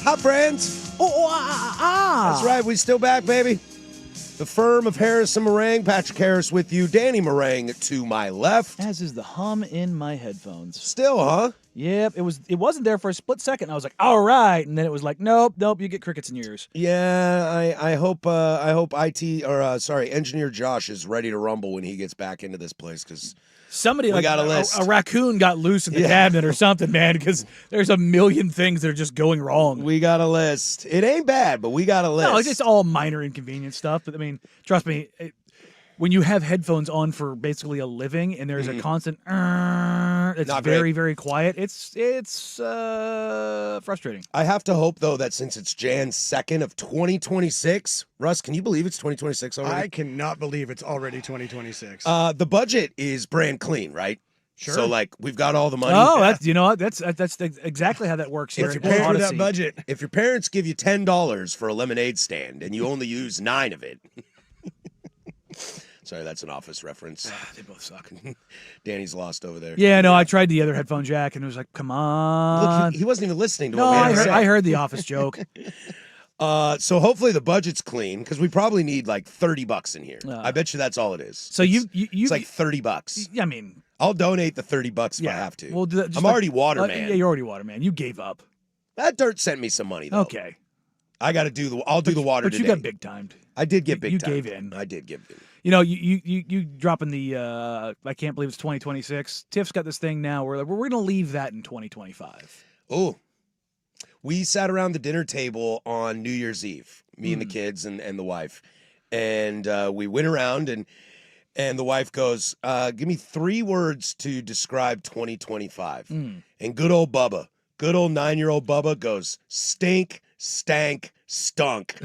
Hi, friends. Ah. That's right. We still back, baby. The firm of Harris and Meringue. Patrick Harris with you. Danny Meringue to my left. As is the hum in my headphones. Still, huh? Yep, it wasn't there for a split second. I was like, all right, and then it was like, nope, you get crickets in your ears. Yeah, I hope engineer Josh is ready to rumble when he gets back into this place because Somebody we got a list. A raccoon got loose in the cabinet or something, man, because there's a million things that are just going wrong. We got a list. It ain't bad, but we got a list. No, it's just all minor inconvenience stuff. But I mean, trust me, when you have headphones on for basically a living and there's a constant, it's Not very, great. very quiet. It's frustrating. I have to hope, though, that since it's Jan 2nd of 2026, Russ, can you believe it's 2026 already? I cannot believe it's already 2026. The budget is brand clean, right? Sure. So, like, we've got all the money. Oh, that's that's exactly how that works here. If at you're paying for for Odyssey. that budget. If your parents give you $10 for a lemonade stand and you only use 9 of it. Sorry, that's an Office reference. They both suck. Danny's lost over there. Yeah, no, I tried the other headphone jack and it was like, come on. Look, he wasn't even listening to No, what man I heard, said. I heard the Office joke. So hopefully the budget's clean because we probably need like $30 in here. I bet you that's all it is. So you It's like $30. I mean, I'll donate the $30 if I have to. We'll do that, just I'm like- already Waterman. Yeah, you're already Waterman. You gave up. That dirt sent me some money though. Okay. I got to do the. I'll do the water But today. you got big timed. I did get big You time. gave in. I did give in. You know, you dropping the I can't believe it's 2026. Tiff's got this thing now where we're going to leave that in 2025. Oh, we sat around the dinner table on New Year's Eve, me and the kids and the wife, and we went around and the wife goes, "Give me 3 words to describe 2025." And good old Bubba, good old 9-year-old Bubba goes, "Stink, stank, stunk."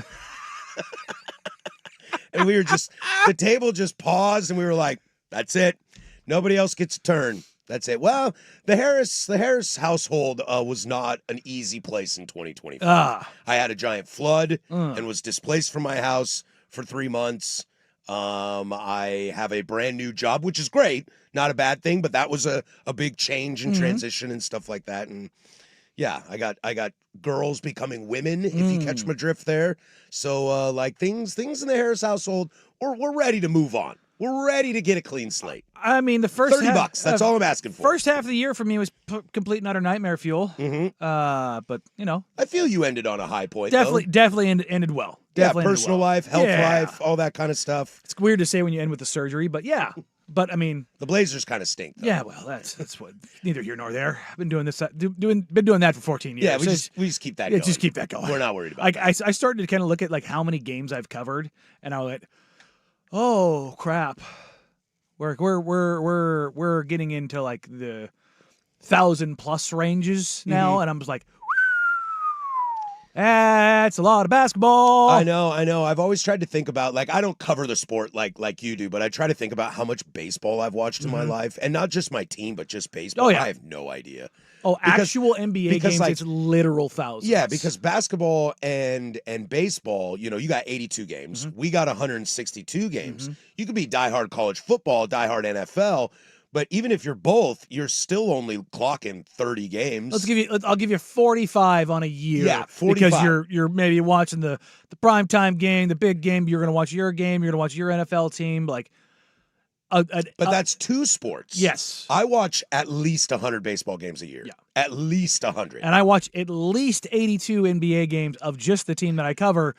And we were just, the table just paused and we were like, that's it. Nobody else gets a turn. That's it. Well, the Harris household was not an easy place in 2025. I had a giant flood and was displaced from my house for 3 months. I have a brand new job, which is great. Not a bad thing, but that was a big change and transition and stuff like that. And yeah, I got girls becoming women, if you catch my drift there. So like things in the Harris household, we're ready to move on. We're ready to get a clean slate. I mean, the first $30. That's all I'm asking for. First half of the year for me was complete and utter nightmare fuel. But you know, I feel you ended on a high point. definitely ended well. Yeah, Definitely ended personal well. life, health Yeah. life, all that kind of stuff. It's weird to say when you end with the surgery, but yeah. But I mean, The Blazers kind of stink, though. yeah. Well, that's what. Neither here nor there. I've been doing this. Been doing that for 14 years. Yeah, we It's- just keep that yeah, going. just keep that going. We're not worried about Like that. I started to kind of look at like how many games I've covered, and I went, "Oh crap, we're getting into like the 1,000+ ranges now," and I'm just like, "That's a lot of basketball." I know. I've always tried to think about, like, I don't cover the sport like you do, but I try to think about how much baseball I've watched in my life, and not just my team, but just baseball. Oh, yeah. I have no idea. Oh, Because- actual NBA because, games, like- it's literal thousands. Yeah, because basketball and baseball, you know, you got 82 games. We got 162 games. You could be diehard college football, diehard NFL, but even if you're both, you're still only clocking 30 games. I'll give you 45 on a year. Yeah, because 45. you're maybe watching the primetime game, the big game. You're gonna watch your game. You're gonna watch your NFL team. Like, But that's 2 sports. yes. I watch at least 100 baseball games a year. Yeah. At least 100. And I watch at least 82 NBA games of just the team that I cover.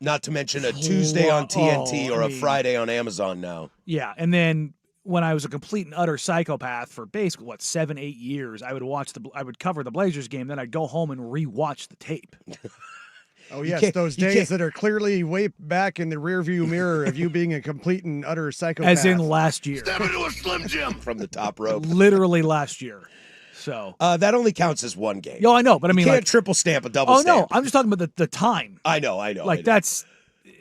Not to mention a Tuesday on TNT or I a mean- Friday on Amazon now. Yeah, and then when I was a complete and utter psychopath for basically 7-8 years, I would cover the Blazers game, then I'd go home and rewatch the tape. Oh, yes, can't- those you days can't- that are clearly way back in the rearview mirror of you being a complete and utter psychopath. As in last year. From the top rope. Literally last year. So That only counts as one game. I know, but I You mean, can't like, triple stamp a double oh stamp. no, I'm just talking about the time. I know. Like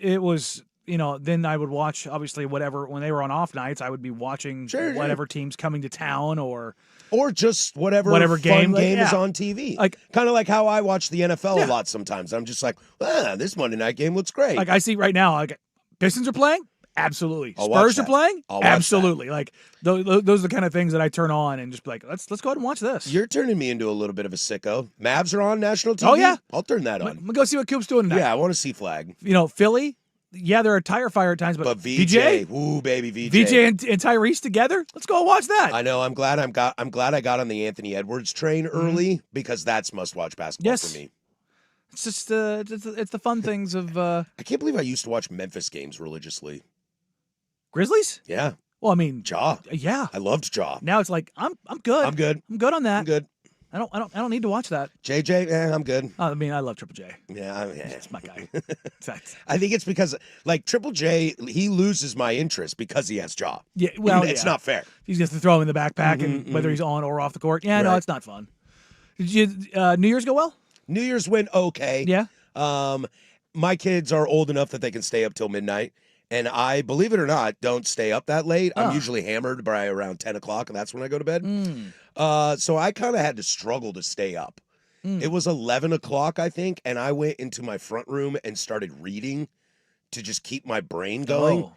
it was, then I would watch obviously whatever when they were on off nights. I would be watching Sure. whatever team's coming to town or Or just whatever Whatever fun game, like, is yeah. on TV. Like- kind of like how I watch the NFL Yeah. a lot sometimes. I'm just like, this Monday night game looks great. like I see right now. Like Pistons are playing. Absolutely. I'll watch Spurs are that. playing? I'll watch that. Absolutely. Like those are the kind of things that I turn on and just be like, let's go ahead and watch this. You're turning me into a little bit of a sicko. Mavs are on national TV. Oh, yeah. I'll turn that I'm on. gonna go see what Coop's doing tonight. Yeah, I want to see Flag. You know, Philly, yeah, they're a tire fire at times, but VJ, ooh baby VJ. VJ and Tyrese together. Let's go watch that. I know. I'm glad I got on the Anthony Edwards train early because that's must-watch basketball Yes. for me. It's just it's the fun things of I can't believe I used to watch Memphis games religiously. Grizzlies. Yeah, Well, I mean, Ja. yeah. I loved Ja. Now it's like I'm good. I'm good. I'm good on that. I'm good. I don't need to watch that. JJ, I'm good. I mean, I love Triple J. Yeah, It's my guy. That's- I think it's because like Triple J, he loses my interest because he has Ja. yeah. Well, it's yeah. not fair. He's just to throw him in the backpack, and whether he's on or off the court. Yeah, no, Right. it's not fun. Did you New Year's go well? New Year's went okay. Yeah. My kids are old enough that they can stay up till midnight. And I, believe it or not, don't stay up that late. I'm Oh. usually hammered by around 10 o'clock, and that's when I go to bed. Mm. So I kind of had to struggle to stay up. Mm. It was 11 o'clock, I think, and I went into my front room and started reading to just keep my brain going Oh.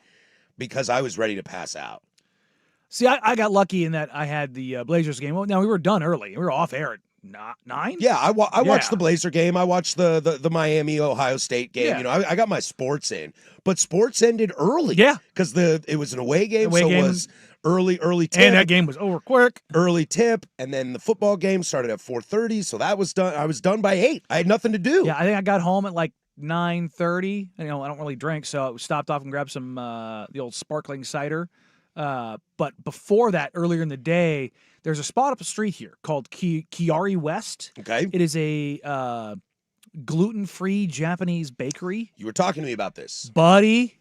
because I was ready to pass out. See, I got lucky in that I had the Blazers game. Well, now we were done early. We were off air at 9. Yeah, I watched Yeah. the Blazer game. I watched the Miami Ohio State game. Yeah. You know, I got my sports in, but sports ended early. Yeah. because it was an away game, Away so game. it was early tip, And that game was over quick. early tip, and then the football game started at 4:30, so that was done. I was done by 8. I had nothing to do. Yeah, I think I got home at like 9:30. You know, I don't really drink, so I stopped off and grabbed some the old sparkling cider. But before that, earlier in the day, there's a spot up the street here called Kiari West. Okay, It is a gluten-free Japanese bakery. you were talking to me about this. Buddy,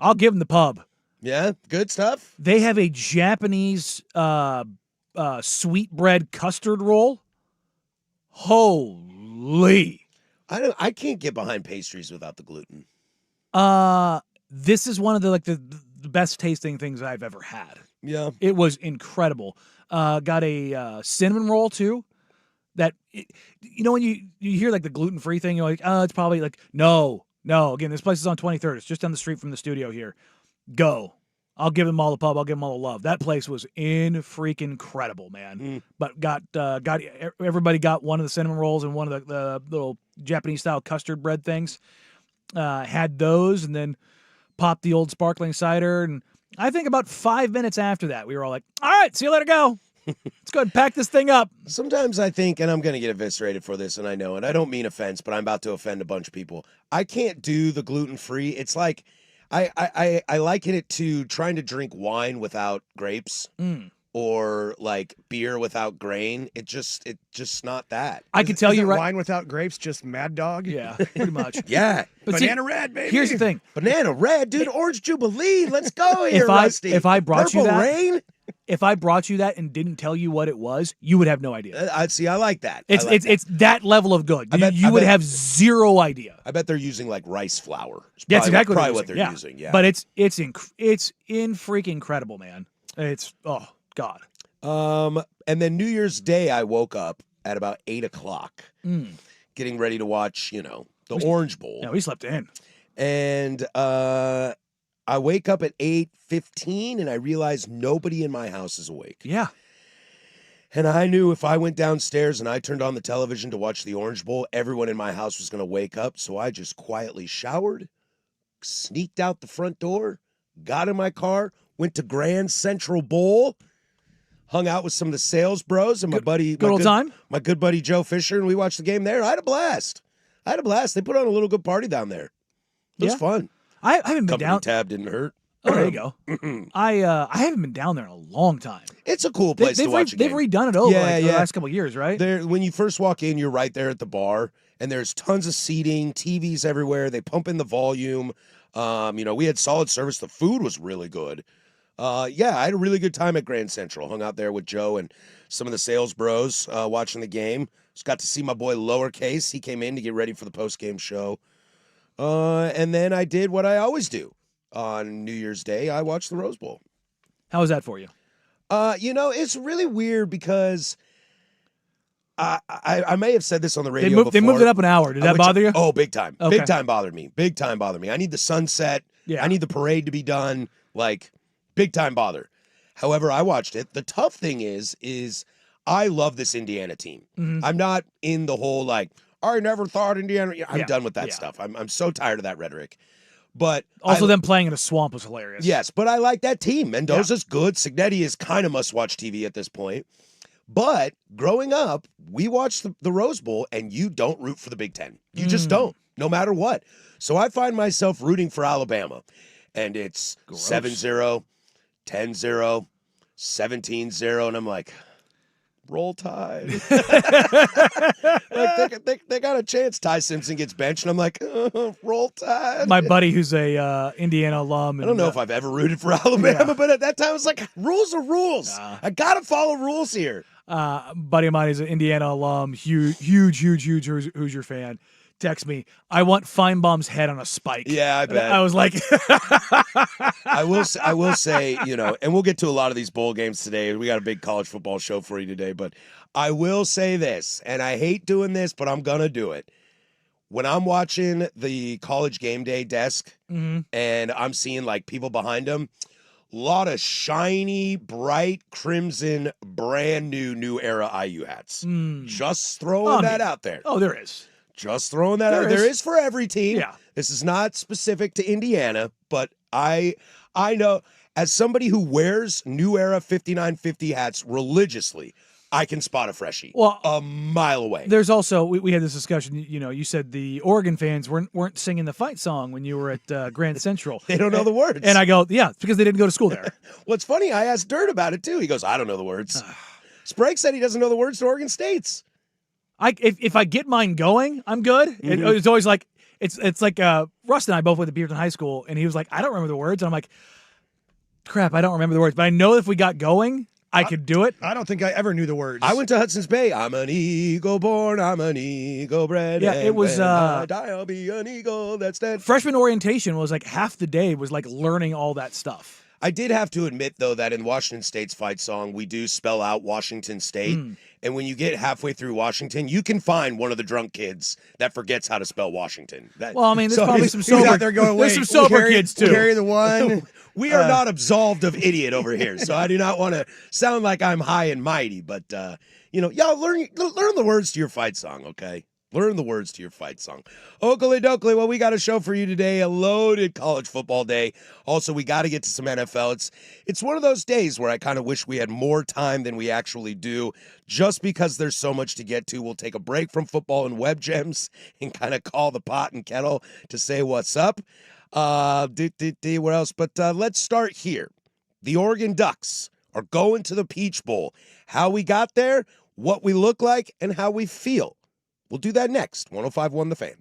I'll give them the pub. Yeah, good stuff. They have a Japanese sweetbread custard roll. Holy. I can't get behind pastries without the gluten. This is one of the best tasting things I've ever had. Yeah, It was incredible. Got a cinnamon roll too. When you hear like the gluten free thing, you're like, oh, it's probably like no. Again, this place is on 23rd. It's just down the street from the studio here. Go. I'll give them all the pub. I'll give them all the love. That place was freaking incredible, man. But got everybody got one of the cinnamon rolls and one of the little Japanese style custard bread things. Had those and then popped the old sparkling cider. And I think about 5 minutes after that, we were all like, all right, see you later, go. Let's go ahead and pack this thing up. Sometimes I think, and I'm going to get eviscerated for this, and I know, and I don't mean offense, but I'm about to offend a bunch of people. I can't do the gluten-free. It's like, I liken it to trying to drink wine without grapes or like beer without grain. It's just not that. I can tell you Isn't right. wine without grapes, just Mad Dog. Yeah, pretty much. Yeah. But see, Banana Red, baby. here's the thing. Banana red, dude. Orange Jubilee. Let's go here, Rusty. if I brought you Purple that- Rain. If I brought you that and didn't tell you what it was, you would have no idea. I see. I like that. It's I like that. it's that level of good. I bet- You I would bet- have zero idea. I bet they're using like rice flour. It's That's exactly probably what what they're they're using. using. Yeah. But it's in freaking incredible, man. It's oh god. And then New Year's Day, I woke up at about 8 o'clock, getting ready to watch, the Orange Bowl. Yeah, we slept in. And I wake up at 8:15 and I realize nobody in my house is awake. Yeah. And I knew if I went downstairs and I turned on the television to watch the Orange Bowl, everyone in my house was going to wake up. So I just quietly showered, sneaked out the front door, got in my car, went to Grand Central Bowl, hung out with some of the sales bros and my buddy, good old time. my good buddy Joe Fisher, and we watched the game there. I had a blast. They put on a little good party down there. It was Yeah. fun. I haven't been Company down. tab didn't hurt. Oh, there you go. I haven't been down there in a long time. It's a cool place to watch a They've game. redone it over Yeah, the yeah. last couple of years, right? There, when you first walk in, you're right there at the bar, and there's tons of seating, TVs everywhere. They pump in the volume. We had solid service. The food was really good. I had a really good time at Grand Central. Hung out there with Joe and some of the sales bros watching the game. Just got to see my boy Lowercase. He came in to get ready for the post-game show. And then I did what I always do on New Year's Day. I watched the Rose Bowl. How was that for you? It's really weird because I may have said this on the radio They moved it up an hour. Did that which- bother you? Oh, big time. Okay. Big time bothered me. Big time bothered me. I need the sunset. Yeah. I need the parade to be done. Like, big time bother. However, I watched it. The tough thing is I love this Indiana team. Mhm. I'm not in the whole like, I never thought Indiana. I'm Yeah. done with that Yeah. stuff. I'm so tired of that rhetoric. But Also, I, them playing in a swamp was hilarious. yes, but I like that team. Mendoza's good. Signetti is kind of must-watch TV at this point. But growing up, we watched the Rose Bowl, and you don't root for the Big Ten. You just don't, no matter what. So I find myself rooting for Alabama. And it's Gross. 7-0, 10-0, 17-0, and I'm like, roll Tide. Like they got a chance. Ty Simpson gets benched, and I'm like, roll Tide. My buddy, who's a Indiana alum, and, I don't know if I've ever rooted for Alabama, but at that time, I was like, rules are rules. I got to follow rules here. buddy of mine is an Indiana alum, huge Hoosier fan. Text me, I want Feinbaum's head on a spike. Yeah, I And bet. I was like, I will say, and we'll get to a lot of these bowl games today. We got a big college football show for you today, but I will say this, and I hate doing this, but I'm going to do it. When I'm watching the college game day desk Mhm. and I'm seeing like people behind them, a lot of shiny, bright, crimson, brand new era IU hats. Just throwing that out there. oh, there is. Just throwing that out. There There is. is for every team. Yeah. This is not specific to Indiana, but I know as somebody who wears New Era 5950 hats religiously, I can spot a freshie Well, a mile away. There's also we had this discussion. You said the Oregon fans weren't singing the fight song when you were at Grand Central. They don't know the words. And I go, yeah, it's because they didn't go to school there. What's funny, I asked Dirt about it too. He goes, I don't know the words. Sprague said he doesn't know the words to Oregon State's. If I get mine going, I'm good. It's always like it's like Russ and I both went to Beaverton High School, and he was like, I don't remember the words, and I'm like, crap, I don't remember the words, but I know if we got going, I could do it. I don't think I ever knew the words. I went to Hudson's Bay. I'm an eagle born. I'm an eagle bred. Yeah, and it was, when I die, I'll be an eagle. That's that. Freshman orientation was like half the day was like learning all that stuff. I did have to admit, though, that in Washington State's fight song, we do spell out Washington State. And when you get halfway through Washington, you can find one of the drunk kids that forgets how to spell Washington. Well, I mean, there's probably some He's sober. out there going, there's wait, some sober carry, kids too. Carry the one. We are not absolved of idiot over here, so I do not want to sound like I'm high and mighty. But y'all learn the words to your fight song, okay? Learn the words to your fight song. Oakley Dokley, well, we got a show for you today, a loaded college football day. Also, we got to get to some NFL. It's one of those days where I kind of wish we had more time than we actually do, just because there's so much to get to. We'll take a break from football and web gems and kind of call the pot and kettle to say what's up. What else? But let's start here. The Oregon Ducks are going to the Peach Bowl. How we got there, what we look like, and how we feel. We'll do that next. 105.1 The Fan.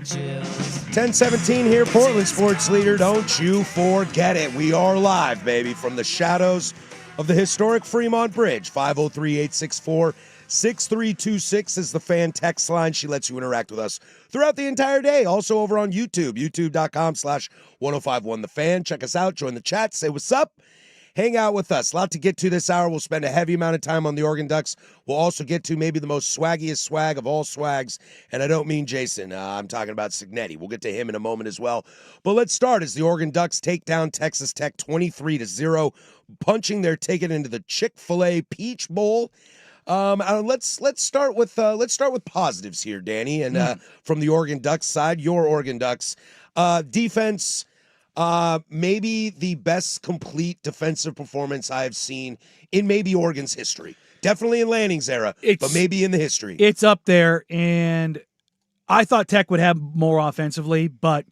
10:17 here, Portland sports leader. Don't you forget it. We are live, baby, from the shadows of the historic Fremont Bridge. 503-864-6326 is the fan text line. She lets you interact with us throughout the entire day. Also over on YouTube, youtube.com/1051 The Fan. Check us out, join the chat, say what's up. Hang out with us. A lot to get to this hour. We'll spend a heavy amount of time on the Oregon Ducks. We'll also get to maybe the most swaggiest swag of all swags. And I don't mean Jason. I'm talking about Cignetti. We'll get to him in a moment as well. But let's start as the Oregon Ducks take down Texas Tech 23-0, punching their ticket into the Chick-fil-A Peach Bowl. Let's start with positives here, Danny. And from the Oregon Ducks side, your Oregon Ducks defense. Maybe the best complete defensive performance I have seen in maybe Oregon's history. Definitely in Lanning's era, but maybe in the history. It's up there, and I thought Tech would have more offensively, but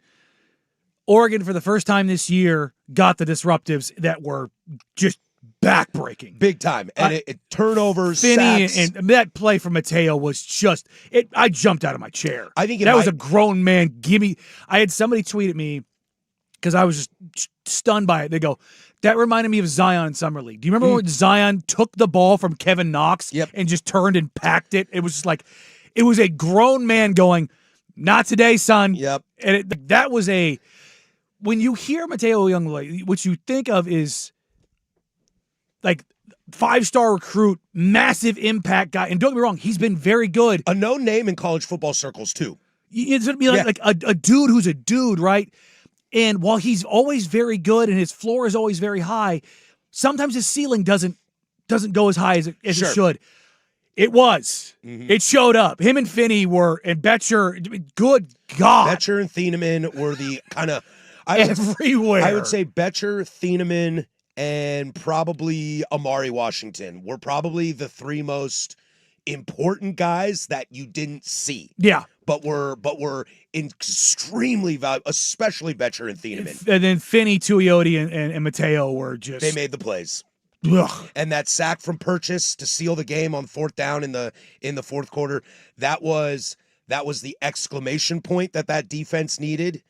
Oregon, for the first time this year, got the disruptives that were just backbreaking. Big time. And turnovers, Finney, sacks. and that play from Mateo was just – I jumped out of my chair. I think that was a grown man. I had somebody tweet at me, because I was just stunned by it. They go, that reminded me of Zion in Summer League. Do you remember when Zion took the ball from Kevin Knox and just turned and packed it? It was just like, it was a grown man going, not today, son. Yep. And that was when you hear Mateo Young, what you think of is like 5-star recruit, massive impact guy. And don't get me wrong, he's been very good. A known name in college football circles, too. It's going to be like a dude who's a dude, right? And while he's always very good and his floor is always very high, sometimes his ceiling doesn't go as high as it should. It was. Mm-hmm. It showed up. Him and Finney and Betcher, good God. Betcher and Thieneman were the kind of everywhere. I would say Betcher, Thieneman, and probably Amari Washington were probably the three most important guys that you didn't see. Yeah. But were extremely valuable, especially Betcher and Thieneman. And then Finney, Tuioti, and Mateo were just... They made the plays. Ugh. And that sack from Purchase to seal the game on fourth down in the fourth quarter, that was the exclamation point that defense needed.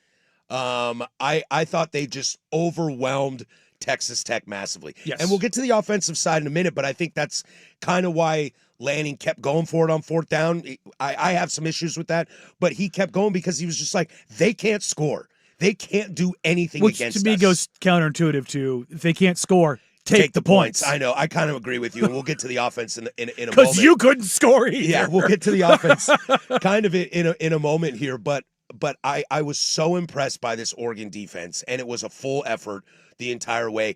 I thought they just overwhelmed Texas Tech massively. Yes. And we'll get to the offensive side in a minute, but I think that's kind of why Lanning kept going for it on fourth down. I have some issues with that, but he kept going because he was just like, they can't score. They can't do anything against us. Which to me goes counterintuitive to, if they can't score, take the points. I know. I kind of agree with you. And we'll get to the offense in a moment. Because you couldn't score either. Yeah, we'll get to the offense kind of in a moment here. But I was so impressed by this Oregon defense, and it was a full effort the entire way.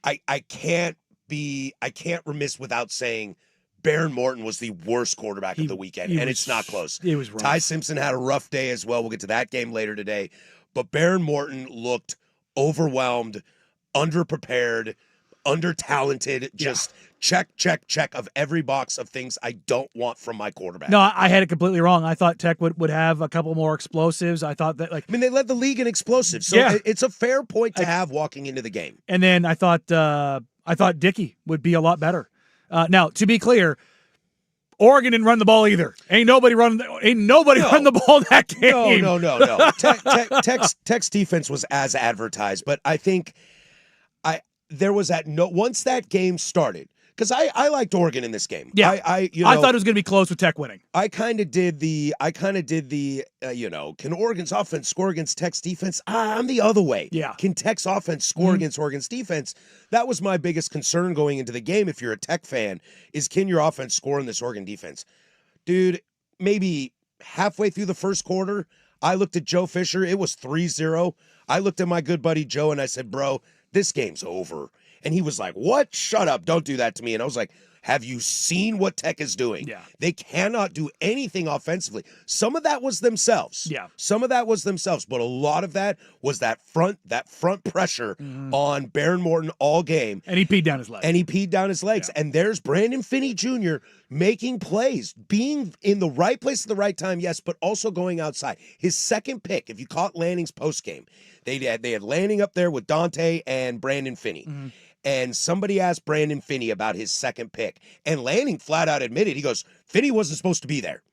I can't remiss without saying Baron Morton was the worst quarterback of the weekend, and it's not close. It was rough. Ty Simpson had a rough day as well. We'll get to that game later today. But Baron Morton looked overwhelmed, underprepared, under-talented, just check of every box of things I don't want from my quarterback. No, I had it completely wrong. I thought Tech would have a couple more explosives. I thought that they led the league in explosives, so it's a fair point to have walking into the game. And then I thought Dickey would be a lot better. Now, to be clear, Oregon didn't run the ball either. Ain't nobody run the ball that game. No. Tech's defense was as advertised, but I think there was once that game started, because I liked Oregon in this game. Yeah, I thought it was going to be close with Tech winning. I kind of did the can Oregon's offense score against Tech's defense? I'm the other way. Yeah. Can Tech's offense score against Oregon's defense? That was my biggest concern going into the game. If you're a Tech fan, is can your offense score in this Oregon defense? Dude, maybe halfway through the first quarter, I looked at Joe Fisher. It was 3-0. I looked at my good buddy Joe and I said, bro, this game's over. And he was like, what? Shut up. Don't do that to me. And I was like, have you seen what Tech is doing? Yeah. They cannot do anything offensively. Some of that was themselves. Yeah. Some of that was themselves, but a lot of that was that front pressure on Baron Morton all game. And he peed down his legs. Yeah. And there's Brandon Finney Jr. making plays, being in the right place at the right time, yes, but also going outside. His second pick, if you caught Lanning's postgame, they had Lanning up there with Dante and Brandon Finney. Mm-hmm. And somebody asked Brandon Finney about his second pick. And Lanning flat out admitted, he goes, Finney wasn't supposed to be there.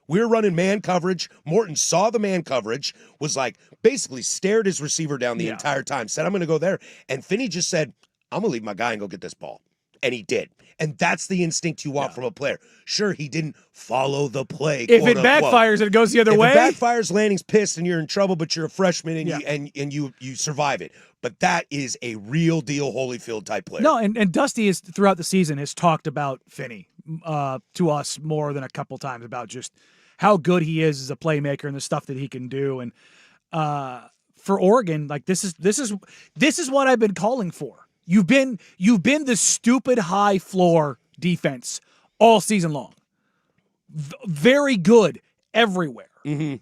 We were running man coverage. Morton saw the man coverage, was like, basically stared his receiver down the entire time, said, I'm going to go there. And Finney just said, I'm going to leave my guy and go get this ball. And he did. And that's the instinct you want from a player. Sure, he didn't follow the play. If it backfires and it goes the other way. If it backfires, Lanning's pissed and you're in trouble, but you're a freshman and you survive it. But that is a real deal Holyfield type player. No, and Dusty is throughout the season has talked about Finney to us more than a couple times about just how good he is as a playmaker and the stuff that he can do. And for Oregon, like this is what I've been calling for. You've been the stupid high floor defense all season long. Very good everywhere. Mm-hmm.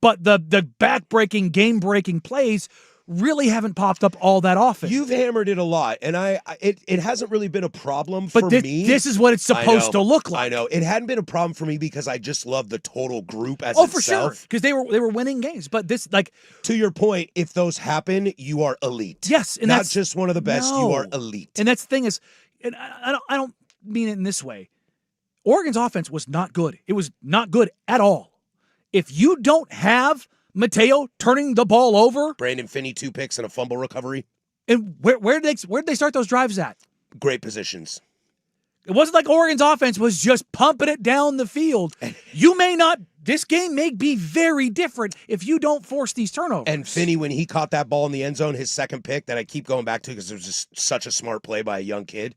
But the back-breaking, game-breaking plays really haven't popped up all that often. You've hammered it a lot, and it hasn't really been a problem but for me. This is what it's supposed to look like. I know. It hadn't been a problem for me because I just love the total group as for itself. sure, because they were winning games. But this, like, to your point, if those happen, you are elite. Yes, and not that's just one of the best. You are elite. And that's the thing is, and I don't mean it in this way. Oregon's offense was not good. It was not good at all. If you don't have Mateo turning the ball over, Brandon Finney 2 picks and a fumble recovery. And where did they start those drives at? Great positions. It wasn't like Oregon's offense was just pumping it down the field. This game may be very different if you don't force these turnovers. And Finney, when he caught that ball in the end zone, his second pick that I keep going back to because it was just such a smart play by a young kid,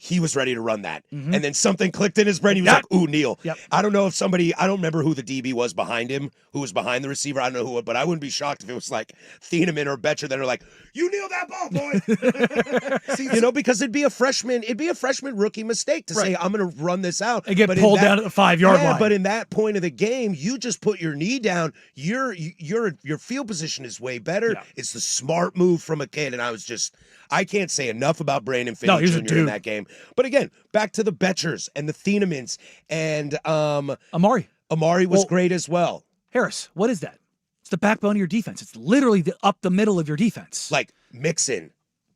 he was ready to run that. Mm-hmm. And then something clicked in his brain. He was like, ooh, Neal. Yep. I don't know if I don't remember who the DB was behind him, who was behind the receiver. I don't know who, but I wouldn't be shocked if it was like Thieneman or Betcher that are like, you kneel that ball, boy. See, because it'd be a freshman rookie mistake to say, I'm going to run this out. And get pulled down at the 5-yard line. But in that point of the game, you just put your knee down. Your field position is way better. Yeah. It's the smart move from a kid. And I can't say enough about Brandon Finney Jr. in that game. But again, back to the Betchers and the Thienemans and Amari. Amari was great as well. Harris, what is that? It's the backbone of your defense. It's literally up the middle of your defense. Like Mixon.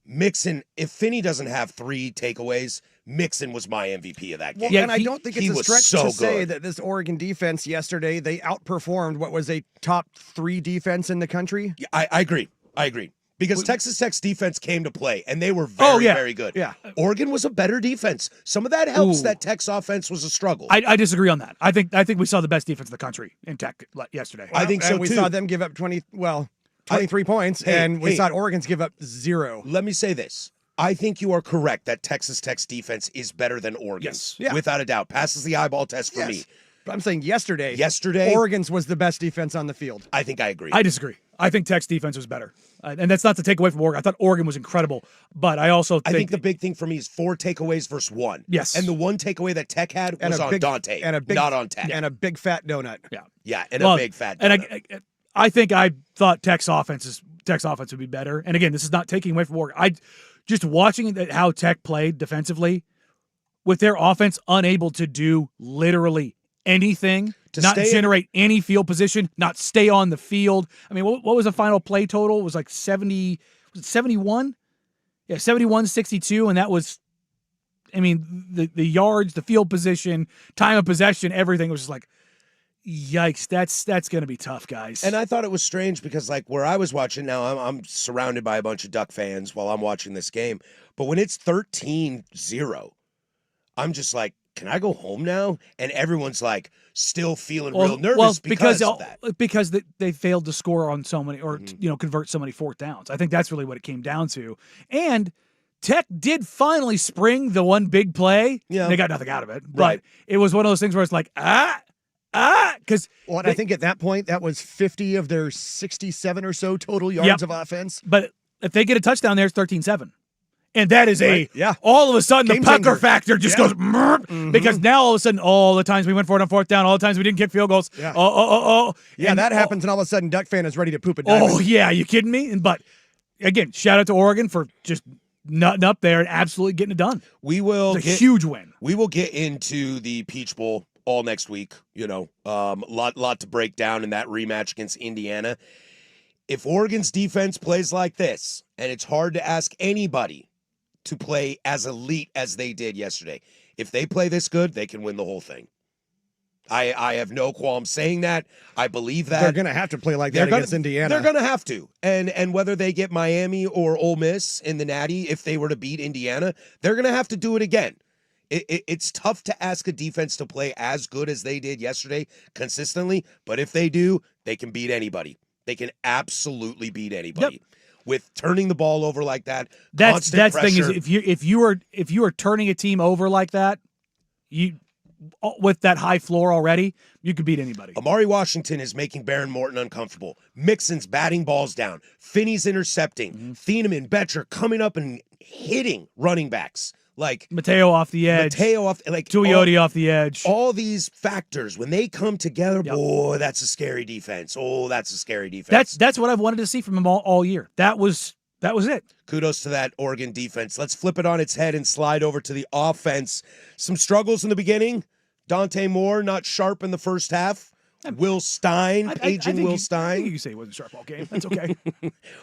If Finney doesn't have 3 takeaways, Mixon was my MVP of that game. Well, and I don't think it's a stretch to say that this Oregon defense yesterday, they outperformed what was a top 3 defense in the country. Yeah, I agree. Because Texas Tech's defense came to play, and they were very good. Yeah. Oregon was a better defense. Some of that helps that Tech's offense was a struggle. I disagree on that. I think we saw the best defense in the country in Tech yesterday. I think so, and we saw them give up 23 points, and we saw Oregon's give up 0. Let me say this. I think you are correct that Texas Tech's defense is better than Oregon's. Yes. Without a doubt. Passes the eyeball test for me. But I'm saying yesterday, Oregon's was the best defense on the field. I think I agree. I disagree. I think Tech's defense was better. And that's not to take away from Oregon. I thought Oregon was incredible. But I think the big thing for me is 4 takeaways versus 1. Yes. And the 1 takeaway that Tech had was on Dante, not on Tech. And a big fat donut. Yeah. Yeah, and a big fat donut. And I think I thought Tech's offense would be better. And again, this is not taking away from Oregon. Just watching how Tech played defensively, with their offense unable to do literally anything, not generate any field position, not stay on the field. I mean, what was the final play total? It was like 70, was it 71? Yeah, 71-62, and that was, I mean, the yards, the field position, time of possession, everything was just like, yikes, that's going to be tough, guys. And I thought it was strange because, like, where I was watching now, I'm surrounded by a bunch of Duck fans while I'm watching this game. But when it's 13-0, I'm just like, can I go home now? And everyone's like still feeling real nervous because of that. Because they failed to score on so many, or convert so many 4th downs. I think that's really what it came down to. And Tech did finally spring the one big play. Yeah. They got nothing out of it. But it was one of those things where it's like, because I think at that point that was 50 of their 67 or so total yards of offense. But if they get a touchdown there, it's 13-7. And that is all of a sudden Game the pucker changer. factor just goes because now all of a sudden all the times we went for it on 4th down, all the times we didn't get field goals. Yeah. And that happens, and all of a sudden Duck fan is ready to poop a diamond. Oh yeah, you kidding me? But again, shout out to Oregon for just nutting up there and absolutely getting it done. It's a huge win. We will get into the Peach Bowl all next week. Lot to break down in that rematch against Indiana. If Oregon's defense plays like this, and it's hard to ask anybody to play as elite as they did yesterday. If they play this good, they can win the whole thing. I have no qualm saying that. I believe that. They're going to have to play like that against Indiana. They're going to have to. And whether they get Miami or Ole Miss in the Natty, if they were to beat Indiana, they're going to have to do it again. It's tough to ask a defense to play as good as they did yesterday consistently, but if they do, they can beat anybody. They can absolutely beat anybody. Yep. With turning the ball over like that. That's the thing is if you are turning a team over like that, you with that high floor already, you could beat anybody. Amari Washington is making Baron Morton uncomfortable. Mixon's batting balls down. Finney's intercepting. Thieneman and Betcher coming up and hitting running backs. Like Mateo off the edge. Tuioti off the edge. All these factors, when they come together, boy, that's a scary defense. Oh, that's a scary defense. That's what I've wanted to see from them all year. That was it. Kudos to that Oregon defense. Let's flip it on its head and slide over to the offense. Some struggles in the beginning. Dante Moore not sharp in the first half. Will Stein, aging Will Stein. I think you can say it wasn't a sharp ball game. That's okay.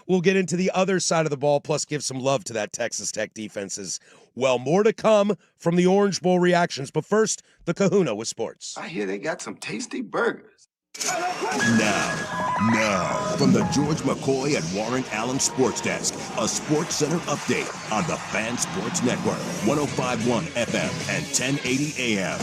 We'll get into the other side of the ball, plus give some love to that Texas Tech defense as well. More to come from the Orange Bowl reactions. But first, the Kahuna with sports. I hear they got some tasty burgers. Now, from the George McCoy at Warren Allen Sports Desk, a Sports Center update on the Fan Sports Network, 105.1 FM and 1080 AM.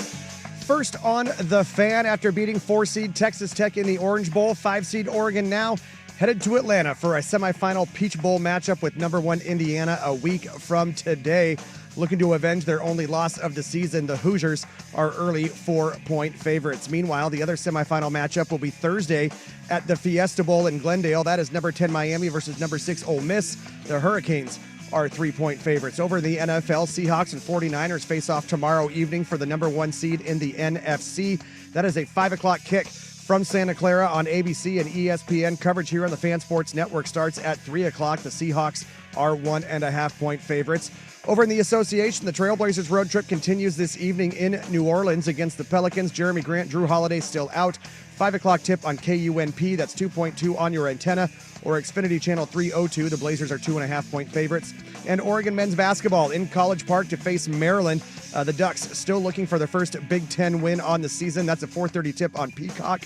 First on the Fan after beating 4-seed Texas Tech in the Orange Bowl, 5-seed Oregon now headed to Atlanta for a semifinal Peach Bowl matchup with number 1 Indiana a week from today. Looking to avenge their only loss of the season, the Hoosiers are early 4-point favorites. Meanwhile, the other semifinal matchup will be Thursday at the Fiesta Bowl in Glendale. That is number 10 Miami versus number 6 Ole Miss. The Hurricanes are 3-point favorites. Over in the NFL, Seahawks and 49ers face off tomorrow evening for the number 1 seed in the NFC. That is a 5 o'clock kick from Santa Clara on ABC and ESPN. Coverage here on the Fan Sports Network starts at 3 o'clock. The Seahawks are 1.5-point favorites. Over in the association, the Trailblazers road trip continues this evening in New Orleans against the Pelicans. Jeremy Grant, Drew Holiday still out. 5 o'clock tip on KUNP. That's 2.2 on your antenna or Xfinity Channel 302. The Blazers are 2.5-point favorites. And Oregon men's basketball in College Park to face Maryland. The Ducks still looking for their first Big Ten win on the season. That's a 4:30 tip on Peacock.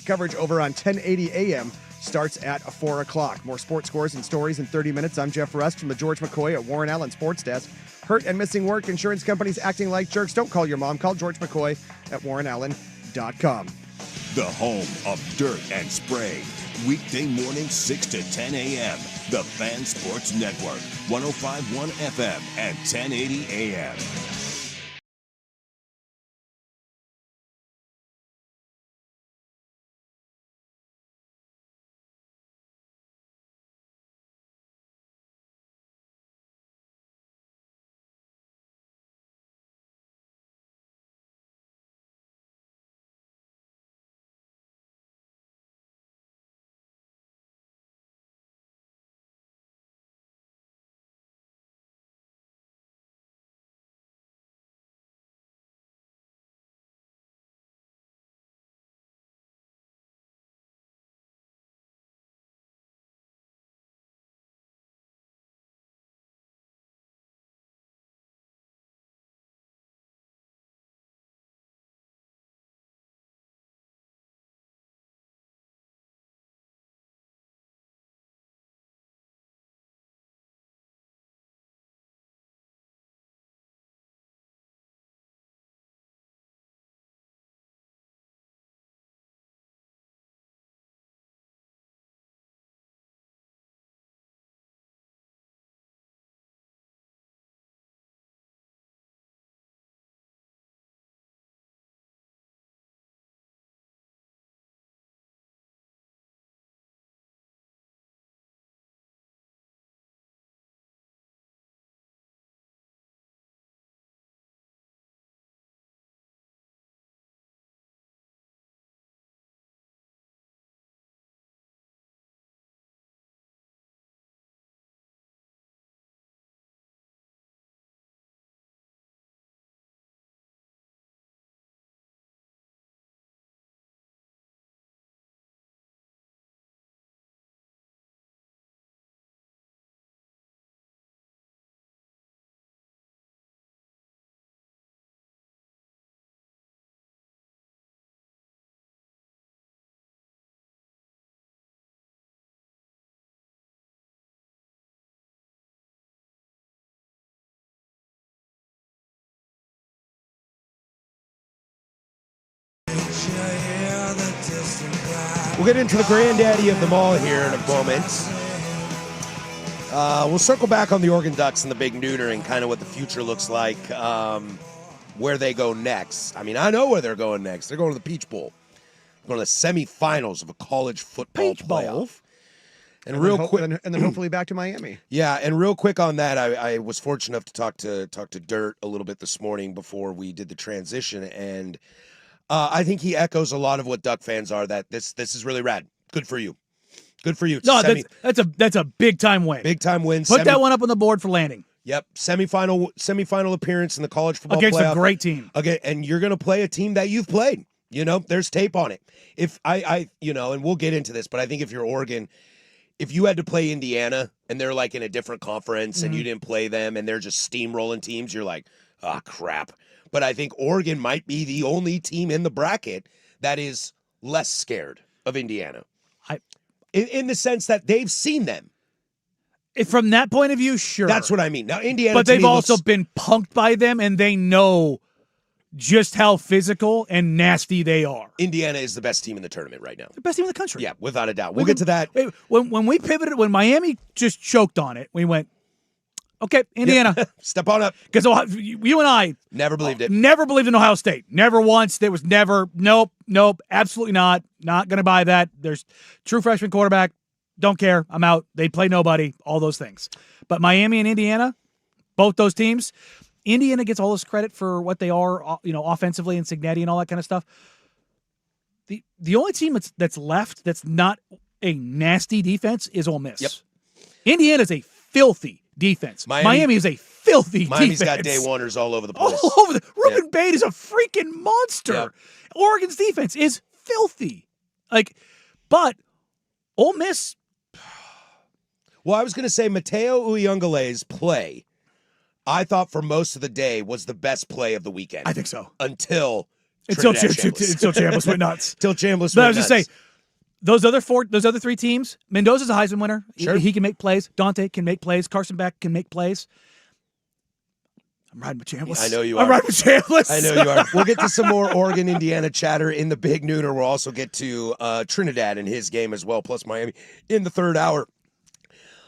Coverage over on 1080 AM starts at 4 o'clock. More sports scores and stories in 30 minutes. I'm Jeff Rust from the George McCoy at Warren Allen Sports Desk. Hurt and missing work, insurance companies acting like jerks. Don't call your mom. Call George McCoy at warrenallen.com. The home of dirt and spray. Weekday morning 6 to 10 a.m. The Fan Sports Network, 105.1 FM and 1080 AM. We'll get into the granddaddy of them all here in a moment. We'll circle back on the Oregon Ducks and the Big Nooner and kind of what the future looks like, where they go next. I mean, I know where they're going next. They're going to the Peach Bowl. They're going to the semifinals of a college football Peach Bowl. playoff. And then real quick, and then hopefully back to Miami. yeah, and real quick on that, I was fortunate enough to talk to Dirt a little bit this morning before we did the transition, and I think he echoes a lot of what Duck fans are. That this is really rad. Good for you. Good for you. It's No, that's a big time win. big time win. Put that one up on the board for Landing Yep, semifinal appearance in the college football against playoff. a great team. Okay, and you're going to play a team that you've played. You know, there's tape on it. If I and we'll get into this, but I think if you're Oregon, if you had to play Indiana and they're like in a different conference and you didn't play them and they're just steamrolling teams, you're like, ah, crap. But I think Oregon might be the only team in the bracket that is less scared of Indiana. In the sense that they've seen them. From that point of view, sure. That's what I mean. Now, Indiana, But to they've me, also looks- been punked by them, and they know just how physical and nasty they are. Indiana is the best team in the tournament right now. The best team in the country. Yeah, without a doubt. We'll get to that. When we pivoted, when Miami just choked on it, we went, okay, Indiana. Step on up. Because you and I Never believed it. never believed in Ohio State. Never once. There was never, nope, absolutely not. Not going to buy that. There's true freshman quarterback. Don't care. I'm out. They play nobody. All those things. But Miami and Indiana, both those teams, Indiana gets all this credit for what they are, offensively and Cignetti and all that kind of stuff. The only team that's left that's not a nasty defense is Ole Miss. Yep. Indiana's a filthy defense. Miami is a filthy Miami's defense. got day oneers all over the place. All over Ruben Bate is a freaking monster. Yep. Oregon's defense is filthy. But Ole Miss. Well, I was going to say Mateo Uyungale's play, I thought for most of the day was the best play of the weekend. I think so. Until Until Chambliss. Chambliss went nuts. Till Chambliss But I went was just nuts. saying, those other three teams, Mendoza's a Heisman winner. Sure. He can make plays. Dante can make plays. Carson Beck can make plays. I'm riding with Chambliss. I know you I'm are. riding with Chambliss. I know you are. We'll get to some more Oregon-Indiana chatter in the Big Nooner. We'll also get to Trinidad in his game as well, plus Miami in the third hour.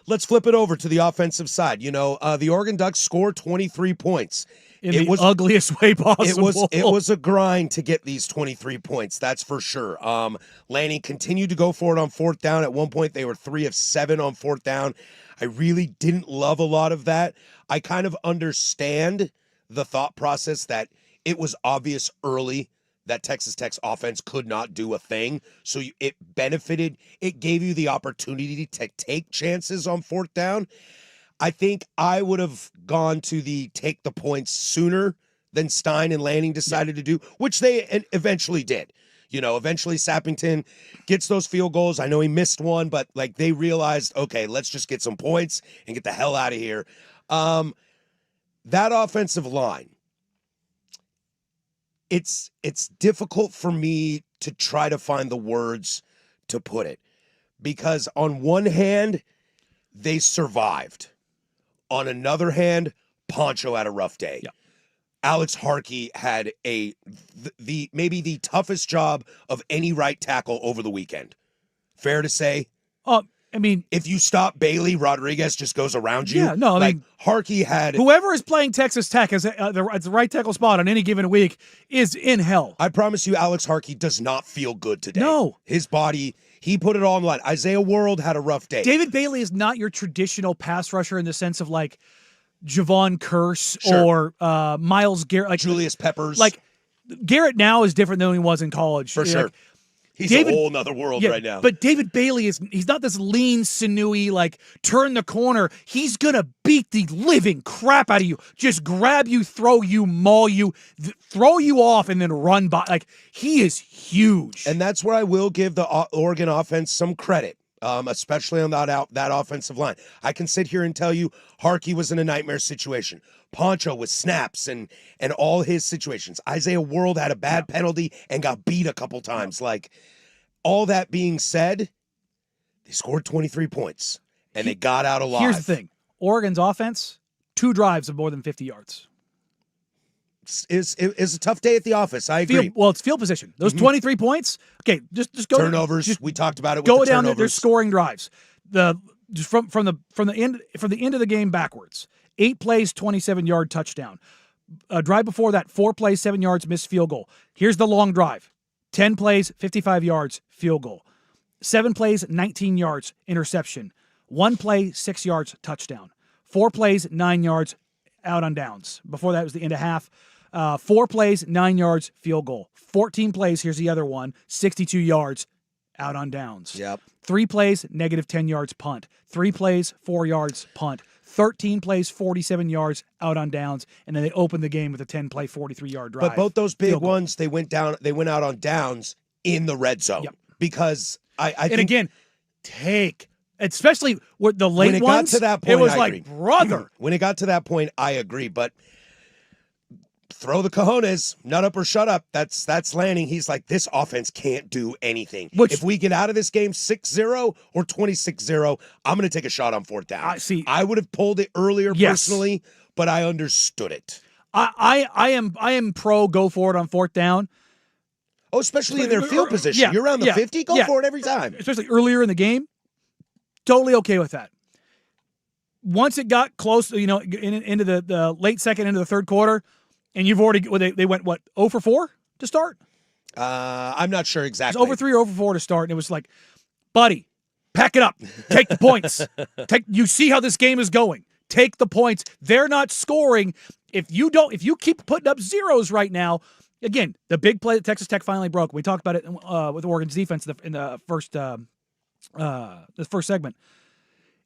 Let's flip it over to the offensive side. The Oregon Ducks scored 23 points. In the ugliest way possible. It was a grind to get these 23 points. That's for sure. Lanning continued to go for it on fourth down. At one point, they were 3 of 7 on fourth down. I really didn't love a lot of that. I kind of understand the thought process that it was obvious early that Texas Tech's offense could not do a thing. So it benefited. It gave you the opportunity to take chances on fourth down. I think I would have gone to the take the points sooner than Stein and Lanning decided to do, which they eventually did. Eventually Sappington gets those field goals. I know he missed one, but they realized, okay, let's just get some points and get the hell out of here. That offensive line, it's difficult for me to try to find the words to put it, because on one hand, they survived. On another hand, Poncho had a rough day. Yeah. Alex Harkey had maybe the toughest job of any right tackle over the weekend. Fair to say? If you stop Bailey, Rodriguez just goes around you. Yeah, no, Harkey had... Whoever is playing Texas Tech as the right tackle spot on any given week is in hell. I promise you, Alex Harkey does not feel good today. No. His body, he put it all on the line. Isaiah World had a rough day. David Bailey is not your traditional pass rusher in the sense of Javon Curse Sure. or Miles Garrett. Julius Peppers. Garrett now is different than he was in college. For sure. He's David- a whole nother world right now. But David Bailey he's not this lean, sinewy, turn the corner. He's going to beat the living crap out of you. Just grab you, throw you, maul you, throw you off, and then run by. He is huge. And that's where I will give the Oregon offense some credit, especially on that offensive line. I can sit here and tell you Harkey was in a nightmare situation. Poncho with snaps and all his situations. Isaiah World had a bad penalty and got beat a couple times. All that being said, they scored 23 points and they got out alive. Here's the thing. Oregon's offense, 2 drives of more than 50 yards. is a tough day at the office. I agree. It's field position. Those 23 points. Okay, just go Turnovers. We talked about it. With go the down there. turnovers. There's scoring drives. Just from the end of the game backwards. 8 plays, 27-yard touchdown. Drive before that, 4 plays, 7 yards, missed field goal. Here's the long drive. 10 plays, 55 yards, field goal. 7 plays, 19 yards, interception. 1 play, 6 yards, touchdown. 4 plays, 9 yards, out on downs. Before that was the end of half. 4 plays, 9 yards, field goal. 14 plays, here's the other one, 62 yards, out on downs. Yep. 3 plays, negative 10 yards, punt. 3 plays, 4 yards, punt. 13 plays, 47 yards, out on downs, and then they opened the game with a 10-play, 43-yard drive. But both those big Field goal. ones, they went out on downs in the red zone. Yep. Because I And think again, especially with the late when it ones, got to that point, it was I like, agree. brother. When it got to that point, I agree. But throw the cojones, nut up or shut up. That's Lanning. He's like, this offense can't do anything. If we get out of this game 6-0 or 26-0, I'm going to take a shot on 4th down. I would have pulled it earlier personally, but I understood it. I am pro go for it on 4th down. Oh, especially in their field position. Yeah, You're around the yeah, 50, go yeah. for it every time. Especially earlier in the game. Totally okay with that. Once it got close, into the late second, into the third quarter, and you've already they went 0 for 4 to start. I'm not sure exactly. It was over 3 or over 4 to start, and it was like, buddy, pack it up, take the points. You see how this game is going. Take the points. They're not scoring. If you keep putting up zeros right now, again, the big play that Texas Tech finally broke. We talked about it with Oregon's defense in the first segment.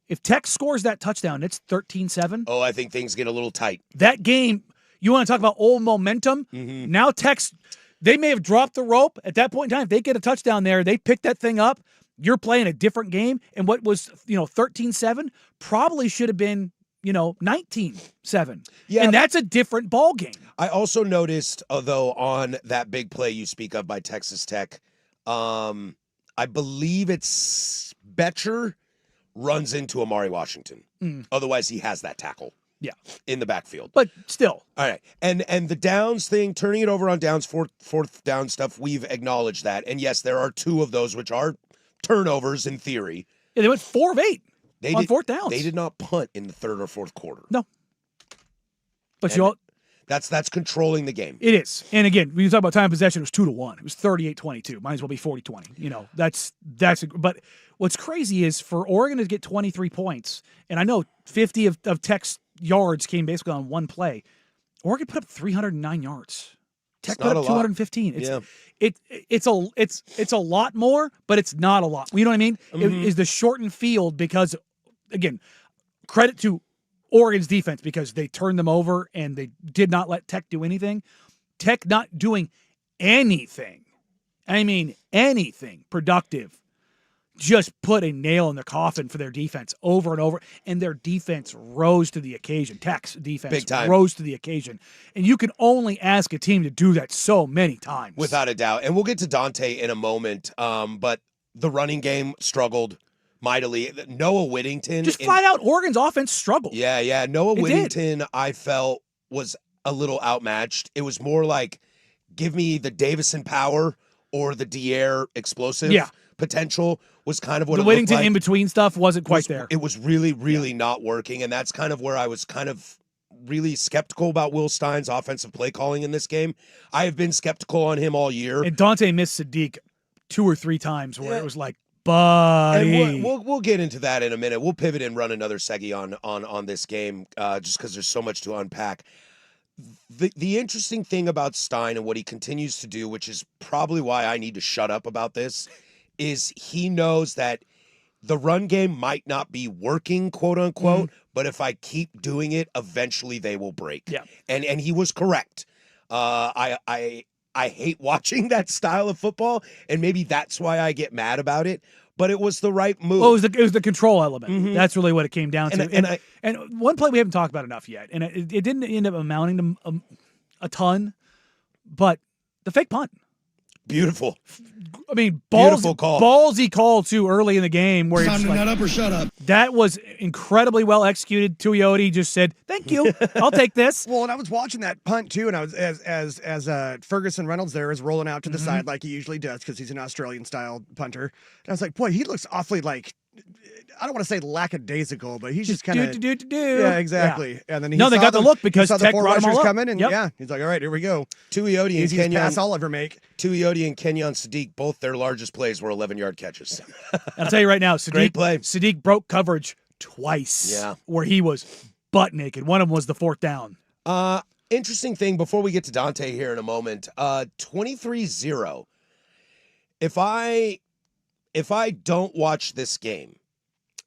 If Tech scores that touchdown, it's 13-7. Oh, I think things get a little tight. That game, you want to talk about old momentum? Mm-hmm. Now Tech's, they may have dropped the rope at that point in time. If they get a touchdown there, they pick that thing up, you're playing a different game. And what was, 13-7 probably should have been, 19-7. Yeah. And that's a different ball game. I also noticed, although on that big play you speak of by Texas Tech, I believe it's Betcher runs into Amari Washington. Otherwise, he has that tackle. Yeah. In the backfield. But still. All right. And the downs thing, turning it over on downs, fourth down stuff, we've acknowledged that. And yes, there are 2 of those which are turnovers in theory. Yeah, they went 4 of 8 on 4th downs. They did not punt in the 3rd or 4th quarter. No. But that's controlling the game. It is. And again, when you talk about time of possession, it was 2-1. It was 38-22. Might as well be 40-20. But what's crazy is for Oregon to get 23 points, and I know 50 of Tech's yards came basically on one play. Oregon put up 309 yards. Tech put up 215. It's a lot more, but it's not a lot. You know what I mean? It is the shortened field because, again, credit to Oregon's defense because they turned them over and they did not let Tech do anything. Tech not doing anything. I mean, anything productive. Just put a nail in the coffin for their defense over and over. And their defense rose to the occasion. Tech's defense Big time. rose to the occasion. And you can only ask a team to do that so many times. Without a doubt. And we'll get to Dante in a moment. But the running game struggled mightily. Noah Whittington. Just flat out, Oregon's offense struggled. Yeah. Noah Whittington, I felt, was a little outmatched. It was more like, give me the Davison power or the Dier explosive potential was kind of what the it Whittington looked like. in between stuff wasn't quite there. It was really, really not working. And that's kind of where I was kind of really skeptical about Will Stein's offensive play calling in this game. I have been skeptical on him all year. And Dante missed Sadiq 2 or 3 times where it was like, buddy. And we'll get into that in a minute. We'll pivot and run another segi on this game just because there's so much to unpack. The interesting thing about Stein and what he continues to do, which is probably why I need to shut up about this, is he knows that the run game might not be working, quote unquote, but if I keep doing it, eventually they will break. Yeah. And he was correct. I hate watching that style of football, and maybe that's why I get mad about it. But it was the right move. Well, it was the control element. That's really what it came down to. And one play we haven't talked about enough yet, and it didn't end up amounting to a ton, but the fake punt. Beautiful. I mean, Beautiful call. ballsy call too early in the game where Time it's to like, nut up or shut up. that was incredibly well executed. Tuioti just said, "Thank you, I'll take this." Well, and I was watching that punt too, and I was as Ferguson Reynolds there is rolling out to the side like he usually does because he's an Australian style punter. And I was like, boy, he looks awfully like, I don't want to say lackadaisical, but he's just kind of do. yeah, exactly. And then he No, they saw got the look he because saw the Tech four brought 'em all rushers up. coming, and Yep. yeah, he's like, all right, here we go. Tuioti and Easiest pass Kenyon. I'll ever make. Tuioti and Kenyon Sadiq, both their largest plays were 11-yard catches. I'll tell you right now, Great play. Sadiq broke coverage twice. Yeah. Where he was butt naked. One of them was the fourth down. Interesting thing before we get to Dante here in a moment. 23-0. If I don't watch this game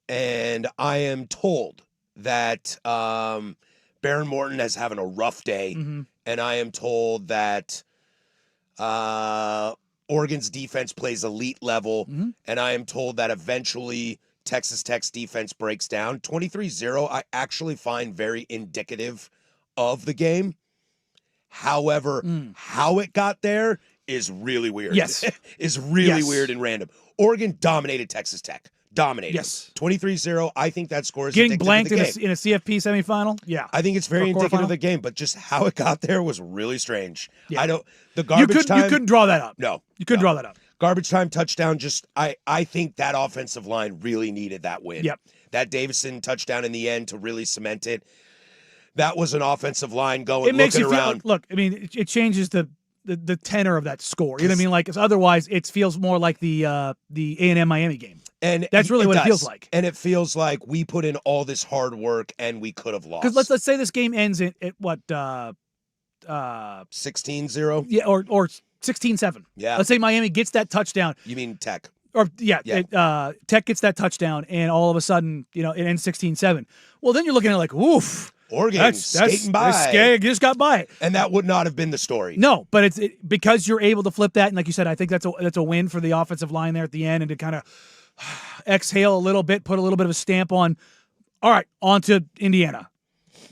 and I am told that Baron Morton is having a rough day, and I am told that Oregon's defense plays elite level, and I am told that eventually Texas Tech's defense breaks down, 23-0 I actually find very indicative of the game. However, how it got there is really weird. Yes. is really Yes. weird and random. Oregon dominated Texas Tech. Dominated. Yes. 23-0. I think that score is Getting indicative blanked of in the a, game. in a CFP semifinal. Yeah. I think it's very Or indicative quarterfinal? of the game, but just how it got there was really strange. Yeah. I don't. The You garbage time. couldn't draw that up. No, You couldn't no. draw that up. Garbage time touchdown. Just I think that offensive line really needed that win. Yep. That Davison touchdown in the end to really cement it. That was an offensive line going It makes looking you feel around. look, I mean, it changes the tenor of that score. You know what I mean? Like, 'cause otherwise it feels more like the A&M Miami game. And That's really what it feels does. like. And it feels like we put in all this hard work and we could have lost. Because let's say this game ends at what 16-0. yeah, or 16-7. Yeah. Let's say Miami gets that touchdown. You mean Tech? Or yeah. Tech gets that touchdown, and all of a sudden, it ends 16-7. Well, then you're looking at it like, oof, Oregon skating by. just got by it. And that would not have been the story. No, but because you're able to flip that, and like you said, I think that's a win for the offensive line there at the end, and to kind of exhale a little bit, put a little bit of a stamp on. All right, on to Indiana.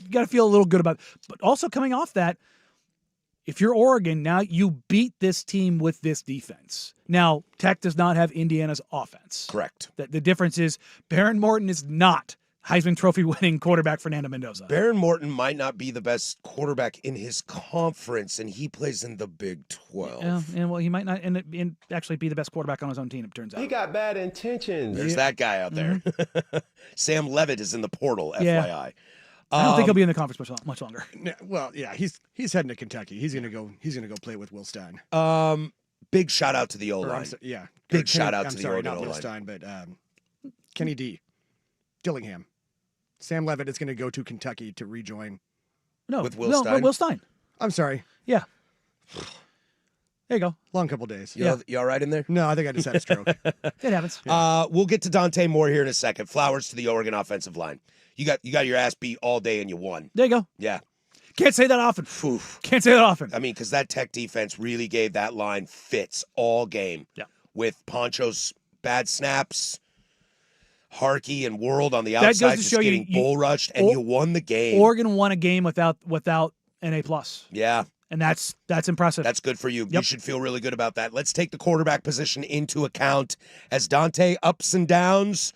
You got to feel a little good about it. But also coming off that, if you're Oregon, now you beat this team with this defense. Now, Tech does not have Indiana's offense. Correct. The difference is Baron Morton is not Heisman Trophy winning quarterback Fernando Mendoza. Baron Morton might not be the best quarterback in his conference, and he plays in the Big 12. Yeah, and well, he might not and actually be the best quarterback on his own team, it turns out. He got bad intentions. There's that guy out there. Sam Levitt is in the portal, Yeah. FYI. I don't think he'll be in the conference much longer. Well, yeah, he's heading to Kentucky. He's gonna go play with Will Stein. Big shout out to the Or, O-line. yeah, Big Kenny- shout out I'm to the sorry, Oregon not Will O-line. Stein, but Kenny D. Dillingham. Sam Levitt is going to go to Kentucky to rejoin. No, With Will Stein? Will Stein. I'm sorry, Yeah. There you go. long couple days. You all right in there? No, I think I just had a stroke. It happens. We'll get to Dante Moore here in a second. Flowers to the Oregon offensive line. You got your ass beat all day and you won. There you go. Yeah. Can't say that often. Oof. Can't say that often. I mean, because that Tech defense really gave that line fits all game. Yeah. With Poncho's bad snaps, Harkey and World on the That goes outside to just show you- getting you- bull rushed, and you won the game. Oregon won a game without an A+. Yeah. And that's impressive. That's good for you. You Yep. should feel really good about that. Let's take the quarterback position into account as Dante ups and downs,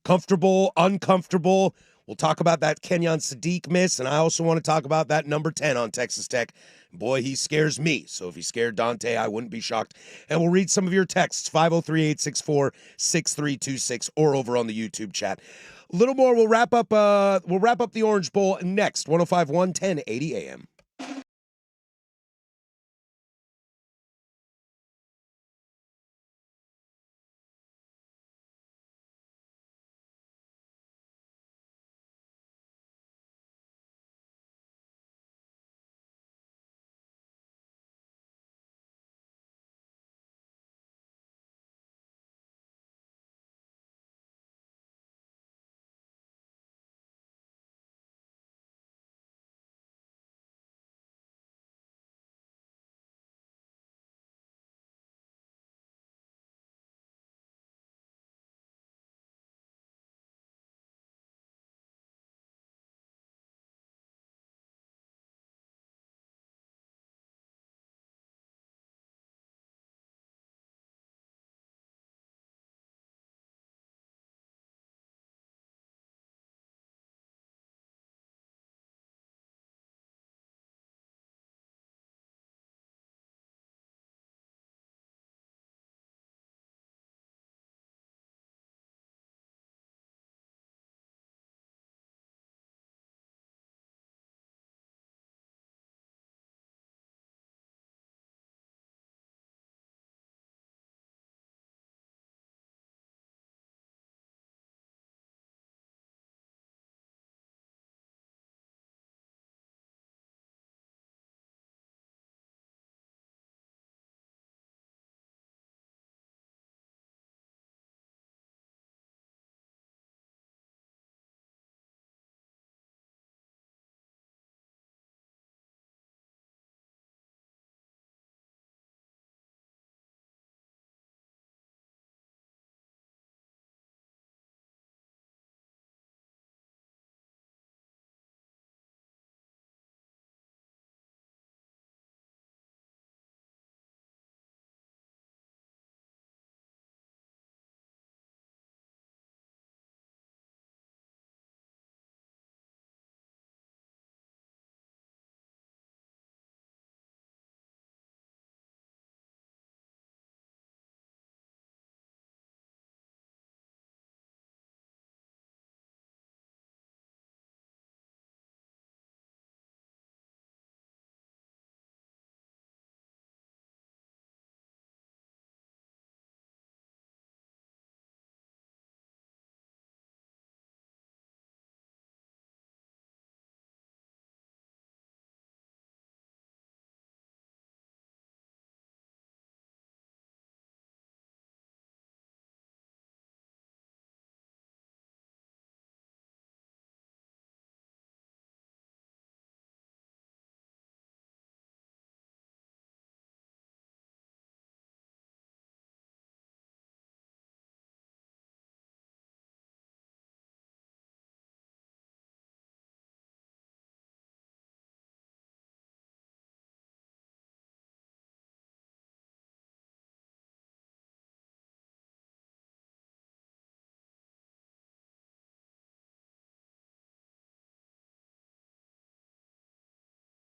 comfortable, uncomfortable. We'll talk about that Kenyon Sadiq miss, and I also want to talk about that number 10 on Texas Tech. Boy, he scares me. So if he scared Dante, I wouldn't be shocked. And we'll read some of your texts, 503-864-6326, or over on the YouTube chat. A little more. We'll wrap up the Orange Bowl next. 105.1, 1080 AM.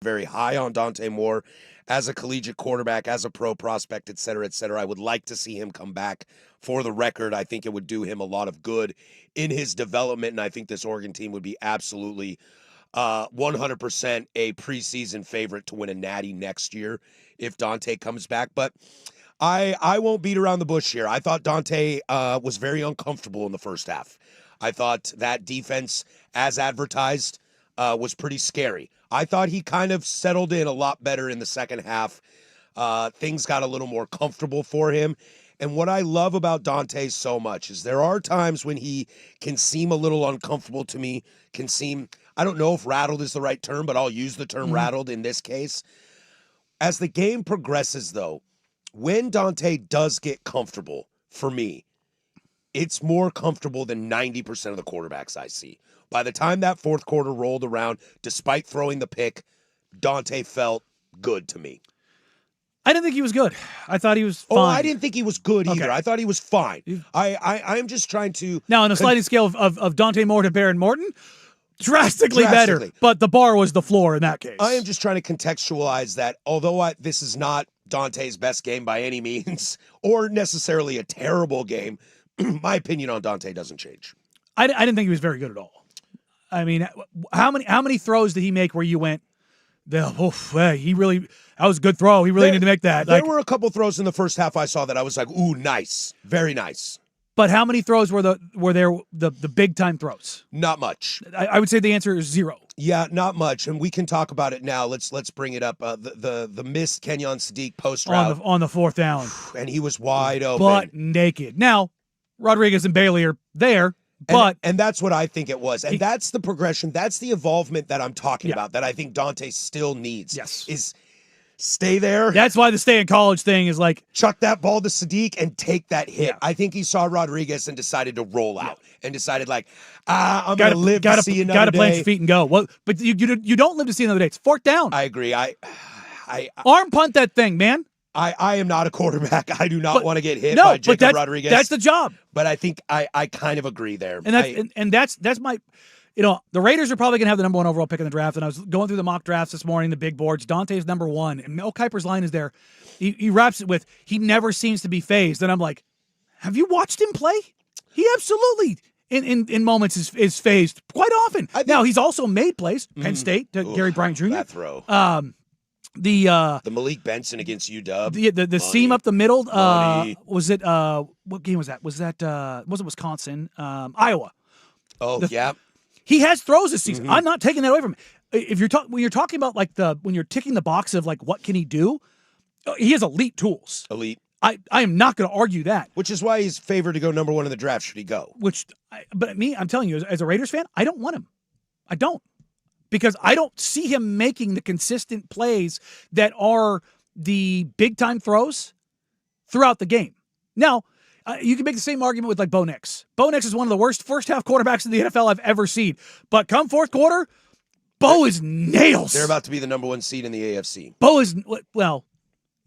very high on Dante Moore as a collegiate quarterback, as a pro prospect, et cetera, et cetera. I would like to see him come back. For the record, I think it would do him a lot of good in his development, and I think this Oregon team would be absolutely 100% a preseason favorite to win a natty next year if Dante comes back. But I won't beat around the bush here. I thought Dante was very uncomfortable in the first half. I thought that defense, as advertised, was pretty scary. I thought he kind of settled in a lot better in the second half. Things got a little more comfortable for him. And what I love about Dante so much is there are times when he can seem a little uncomfortable to me, can seem, I don't know if rattled is the right term, but I'll use the term rattled in this case. As the game progresses, though, when Dante does get comfortable, for me, it's more comfortable than 90% of the quarterbacks I see. By the time that fourth quarter rolled around, despite throwing the pick, Dante felt good to me. I didn't think he was good. I thought he was fine. Oh, I didn't think he was good either. Okay. I thought he was fine. I'm just trying to... Now, on a sliding scale of Dante Moore to Baron Morton, drastically better, but the bar was the floor in that case. I am just trying to contextualize that although this is not Dante's best game by any means, or necessarily a terrible game, my opinion on Dante doesn't change. I didn't think he was very good at all. I mean, how many throws did he make where you went, that was a good throw. He really needed to make that. There were a couple throws in the first half I saw that I was like, ooh, nice. Very nice. But how many throws were the big time throws? Not much. I would say the answer is 0. Yeah, not much, and we can talk about it now. Let's bring it up. The missed Kenyon Sadiq post route on the fourth down, and he was wide open, butt naked. Now, Rodriguez and Bailey are there, but and that's what I think it was, and that's the progression. That's the involvement that I'm talking about. That I think Dante still needs. Yes, is stay there. That's why the stay in college thing is like chuck that ball to Sadiq and take that hit. Yeah. I think he saw Rodriguez and decided to roll out and decided like, I'm gonna live to see another day. Gotta plant your feet and go. Well, but you don't live to see another day. It's fourth down. I agree. I arm punt that thing, man. I am not a quarterback. I do not want to get hit by Jacob Rodriguez. That's the job. But I think I kind of agree there. And that's my. The Raiders are probably going to have the number 1 overall pick in the draft, and I was going through the mock drafts this morning, the big boards. Dante's number 1, and Mel Kiper's line is there. He wraps it with, he never seems to be phased. And I'm like, have you watched him play? He absolutely, in moments, is phased quite often. Now, he's also made plays. Penn State to Gary Bryant Jr. That throw. The Malik Benson against UW. The seam up the middle. Was it, what game was that? Was it Wisconsin? Iowa. Oh, yeah. He has throws this season. I'm not taking that away from him. If when you're talking about when you're ticking the box of what can he do, he has elite tools. Elite. I am not going to argue that. Which is why he's favored to go number 1 in the draft. Should he go? I'm telling you, as a Raiders fan, I don't want him. I don't, because I don't see him making the consistent plays that are the big time throws throughout the game. Now. You can make the same argument with Bo Nix. Bo Nix is one of the worst first half quarterbacks in the NFL I've ever seen. But come fourth quarter, Bo is nails. They're about to be the number 1 seed in the AFC. Bo is,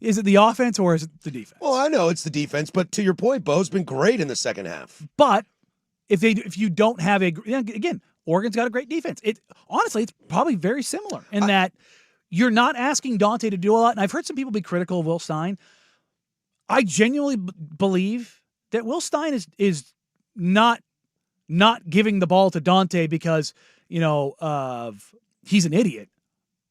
is it the offense or is it the defense? Well, I know it's the defense, but to your point, Bo's been great in the second half. But if you don't have again, Oregon's got a great defense. Honestly, it's probably very similar in that you're not asking Dante to do a lot. And I've heard some people be critical of Will Stein. I genuinely believe that Will Stein is not giving the ball to Dante because, he's an idiot.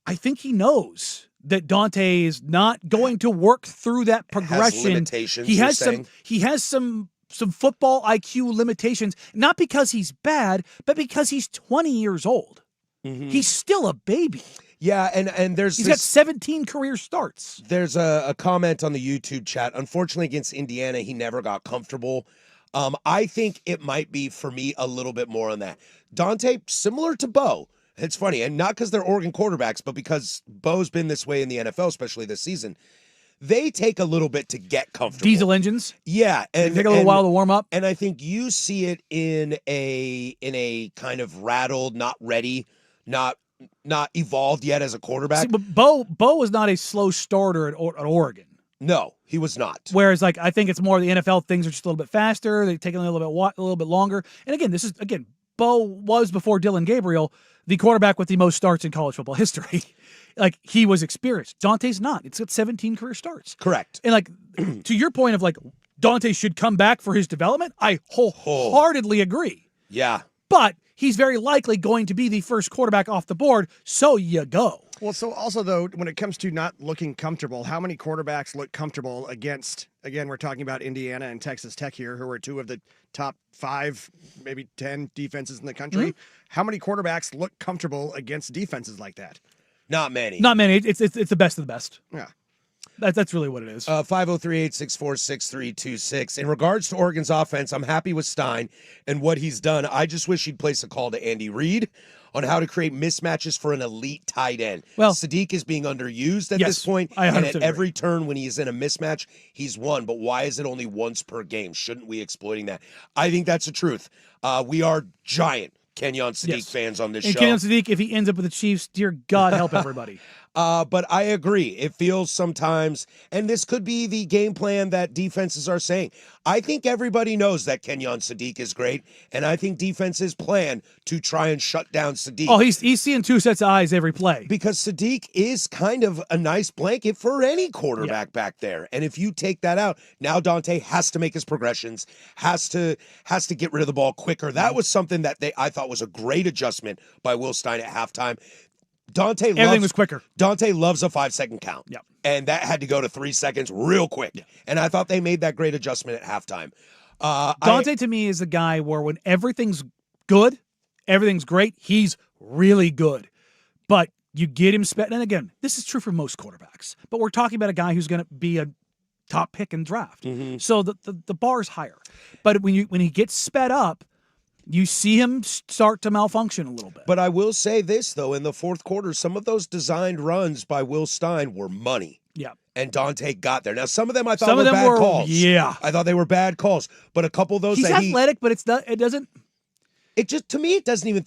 I think he knows that Dante is not going to work through that progression. Has limitations, He has some football IQ limitations, not because he's bad, but because he's 20 years old. Mm-hmm. He's still a baby. Yeah, and he's got 17 career starts. There's a comment on the YouTube chat. Unfortunately, against Indiana, he never got comfortable. I think it might be, for me, a little bit more on that. Dante, similar to Bo. It's funny, and not because they're Oregon quarterbacks, but because Bo's been this way in the NFL, especially this season. They take a little bit to get comfortable. Diesel engines? Yeah. And take a little while to warm up. And I think you see it in a kind of rattled, not ready, not evolved yet as a quarterback. See, but Bo was not a slow starter at Oregon. No, he was not. Whereas, I think it's more the NFL things are just a little bit faster. They take a little bit longer. And again, Bo was before Dylan Gabriel, the quarterback with the most starts in college football history. Like, he was experienced. Dante's not. It's got 17 career starts. Correct. And like, to your point of like, Dante should come back for his development, I wholeheartedly agree. Yeah. But he's very likely going to be the first quarterback off the board, so you go. Well, so also, though, when it comes to not looking comfortable, how many quarterbacks look comfortable against, again, we're talking about Indiana and Texas Tech here, who are two of the top 5, maybe 10 defenses in the country. How many quarterbacks look comfortable against defenses like that? Not many. Not many. It's the best of the best. Yeah. That's really what it is. 503-864-6326. In regards to Oregon's offense, I'm happy with Stein and what he's done. I just wish he'd place a call to Andy Reid on how to create mismatches for an elite tight end. Well, Sadiq is being underused at yes, this point, I and 100% at agree. every turn when he's in a mismatch, he's won. But why is it only once per game? Shouldn't we exploiting that? I think that's the truth. We are giant Kenyon Sadiq fans on this and show. Kenyon Sadiq, if he ends up with the Chiefs, dear God, help everybody. But I agree. It feels sometimes, and this could be the game plan that defenses are saying. I think everybody knows that Kenyon Sadiq is great, and I think defenses plan to try and shut down Sadiq. Oh, he's seeing 2 sets of eyes every play. Because Sadiq is kind of a nice blanket for any quarterback back there. And if you take that out, now Dante has to make his progressions, has to get rid of the ball quicker. That was something that I thought was a great adjustment by Will Stein at halftime. Everything was quicker. Dante loves a 5-second count. Yep. And that had to go to 3 seconds real quick. Yeah. And I thought they made that great adjustment at halftime. Dante, to me, is a guy where when everything's good, everything's great, he's really good. But you get him spent, and again, this is true for most quarterbacks, but we're talking about a guy who's going to be a top pick in draft. Mm-hmm. So the bar is higher. But when he gets sped up, you see him start to malfunction a little bit. But I will say this, though, in the fourth quarter, some of those designed runs by Will Stein were money. Yeah. And Dante got there. Now, some of them I thought Some were of them bad were, calls. yeah. I thought they were bad calls. But a couple of those He's that athletic, but it doesn't. it just, to me, it doesn't even,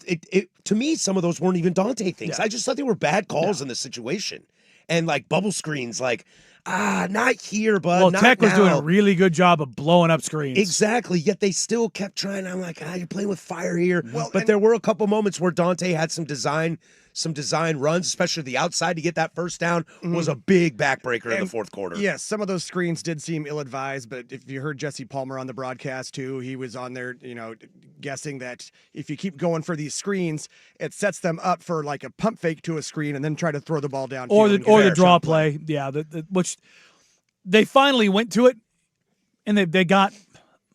to me, some of those weren't even Dante things. Yeah. I just thought they were bad calls in the situation. And like bubble screens, like, not here, bud. Well, not Tech was doing now. a really good job of blowing up screens. Exactly. Yet they still kept trying. I'm like, you're playing with fire here. Well, but and- there were a couple moments where Dante had some design runs, especially the outside to get that first down was a big backbreaker in the And- fourth quarter. Yes, some of those screens did seem ill-advised, but if you heard Jesse Palmer on the broadcast too, he was on there, guessing that if you keep going for these screens, it sets them up for like a pump fake to a screen and then try to throw the ball down. or the draw play. Yeah, which they finally went to it, and they got.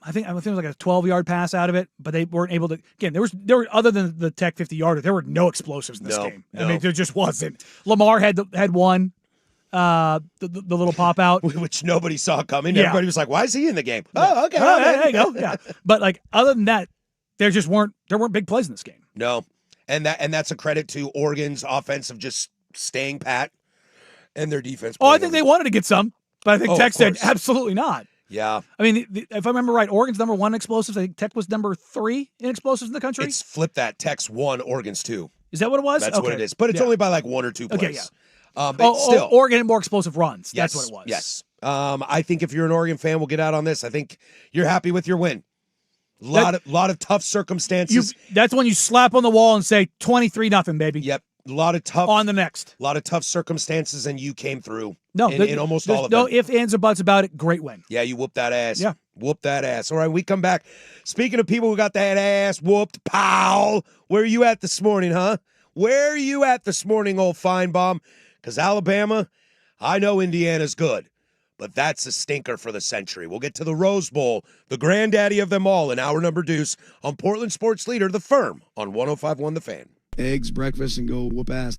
I think it was like a 12-yard pass out of it, but they weren't able to. Again, there were other than the Tech 50-yarder, there were no explosives in this game. I mean, there just wasn't. Lamar had one, the little pop out, Which nobody saw coming. Yeah. Everybody was like, "Why is he in the game?" Oh, okay. Oh, okay. there you go. Yeah, but like other than that, there weren't big plays in this game. No, and that's a credit to Oregon's offensive just staying pat and their defense. Oh, I playing think they over- wanted to get some, but I think Oh, Tech of said course. absolutely not. Yeah, I mean, if I remember right, Oregon's number 1 in explosives. I think Tech was number 3 in explosives in the country. it's flipped that. Tech's 1, Oregon's 2. Is that what it was? That's what Okay. it is. But it's Yeah. only by like 1 or 2 plays. Okay, yeah. But still, Oregon had more explosive runs. yes, That's what it was. Yes. I think if you're an Oregon fan, we'll get out on this. I think you're happy with your win. Lot of tough circumstances. That's when you slap on the wall and say 23-0, baby. Yep. A lot of tough On the next. circumstances, and you came through. No, in almost there's all of no them. ifs, ands, or buts about it. Great win. Yeah, you whooped that ass. Yeah. Whooped that ass. All right, we come back. Speaking of people who got that ass whooped, pal, where are you at this morning, huh? Where are you at this morning, old Feinbaum? Because Alabama, I know Indiana's good, but that's a stinker for the century. We'll get to the Rose Bowl, the granddaddy of them all, in hour number deuce on Portland Sports Leader, The Firm, on 105.1 The Fan. Eggs, breakfast, and go whoop ass.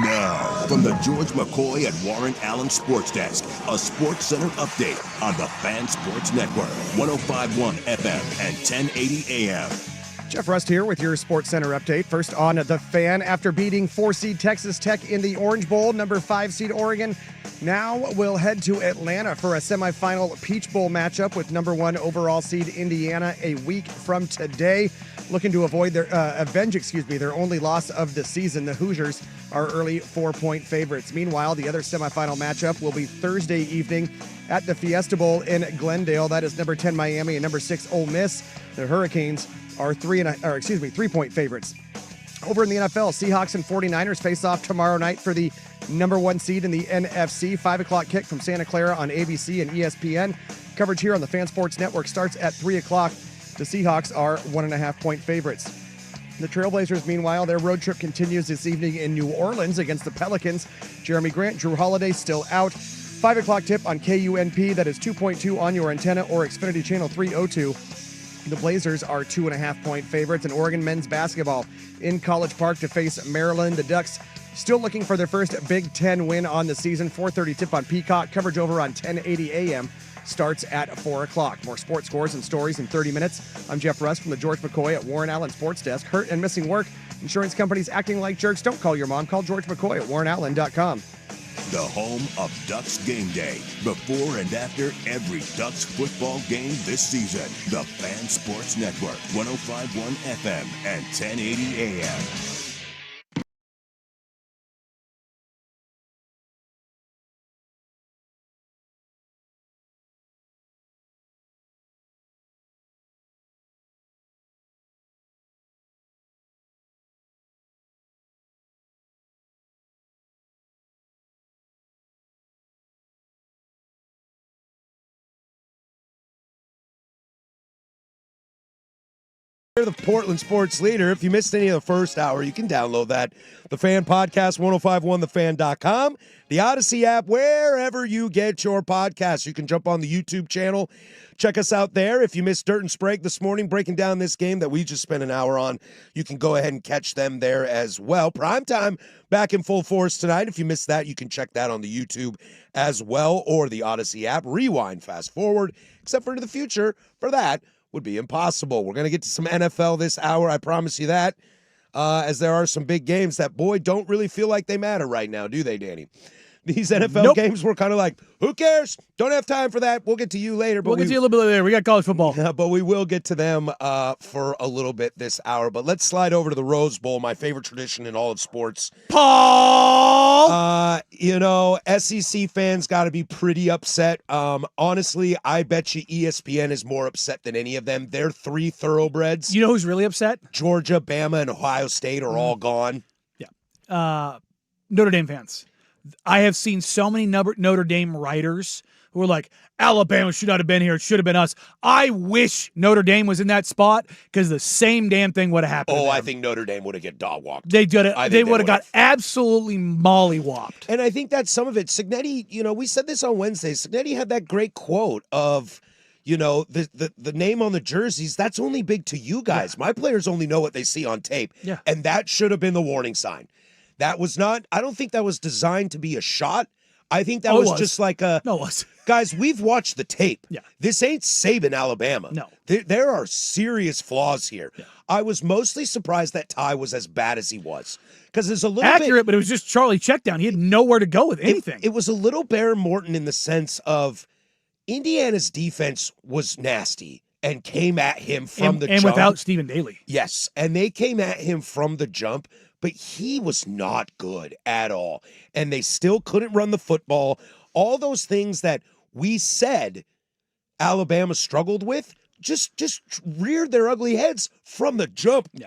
Now, from the George McCoy and Warren Allen Sports Desk, a Sports Center update on the Fan Sports Network, 105.1 FM and 1080 AM. Jeff Rust here with your Sports Center update. First on The Fan, after beating 4-seed Texas Tech in the Orange Bowl, number 5-seed Oregon now will head to Atlanta for a semifinal Peach Bowl matchup with number 1 overall seed Indiana a week from today. Looking to avenge their only loss of the season. The Hoosiers are early 4-point favorites. Meanwhile, the other semifinal matchup will be Thursday evening at the Fiesta Bowl in Glendale. That is number 10 Miami and number 6 Ole Miss. The Hurricanes are 3-point favorites. Over in the NFL, Seahawks and 49ers face off tomorrow night for the number 1 seed in the NFC. 5 o'clock kick from Santa Clara on ABC and ESPN. Coverage here on the Fan Sports Network starts at 3 o'clock. The Seahawks are 1.5-point favorites. The Trailblazers, meanwhile, their road trip continues this evening in New Orleans against the Pelicans. Jeremy Grant, Drew Holiday still out. 5 o'clock tip on KUNP, that is 2.2 on your antenna or Xfinity Channel 302. The Blazers are 2.5-point favorites. And Oregon men's basketball in College Park to face Maryland. The Ducks still looking for their first Big Ten win on the season. 4:30 tip on Peacock. Coverage over on 1080 AM starts at 4 o'clock. More sports scores and stories in 30 minutes. I'm Jeff Rust from the George McCoy at Warren Allen Sports Desk. Hurt and missing work. Insurance companies acting like jerks. Don't call your mom. Call George McCoy at warrenallen.com. The home of Ducks game day. Before and after every Ducks football game this season. The Fan Sports Network, 105.1 FM and 1080 AM. You're the Portland sports leader. If you missed any of the first hour, you can download that. The Fan Podcast, 1051thefan.com. The Odyssey app, wherever you get your podcasts. You can jump on the YouTube channel. Check us out there. If you missed Dirt and Sprague this morning, breaking down this game that we just spent an hour on, you can go ahead and catch them there as well. Primetime back in full force tonight. If you missed that, you can check that on the YouTube as well or the Odyssey app. Rewind, fast forward, except for into the future. For that, would be impossible. We're going to get to some NFL this hour, I promise you that, as there are some big games that, boy, don't really feel like they matter right now, do they, Danny? These NFL games were kind of like, who cares? Don't have time for that. We'll get to you later. But We'll get to you a little bit later. We got college football. But we will get to them for a little bit this hour. But let's slide over to the Rose Bowl, my favorite tradition in all of sports. Paul! SEC fans got to be pretty upset. Honestly, I bet you ESPN is more upset than any of them. They're 3 thoroughbreds. You know who's really upset? Georgia, Bama, and Ohio State are all gone. Yeah. Notre Dame fans. I have seen so many Notre Dame writers who are like, Alabama should not have been here. It should have been us. I wish Notre Dame was in that spot because the same damn thing would have happened. Oh, I think Notre Dame would have get dog walked. They would have got absolutely mollywopped. And I think that's some of it. Signetti, we said this on Wednesday. Signetti had that great quote of, the name on the jerseys, that's only big to you guys. Yeah. My players only know what they see on tape. Yeah. And that should have been the warning sign. That was not, I don't think that was designed to be a shot. I think that was just like a, no, it was. Guys, we've watched the tape. Yeah. This ain't Saban, Alabama. No. There are serious flaws here. Yeah. I was mostly surprised that Ty was as bad as he was. Because there's a little accurate, but it was just Charlie checkdown. He had nowhere to go with anything. It was a little Bear Morton in the sense of Indiana's defense was nasty and came at him from the jump. And without Stephen Daly. Yes, and they came at him from the jump. But he was not good at all. And they still couldn't run the football. All those things that we said Alabama struggled with just reared their ugly heads from the jump. Yeah.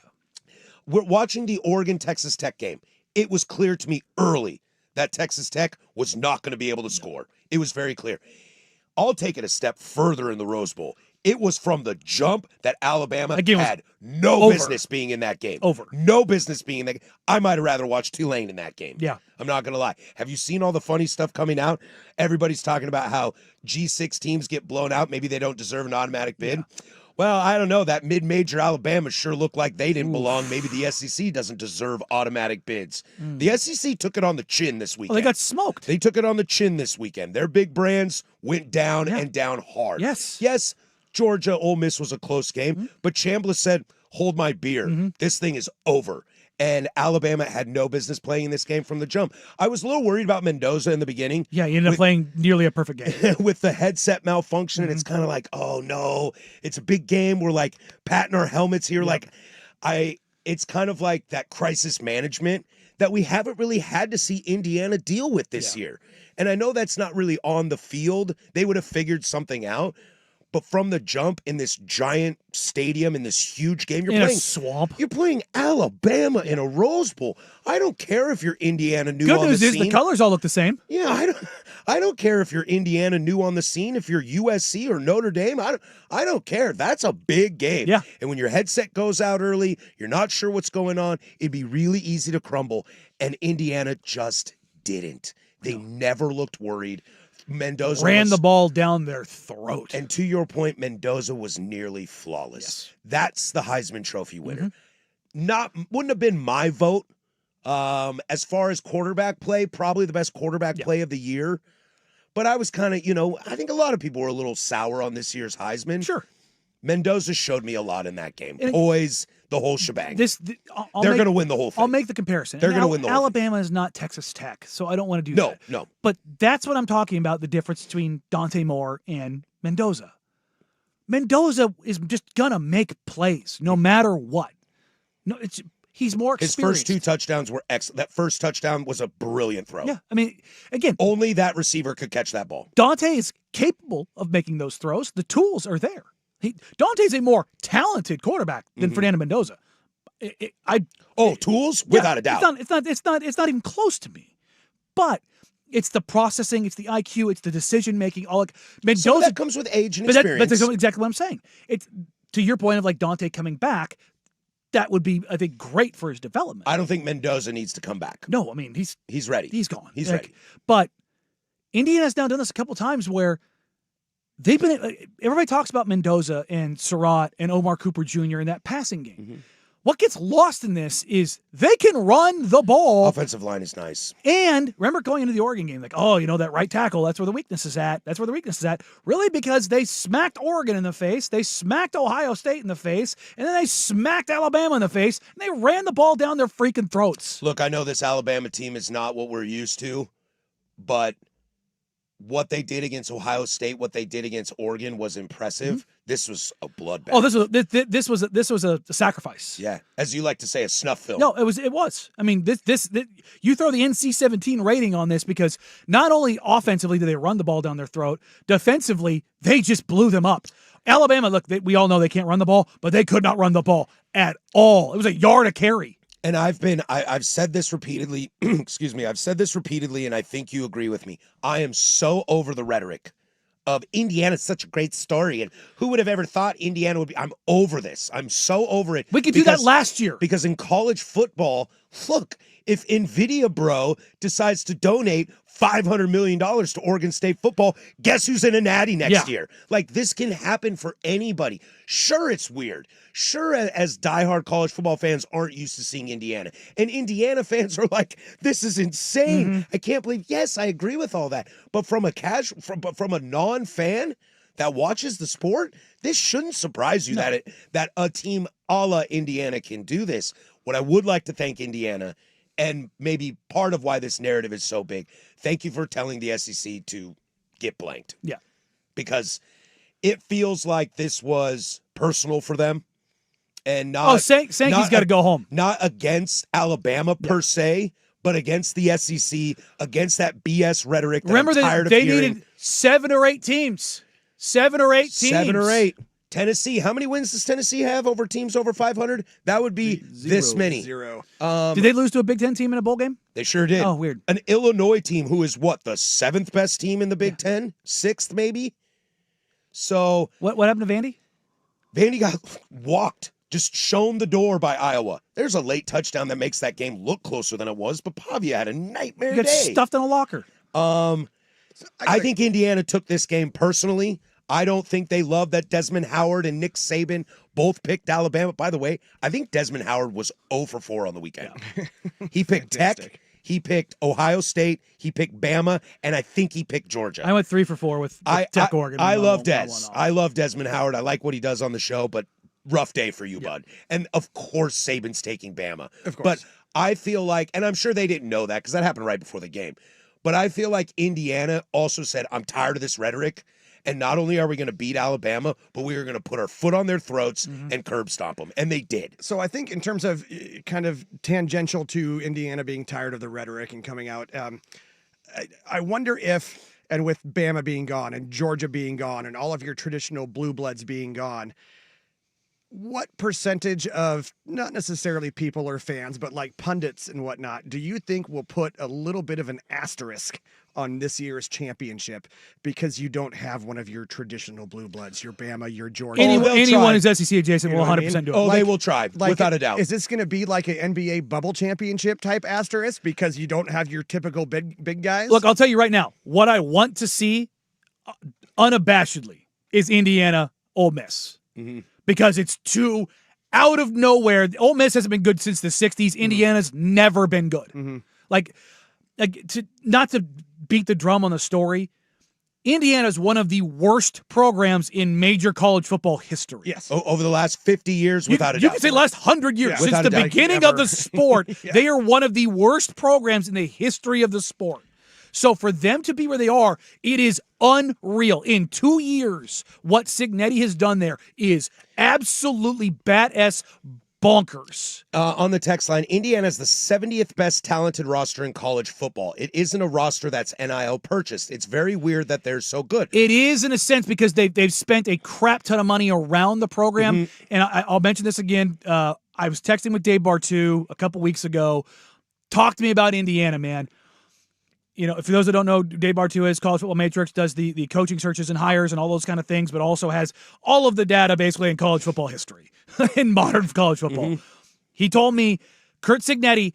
We're watching the Oregon-Texas Tech game. It was clear to me early that Texas Tech was not going to be able to score. It was very clear. I'll take it a step further in the Rose Bowl. It was from the jump that Alabama had no business being in that game. No business being in that game. I might have rather watched Tulane in that game. Yeah. I'm not going to lie. Have you seen all the funny stuff coming out? Everybody's talking about how G6 teams get blown out. Maybe they don't deserve an automatic bid. Yeah. Well, I don't know. That mid-major Alabama sure looked like they didn't belong. Maybe the SEC doesn't deserve automatic bids. The SEC took it on the chin this weekend. Well, they got smoked. They took it on the chin this weekend. Their big brands went down and down hard. Yes, Georgia, Ole Miss was a close game, but Chambliss said, hold my beer. This thing is over. And Alabama had no business playing this game from the jump. I was a little worried about Mendoza in the beginning. Yeah, he ended up playing nearly a perfect game. With the headset malfunction, and it's kind of like, oh no, it's a big game. We're like patting our helmets here. It's kind of like that crisis management that we haven't really had to see Indiana deal with this year. And I know that's not really on the field. They would have figured something out. But from the jump in this giant stadium, in this huge game, you're playing a swamp. You're playing Alabama in a Rose Bowl. I don't care if you're Indiana new Good on news the is scene. the colors all look the same. Yeah, I don't care if you're Indiana new on the scene, if you're USC or Notre Dame. I don't care. That's a big game. Yeah. And when your headset goes out early, you're not sure what's going on, it'd be really easy to crumble. And Indiana just didn't. They never looked worried. Mendoza ran the ball down their throat. And to your point, Mendoza was nearly flawless. Yes. That's the Heisman Trophy winner. Wouldn't have been my vote. As far as quarterback play, probably the best quarterback play of the year. But I was kind of, I think a lot of people were a little sour on this year's Heisman. Sure. Mendoza showed me a lot in that game. Poise, the whole shebang. They're going to win the whole thing. I'll make the comparison. They're going to win the whole Alabama is not Texas Tech, so I don't want to do that. No. But that's what I'm talking about, the difference between Dante Moore and Mendoza. Mendoza is just going to make plays no matter what. No, he's more experienced. His first 2 touchdowns were excellent. That first touchdown was a brilliant throw. Yeah, I mean, again, only that receiver could catch that ball. Dante is capable of making those throws. The tools are there. Dante's a more talented quarterback than Fernando Mendoza. Tools? Without a doubt. It's not even close to me. But it's the processing, it's the IQ, it's the decision making. All Mendoza Some of that comes with age and experience. That's exactly what I'm saying. It's to your point of Dante coming back. That would be, I think, great for his development. I don't think Mendoza needs to come back. No, I mean he's ready. He's gone. He's ready. But Indiana's now done this a couple times where they've been. Everybody talks about Mendoza and Surratt and Omar Cooper Jr. in that passing game. What gets lost in this is they can run the ball. Offensive line is nice. And remember going into the Oregon game, that right tackle, that's where the weakness is at. That's where the weakness is at. Really, because they smacked Oregon in the face, they smacked Ohio State in the face, and then they smacked Alabama in the face, and they ran the ball down their freaking throats. Look, I know this Alabama team is not what we're used to, but what they did against Ohio State, what they did against Oregon was impressive. This was a bloodbath. Oh, this was a sacrifice. Yeah, as you like to say, a snuff film. No, it was. I mean, this you throw the NC-17 rating on this because not only offensively did they run the ball down their throat, defensively they just blew them up. Alabama, look, we all know they can't run the ball, but they could not run the ball at all. It was a yard a carry. And I've said this repeatedly, excuse me, I've said this repeatedly, and I think you agree with me. I am so over the rhetoric of Indiana's such a great story, and who would have ever thought Indiana would be? I'm over this. I'm so over it. We could do that last year. Because in college football, look, if NVIDIA Bro decides to donate $500 million to Oregon State football, guess who's in a natty next year? This can happen for anybody. Sure, it's weird. Sure, as diehard college football fans aren't used to seeing Indiana. And Indiana fans are like, this is insane. I can't believe, yes, I agree with all that. But from a non-fan that watches the sport, this shouldn't surprise you that a team a la Indiana can do this. What I would like to thank Indiana, and maybe part of why this narrative is so big, thank you for telling the SEC to get blanked. Yeah. Because it feels like this was personal for them. And not Sankey's got to go home. Not against Alabama per se, but against the SEC, against that BS rhetoric that Remember I'm tired of they hearing. needed 7 or 8 teams. 7 or 8 teams. 7 or 8. Tennessee, how many wins does Tennessee have over teams over 500? That would be this many. 0. Did they lose to a Big Ten team in a bowl game? They sure did. Oh, weird. An Illinois team who is what, the 7th best team in the Big Ten? 6th maybe? So What happened to Vandy? Vandy got walked, just shown the door by Iowa. There's a late touchdown that makes that game look closer than it was, but Pavia had a nightmare You got day. stuffed in a locker. I think Indiana took this game personally. I don't think they love that Desmond Howard and Nick Saban both picked Alabama. By the way, I think Desmond Howard was 0 for 4 on the weekend. He picked Tech. He picked Ohio State. He picked Bama, and I think he picked Georgia. I went 3 for 4 with Tech Oregon. I love Des. I love Desmond Howard. I like what he does on the show, but rough day for you, bud. And of course, Saban's taking Bama. Of course. But I feel like, and I'm sure they didn't know that because that happened right before the game, but I feel like Indiana also said, I'm tired of this rhetoric. And not only are we going to beat Alabama, but we are going to put our foot on their throats and curb stomp them. And they did. So I think in terms of kind of tangential to Indiana being tired of the rhetoric and coming out, I wonder if, and with Bama being gone and Georgia being gone and all of your traditional blue bloods being gone, what percentage of, not necessarily people or fans, but like pundits and whatnot, do you think will put a little bit of an asterisk on this year's championship because you don't have one of your traditional blue bloods, your Bama, your Georgia? Anyone who's SEC adjacent will You know what I 100% mean? do it. Oh, they will try, without a doubt. Is this going to be like an NBA bubble championship type asterisk because you don't have your typical big guys? Look, I'll tell you right now, what I want to see unabashedly is Indiana Ole Miss. Because it's too out of nowhere. Ole Miss hasn't been good since the 60s. Indiana's never been good. Like not to beat the drum on the story, Indiana's one of the worst programs in major college football history. Yes. Over the last 50 years, without a doubt. You can say last 100 years. Since Without the a doubt. beginning of the sport, they are one of the worst programs in the history of the sport. So for them to be where they are, it is unreal. In 2 years, what Cignetti has done there is absolutely badass bonkers. On the text line, Indiana's the 70th best talented roster in college football. It isn't a roster that's NIL purchased. It's very weird that they're so good. It is in a sense because they've spent a crap ton of money around the program. And I'll mention this again. I was texting with Dave Bartu a couple weeks ago. Talk to me about Indiana, man. You know, for those that don't know, Dave Bartu is College Football Matrix, does the coaching searches and hires and all those kind of things, but also has all of the data basically in college football history, in modern college football. He told me Curt Cignetti,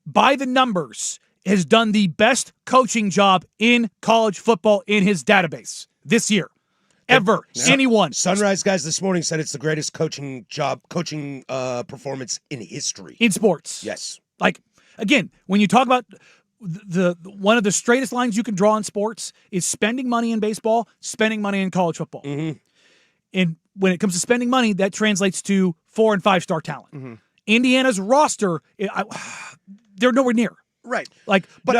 by the numbers, has done the best coaching job in college football in his database this year. Ever. Anyone. Sunrise guys this morning said it's the greatest coaching performance in history. In sports. Yes. Like, again, when you talk about the one of the straightest lines you can draw in sports is spending money in baseball, spending money in college football. And when it comes to spending money, that translates to 4- and 5-star talent. Indiana's roster, they're nowhere near. Right. Like, But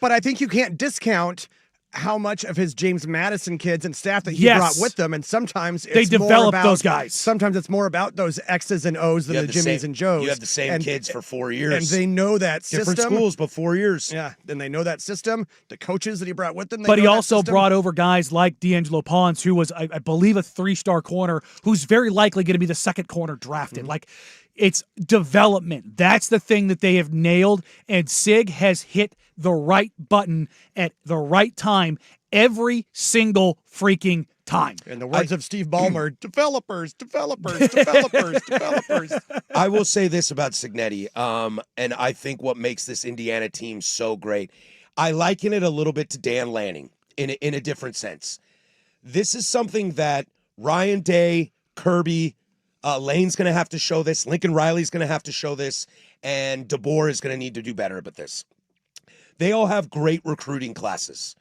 I think you can't discount how much of his James Madison kids and staff that he brought with them, and sometimes they develop those guys. Sometimes it's more about those X's and O's than the Jimmies and Joes. You have the same kids for 4 years. And they know that system. Different schools, but 4 years. Yeah, then they know that system. The coaches that he brought with them. But he also brought over guys like D'Angelo Pons, who was, I believe, a 3-star corner, who's very likely going to be the second corner drafted. Like, it's development. That's the thing that they have nailed, and Sig has hit the right button at the right time every single freaking time. In the words of Steve Ballmer, developers. I will say this about Cignetti, and I think what makes this Indiana team so great, I liken it a little bit to Dan Lanning in a different sense. This is something that Ryan Day, Kirby, Lane's going to have to show this, Lincoln Riley's going to have to show this, and DeBoer is going to need to do better about this. They all have great recruiting classes.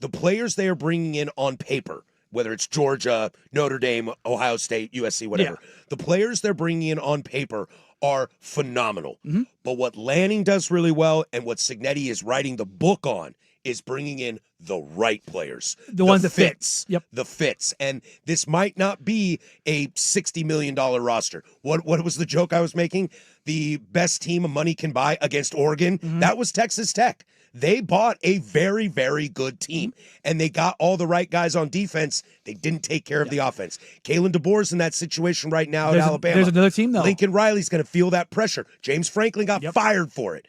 The players they are bringing in on paper, whether it's Georgia, Notre Dame, Ohio State, USC, whatever, the players they're bringing in on paper are phenomenal. But what Lanning does really well and what Cignetti is writing the book on is bringing in the right players. The ones that fits. Yep. The fits. And this might not be a $60 million roster. What was the joke I was making? The best team money can buy against Oregon? That was Texas Tech. They bought a very, very good team, and they got all the right guys on defense. They didn't take care of the offense. Kalen DeBoer's in that situation right now at Alabama. There's another team, though. Lincoln Riley's going to feel that pressure. James Franklin got fired for it.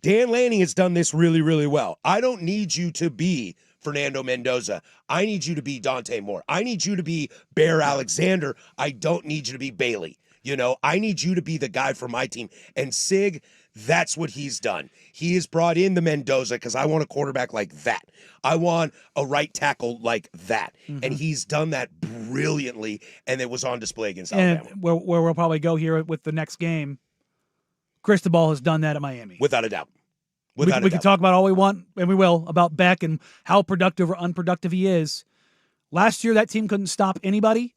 Dan Lanning has done this really, really well. I don't need you to be Fernando Mendoza. I need you to be Dante Moore. I need you to be Bear Alexander. I don't need you to be Bailey. You know, I need you to be the guy for my team. And Sig, that's what he's done. He has brought in the Mendoza because I want a quarterback like that. I want a right tackle like that. And he's done that brilliantly, and it was on display against Alabama. And where we'll probably go here with the next game, Cristobal has done that at Miami. Without a doubt. We can talk about all we want, and we will, about Beck and how productive or unproductive he is. Last year, that team couldn't stop anybody.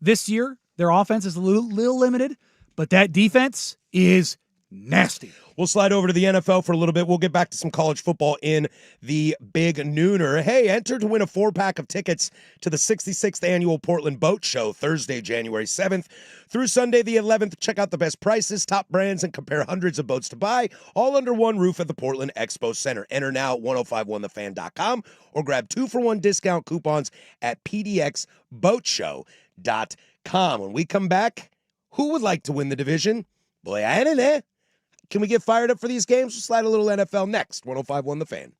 This year, their offense is a little limited, but that defense is nasty. We'll slide over to the NFL for a little bit. We'll get back to some college football in the Big Nooner. Hey, enter to win a 4-pack of tickets to the 66th Annual Portland Boat Show, Thursday, January 7th through Sunday the 11th. Check out the best prices, top brands, and compare hundreds of boats to buy, all under one roof at the Portland Expo Center. Enter now at 1051thefan.com or grab 2-for-1 discount coupons at pdxboatshow.com. When we come back, who would like to win the division? Boy, I don't know. Can we get fired up for these games? We'll slide a little NFL next. 1051 The Fan.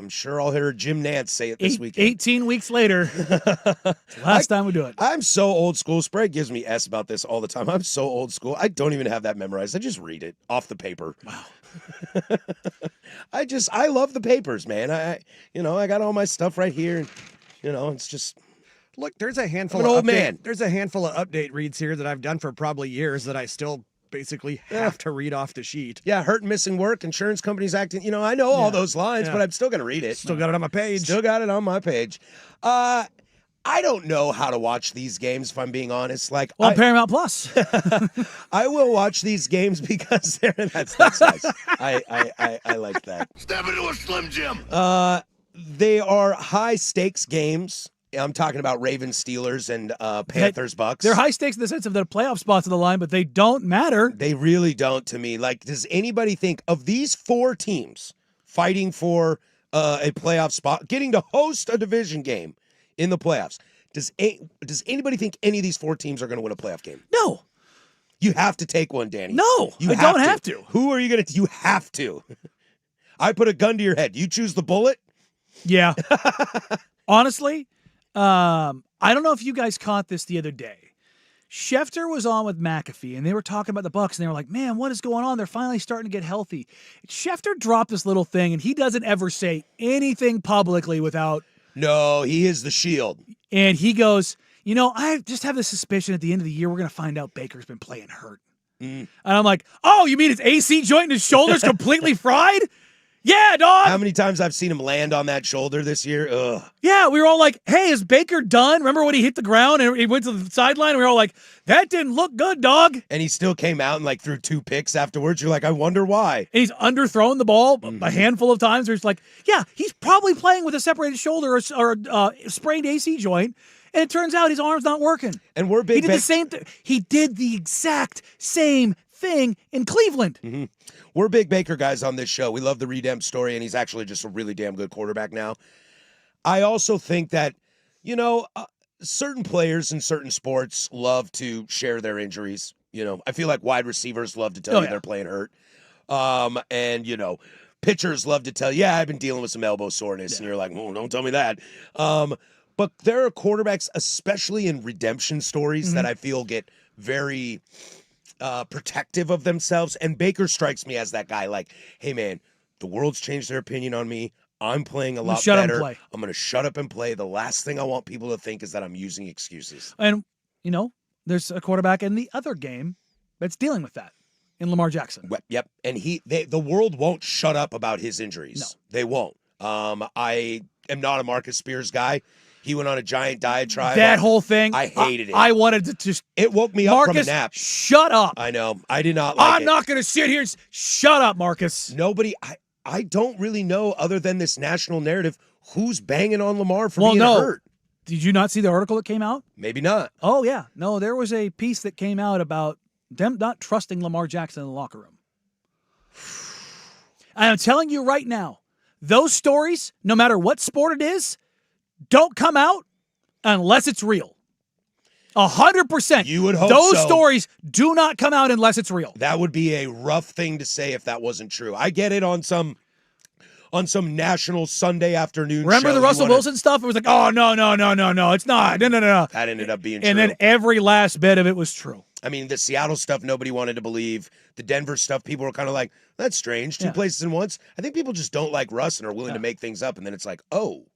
I'm sure I'll hear Jim Nance say it this weekend. 18 weeks later, last time we do it. I'm so old school. Sprague gives me S about this all the time. I'm so old school. I don't even have that memorized. I just read it off the paper. Wow. I love the papers, man. I got all my stuff right here. And, it's just. Look, there's a handful I'm an of old update, man. There's a handful of update reads here that I've done for probably years that I still basically have to read off the sheet. Yeah, hurt and missing work, insurance companies acting. I know all those lines, but I'm still going to read it. Still got it on my page. Still got it on my page. I don't know how to watch these games, if I'm being honest. Paramount Plus. I will watch these games because that's nice. I like that. Step into a Slim Jim. They are high stakes games. I'm talking about Ravens, Steelers, and Panthers, Bucks. They're high stakes in the sense of the playoff spots on the line, but they don't matter. They really don't to me. Does anybody think of these 4 teams fighting for a playoff spot, getting to host a division game in the playoffs? Does anybody think any of these 4 teams are going to win a playoff game? No. You have to take one, Danny. No, I don't have to. Who are you going to? You have to. I put a gun to your head. You choose the bullet? Yeah. Honestly, I don't know if you guys caught this the other day. Schefter was on with McAfee, and they were talking about the Bucks, and they were like, man, what is going on? They're finally starting to get healthy. Schefter dropped this little thing, and he doesn't ever say anything publicly without... No, he is the shield. And he goes, I just have this suspicion at the end of the year we're going to find out Baker's been playing hurt. And I'm like, oh, you mean his AC joint and his shoulder's completely fried? Yeah, dog. How many times I've seen him land on that shoulder this year? Ugh. Yeah, we were all like, hey, is Baker done? Remember when he hit the ground and he went to the sideline? And we were all like, that didn't look good, dog. And he still came out and threw 2 picks afterwards. You're like, I wonder why. And he's underthrown the ball a handful of times. Where it's like, yeah, he's probably playing with a separated shoulder or a sprained AC joint. And it turns out his arm's not working. And we're big. He did the same thing. He did the exact same thing in Cleveland. Mm-hmm. We're big Baker guys on this show. We love the Redemp story, and he's actually just a really damn good quarterback now. I also think that, certain players in certain sports love to share their injuries. I feel like wide receivers love to tell you they're playing hurt. And, pitchers love to tell you, I've been dealing with some elbow soreness. And you're like, oh, don't tell me that. But there are quarterbacks, especially in redemption stories, that I feel get very protective of themselves. And Baker strikes me as that guy, hey, man, the world's changed their opinion on me. I'm playing a lot better. I'm going to shut up and play. The last thing I want people to think is that I'm using excuses. And, there's a quarterback in the other game that's dealing with that in Lamar Jackson. Yep. And the world won't shut up about his injuries. No. They won't. I am not a Marcus Spears guy. He went on a giant diatribe. That whole thing. I hated it. I wanted to just... It woke me up from a nap. Shut up. I know. I did not like it. I'm not going to sit here and... Shut up, Marcus. Nobody... I don't really know, other than this national narrative, who's banging on Lamar for being hurt. Did you not see the article that came out? Maybe not. Oh, yeah. No, there was a piece that came out about them not trusting Lamar Jackson in the locker room. And I'm telling you right now, those stories, no matter what sport it is, don't come out unless it's real. 100%. You would hope those so. stories do not come out unless it's real. That would be a rough thing to say if that wasn't true. I get it on some national Sunday afternoon Remember show. The Russell Wilson stuff? It was like, oh, no, it's not. No. That ended up being true. And then every last bit of it was true. I mean, the Seattle stuff, nobody wanted to believe. The Denver stuff, people were kind of like, that's strange. Two places in once. I think people just don't like Russ and are willing to make things up. And then it's like, oh,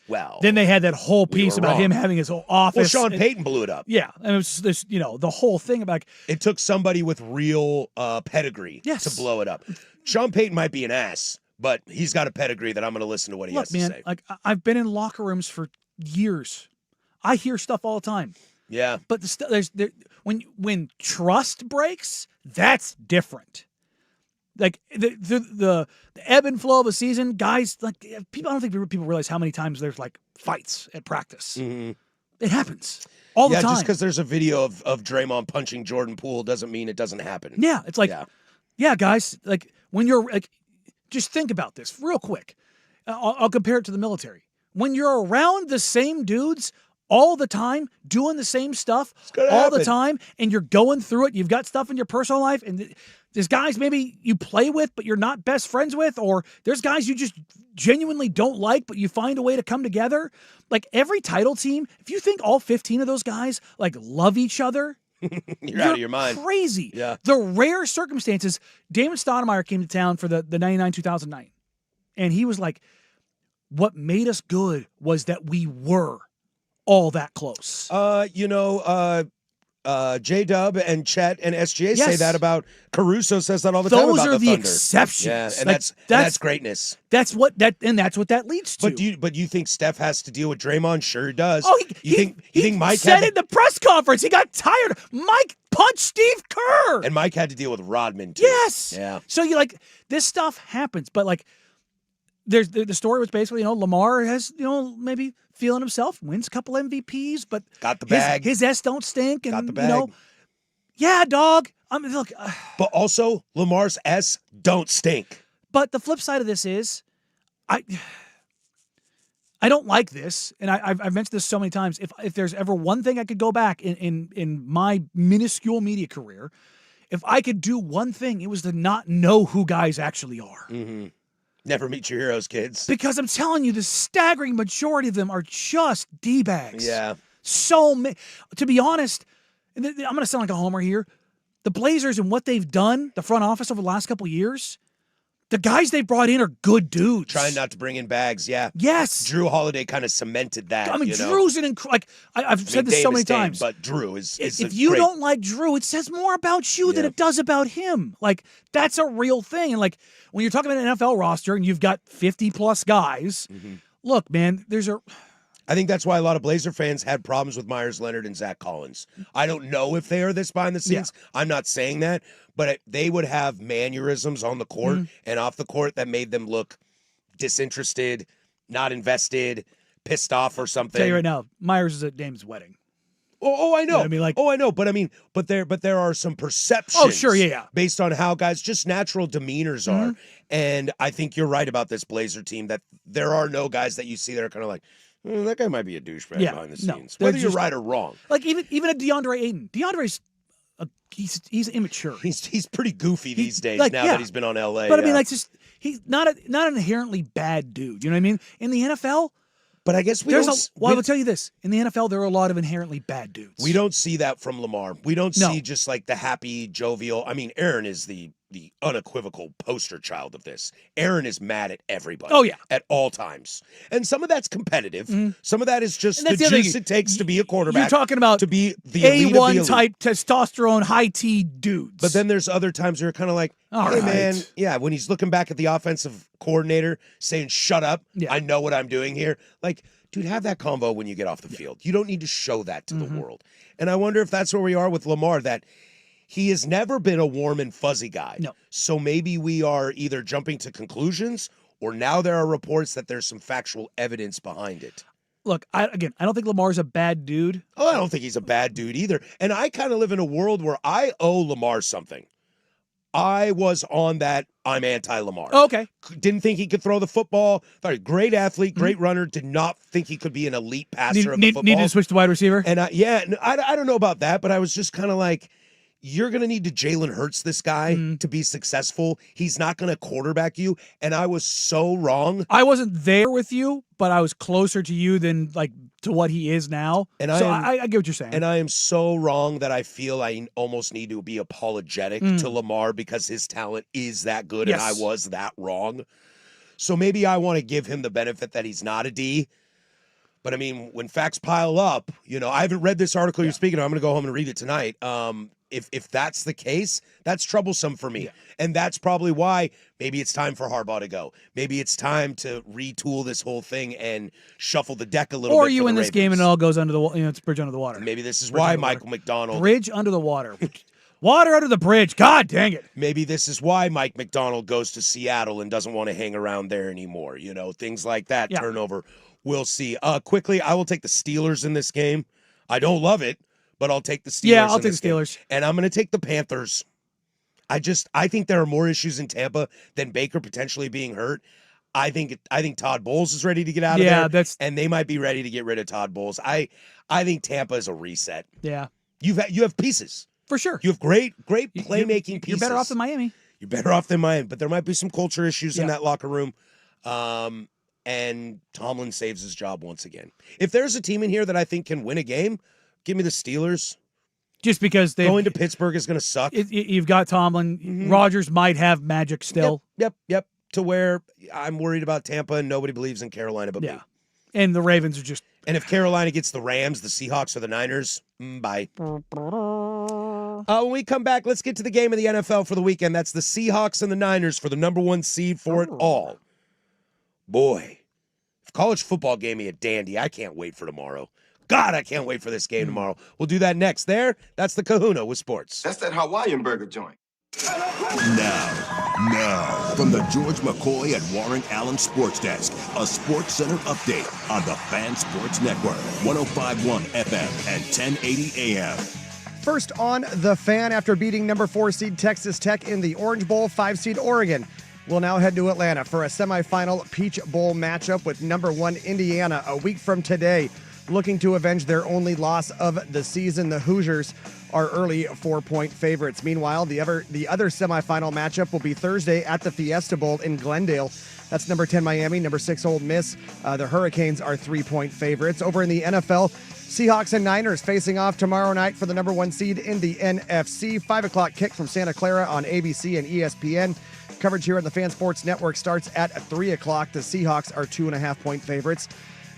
well. Then they had that whole piece about him having his whole office. Well, Sean Payton blew it up. Yeah. And it was this, the whole thing about. It took somebody with real pedigree to blow it up. Sean Payton might be an ass, but he's got a pedigree that I'm going to listen to what he has to say. Like, I've been in locker rooms for years. I hear stuff all the time. Yeah. But when trust breaks, that's different. Like the ebb and flow of a season, guys, like people, I don't think people realize how many times there's like fights at practice. Mm-hmm. It happens all the time. Yeah, just because there's a video of Draymond punching Jordan Poole doesn't mean it doesn't happen. Yeah, it's like, guys, like when you're like, just think about this real quick. I'll compare it to the military. When you're around the same dudes all the time, doing the same stuff gonna all the happen. time, and you're going through it. You've got stuff in your personal life, and there's guys maybe you play with, but you're not best friends with, or there's guys you just genuinely don't like, but you find a way to come together. Like every title team, if you think all 15 of those guys like love each other, You're out of your mind. crazy. Yeah. The rare circumstances, Damon Stoudemire came to town for the 99-2009, and he was like, what made us good was that we were all that close. J-Dub and Chet and SGA say Yes. that about Caruso says that all the time Those about are the Thunder. exceptions. Yeah, and Like, that's greatness. That's what that leads to. But you think Steph has to deal with Draymond? Sure he does. Oh, you think Mike said had in the press conference he got tired. Mike punched Steve Kerr. and Mike had to deal with Rodman too. Yes. Yeah. So you like this stuff happens, but like there's the story was basically, Lamar has, maybe feeling himself, wins a couple MVPs, but Got the bag. His S don't stink, and Got the bag. yeah, dog. I mean, look, But also Lamar's S don't stink. but the flip side of this is, I don't like this, and I've mentioned this so many times. If there's ever one thing I could go back in my minuscule media career, if I could do one thing, it was to not know who guys actually are. Mm-hmm. Never meet your heroes, kids. Because I'm telling you, the staggering majority of them are just D-bags. Yeah. To be honest, and I'm going to sound like a homer here, the Blazers and what they've done, the front office over the last couple of years, the guys they brought in are good dudes. Trying not to bring in bags, yeah. Yes. Drew Holiday kind of cemented that. I mean, you know? Drew's an I've said this Dame so many is Dame, times. but Drew is If a you great- don't like Drew, it says more about you than Yeah. it does about him. Like, that's a real thing. And like, when you're talking about an NFL roster and you've got 50 plus guys, look, man, I think that's why a lot of Blazer fans had problems with Myers Leonard and Zach Collins. I don't know if they are this behind the scenes. I'm not saying that, but they would have mannerisms on the court and off the court that made them look disinterested, not invested, pissed off or something. tell you right now, Myers is at Dame's wedding. I know. what I mean? Like- I know. But there are some perceptions. Oh, sure, yeah. Based on how guys just natural demeanors are, and I think you're right about this Blazer team that there are no guys that you see that are kind of like, that guy might be a douchebag Yeah, behind the no, scenes. they're Whether you're just- right or wrong, Like, even a DeAndre Ayton. DeAndre's he's immature. he's pretty goofy these days like, now yeah. that he's been on LA. But I mean, yeah. like, just he's not an inherently bad dude. You know what I mean? In the NFL, but I guess I will tell you this: in the NFL, there are a lot of inherently bad dudes. we don't see that from Lamar. We don't No. see just like the happy, jovial. I mean, Aaron is the unequivocal poster child of this. Aaron is mad at everybody. Oh, yeah. At all times. And some of that's competitive. Some of that is just And the that's the other juice thing. it takes to be a quarterback. You're talking about to be the elite of the A1 elite. type testosterone, high T dudes. But then there's other times where you're kind of like, All hey, right. man, yeah, when he's looking back at the offensive coordinator saying, shut up, Yeah. I know what I'm doing here. Like, dude, have that convo when you get off the field. You don't need to show that to the world. And I wonder if that's where we are with Lamar, that he has never been a warm and fuzzy guy. No. So maybe we are either jumping to conclusions or now there are reports that there's some factual evidence behind it. look, I don't think Lamar's a bad dude. Oh, I don't think he's a bad dude either. And I kind of live in a world where I owe Lamar something. I was on that I'm anti-Lamar. Okay. Didn't think he could throw the football. Thought he great athlete, great runner. Did not think he could be an elite passer of the football. Needed to switch to wide receiver. And I don't know about that, but I was just kind of like, you're going to need to Jalen Hurts this guy to be successful. He's not going to quarterback you. And I was so wrong. I wasn't there with you, but I was closer to you than like to what he is now. And I get what you're saying. And I am so wrong that I feel I almost need to be apologetic to Lamar because his talent is that good and I Yes. was that wrong. So maybe I want to give him the benefit that he's not a D. But I mean, when facts pile up, I haven't read this article you're speaking of. I'm going to go home and read it tonight. If that's the case, that's troublesome for me. Yeah. And that's probably why maybe it's time for Harbaugh to go. Maybe it's time to retool this whole thing and shuffle the deck a little bit. or for you the win this game and it Ravens. all goes under the it's a bridge under the water. Maybe this is Bridge why under the water. Michael McDonald. Bridge under the water. Water under the bridge. God dang it. Maybe this is why Mike McDonald goes to Seattle and doesn't want to hang around there anymore. Things like that. Yeah. Turnover. We'll see. Quickly, I will take the Steelers in this game. I don't love it, but I'll take the Steelers. Yeah, I'll in take this the game. Steelers. And I'm going to take the Panthers. I think there are more issues in Tampa than Baker potentially being hurt. I think Todd Bowles is ready to get out of Yeah, there, and they might be ready to get rid of Todd Bowles. I think Tampa is a reset. Yeah, You have pieces for sure. You have great playmaking pieces. You're better off than Miami. You're better off than Miami, but there might be some culture issues in Yeah. that locker room. And Tomlin saves his job once again. If there's a team in here that I think can win a game, give me the Steelers. Just because going to Pittsburgh is going to suck. You've got Tomlin. Mm-hmm. Rodgers might have magic still. Yep. To where I'm worried about Tampa and nobody believes in Carolina but me. And the Ravens are just. And if Carolina gets the Rams, the Seahawks, or the Niners, bye. When we come back, let's get to the game of the NFL for the weekend. That's the Seahawks and the Niners for the number 1 seed for it all. Boy, if college football gave me a dandy, I can't wait for tomorrow. God, I can't wait for this game tomorrow. We'll do that next. That's the Kahuna with sports. That's that Hawaiian burger joint. Now, from the George McCoy and Warren Allen Sports Desk, a Sports Center update on the Fan Sports Network, 105.1 FM and 1080 AM. First on the Fan after beating number 4 seed Texas Tech in the Orange Bowl, 5 seed Oregon will now head to Atlanta for a semifinal Peach Bowl matchup with number 1 Indiana a week from today. Looking to avenge their only loss of the season, the Hoosiers are early 4-point favorites. Meanwhile, the other semifinal matchup will be Thursday at the Fiesta Bowl in Glendale. That's number 10 Miami, number 6 Ole Miss. The Hurricanes are 3-point favorites. Over in the NFL, Seahawks and Niners facing off tomorrow night for the number 1 seed in the NFC. 5 o'clock kick from Santa Clara on ABC and ESPN. Coverage here on the Fan Sports Network starts at 3 o'clock. The Seahawks are 2.5-point favorites.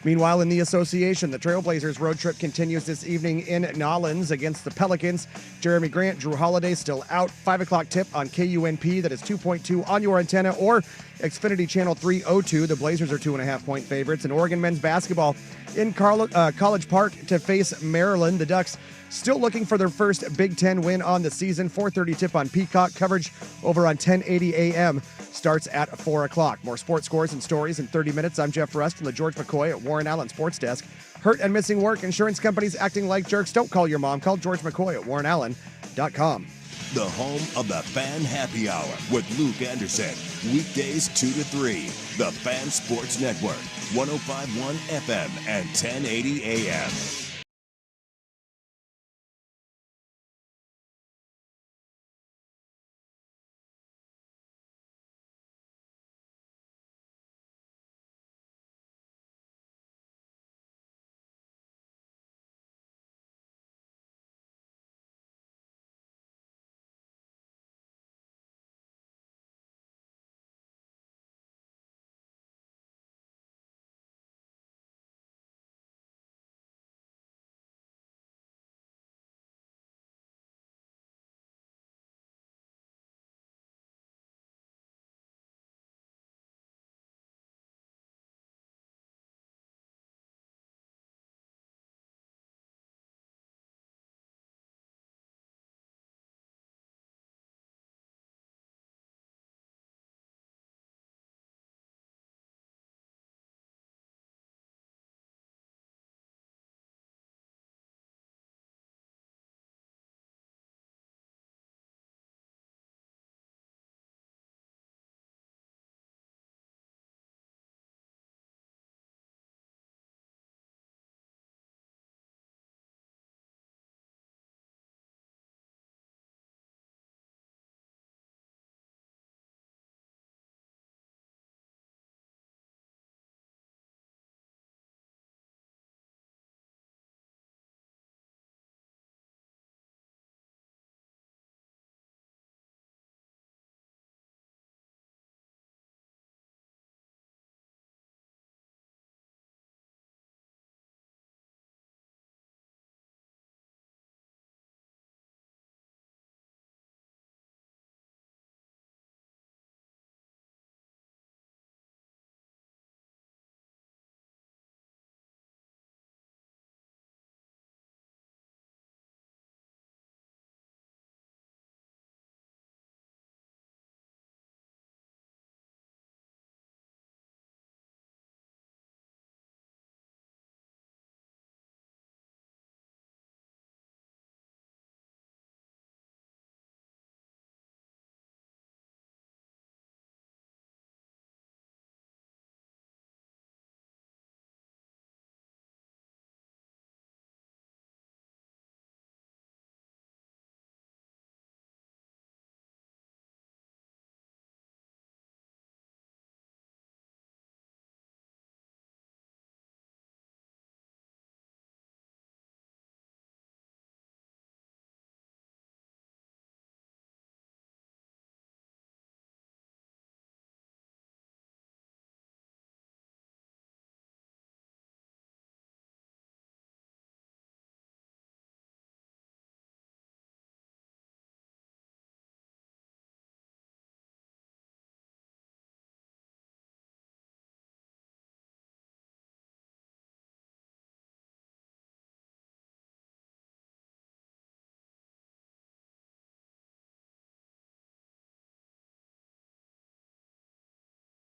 Meanwhile, in the association, the Trailblazers road trip continues this evening in Nolens against the Pelicans. Jeremy Grant, Drew Holiday still out. 5 o'clock tip on KUNP that is 2.2 on your antenna or Xfinity Channel 302. The Blazers are 2.5-point favorites. And Oregon men's basketball in College Park to face Maryland. The Ducks still looking for their first Big Ten win on the season. 4:30 tip on Peacock. Coverage over on 1080 AM starts at 4 o'clock. More sports scores and stories in 30 minutes. I'm Jeff Rust from the George McCoy at Warren Allen Sports Desk. Hurt and missing work. Insurance companies acting like jerks. Don't call your mom. Call George McCoy at warrenallen.com. The home of the Fan Happy Hour with Luke Anderson. Weekdays 2 to 3. The Fan Sports Network, 105.1 FM and 1080 AM.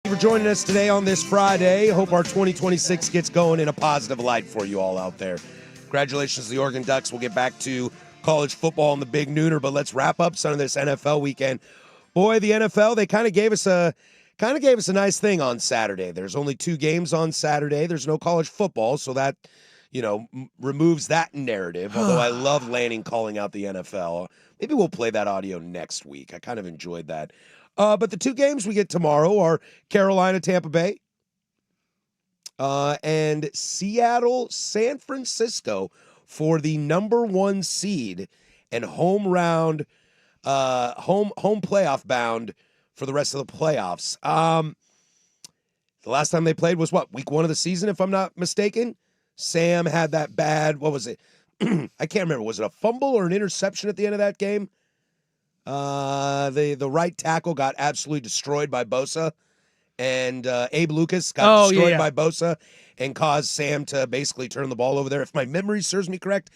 For joining us today on this Friday. Hope our 2026 gets going in a positive light for you all out there. Congratulations to the Oregon Ducks. We'll get back to college football and the big nooner, but let's wrap up some of this NFL weekend. Boy, the NFL, they kind of gave us a nice thing on Saturday. There's only 2 games on Saturday. There's no college football, so that, removes that narrative. Although I love Lanning calling out the NFL. Maybe we'll play that audio next week. I kind of enjoyed that. But the 2 games we get tomorrow are Carolina, Tampa Bay, and Seattle, San Francisco for the number 1 seed and home playoff bound for the rest of the playoffs. The last time they played was week 1 of the season, if I'm not mistaken. Sam had that bad, what was it? I can't remember. Was it a fumble or an interception at the end of that game? The right tackle got absolutely destroyed by Bosa, and Abe Lucas got destroyed by Bosa and caused Sam to basically turn the ball over there. If my memory serves me correct,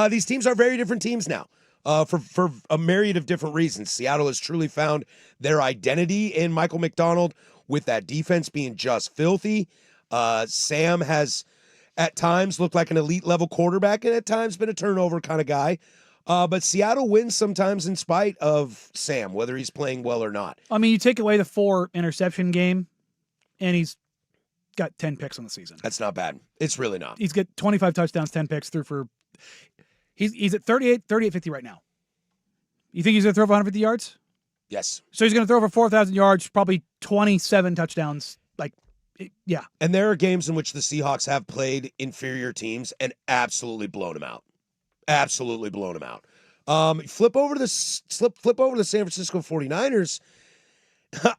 these teams are very different teams now for a myriad of different reasons. Seattle has truly found their identity in Michael McDonald with that defense being just filthy. Sam has at times looked like an elite level quarterback and at times been a turnover kind of guy. But Seattle wins sometimes in spite of Sam, whether he's playing well or not. I mean, you take away the 4 interception game, and he's got 10 picks on the season. That's not bad. It's really not. He's got 25 touchdowns, 10 picks through for. He's at 38-50 right now. You think he's going to throw for 150 yards? Yes. So he's going to throw for 4,000 yards, probably 27 touchdowns. Yeah. And there are games in which the Seahawks have played inferior teams and absolutely blown them out. Absolutely blown them out. Flip over to the San Francisco 49ers.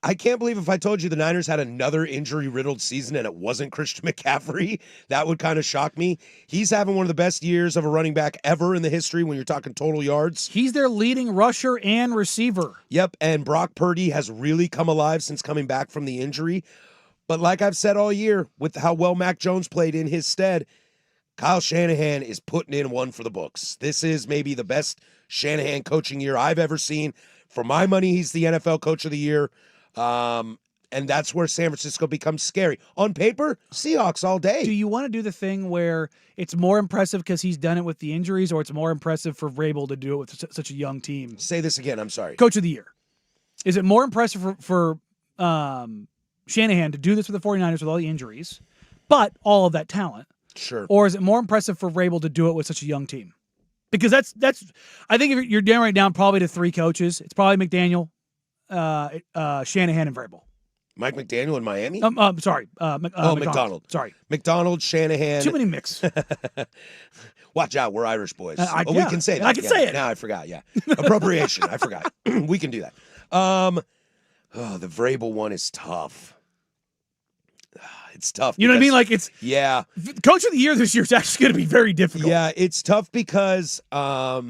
I can't believe if I told you the Niners had another injury-riddled season and it wasn't Christian McCaffrey. That would kind of shock me. He's having one of the best years of a running back ever in the history when you're talking total yards. He's their leading rusher and receiver. Yep, and Brock Purdy has really come alive since coming back from the injury. But like I've said all year, with how well Mac Jones played in his stead, Kyle Shanahan is putting in one for the books. This is maybe the best Shanahan coaching year I've ever seen. For my money, he's the NFL Coach of the Year. And that's where San Francisco becomes scary. On paper, Seahawks all day. Do you want to do the thing where it's more impressive because he's done it with the injuries, or it's more impressive for Vrabel to do it with such a young team? Say this again. I'm sorry. Coach of the Year. Is it more impressive for Shanahan to do this with the 49ers with all the injuries, but all of that talent? Sure. Or is it more impressive for Vrabel to do it with such a young team? Because that's I think if you're narrowing down probably to 3 coaches, it's probably McDaniel, Shanahan, and Vrabel. Mike McDaniel in Miami? Sorry. McDonald. Sorry. McDonald, Shanahan. Too many mix. Watch out, we're Irish boys. Yeah, we can say that. I can say it. Now I forgot, yeah. Appropriation, I forgot. We can do that. The Vrabel one is tough. It's tough. You know what I mean? Like yeah. Coach of the Year this year is actually going to be very difficult. Yeah, it's tough because I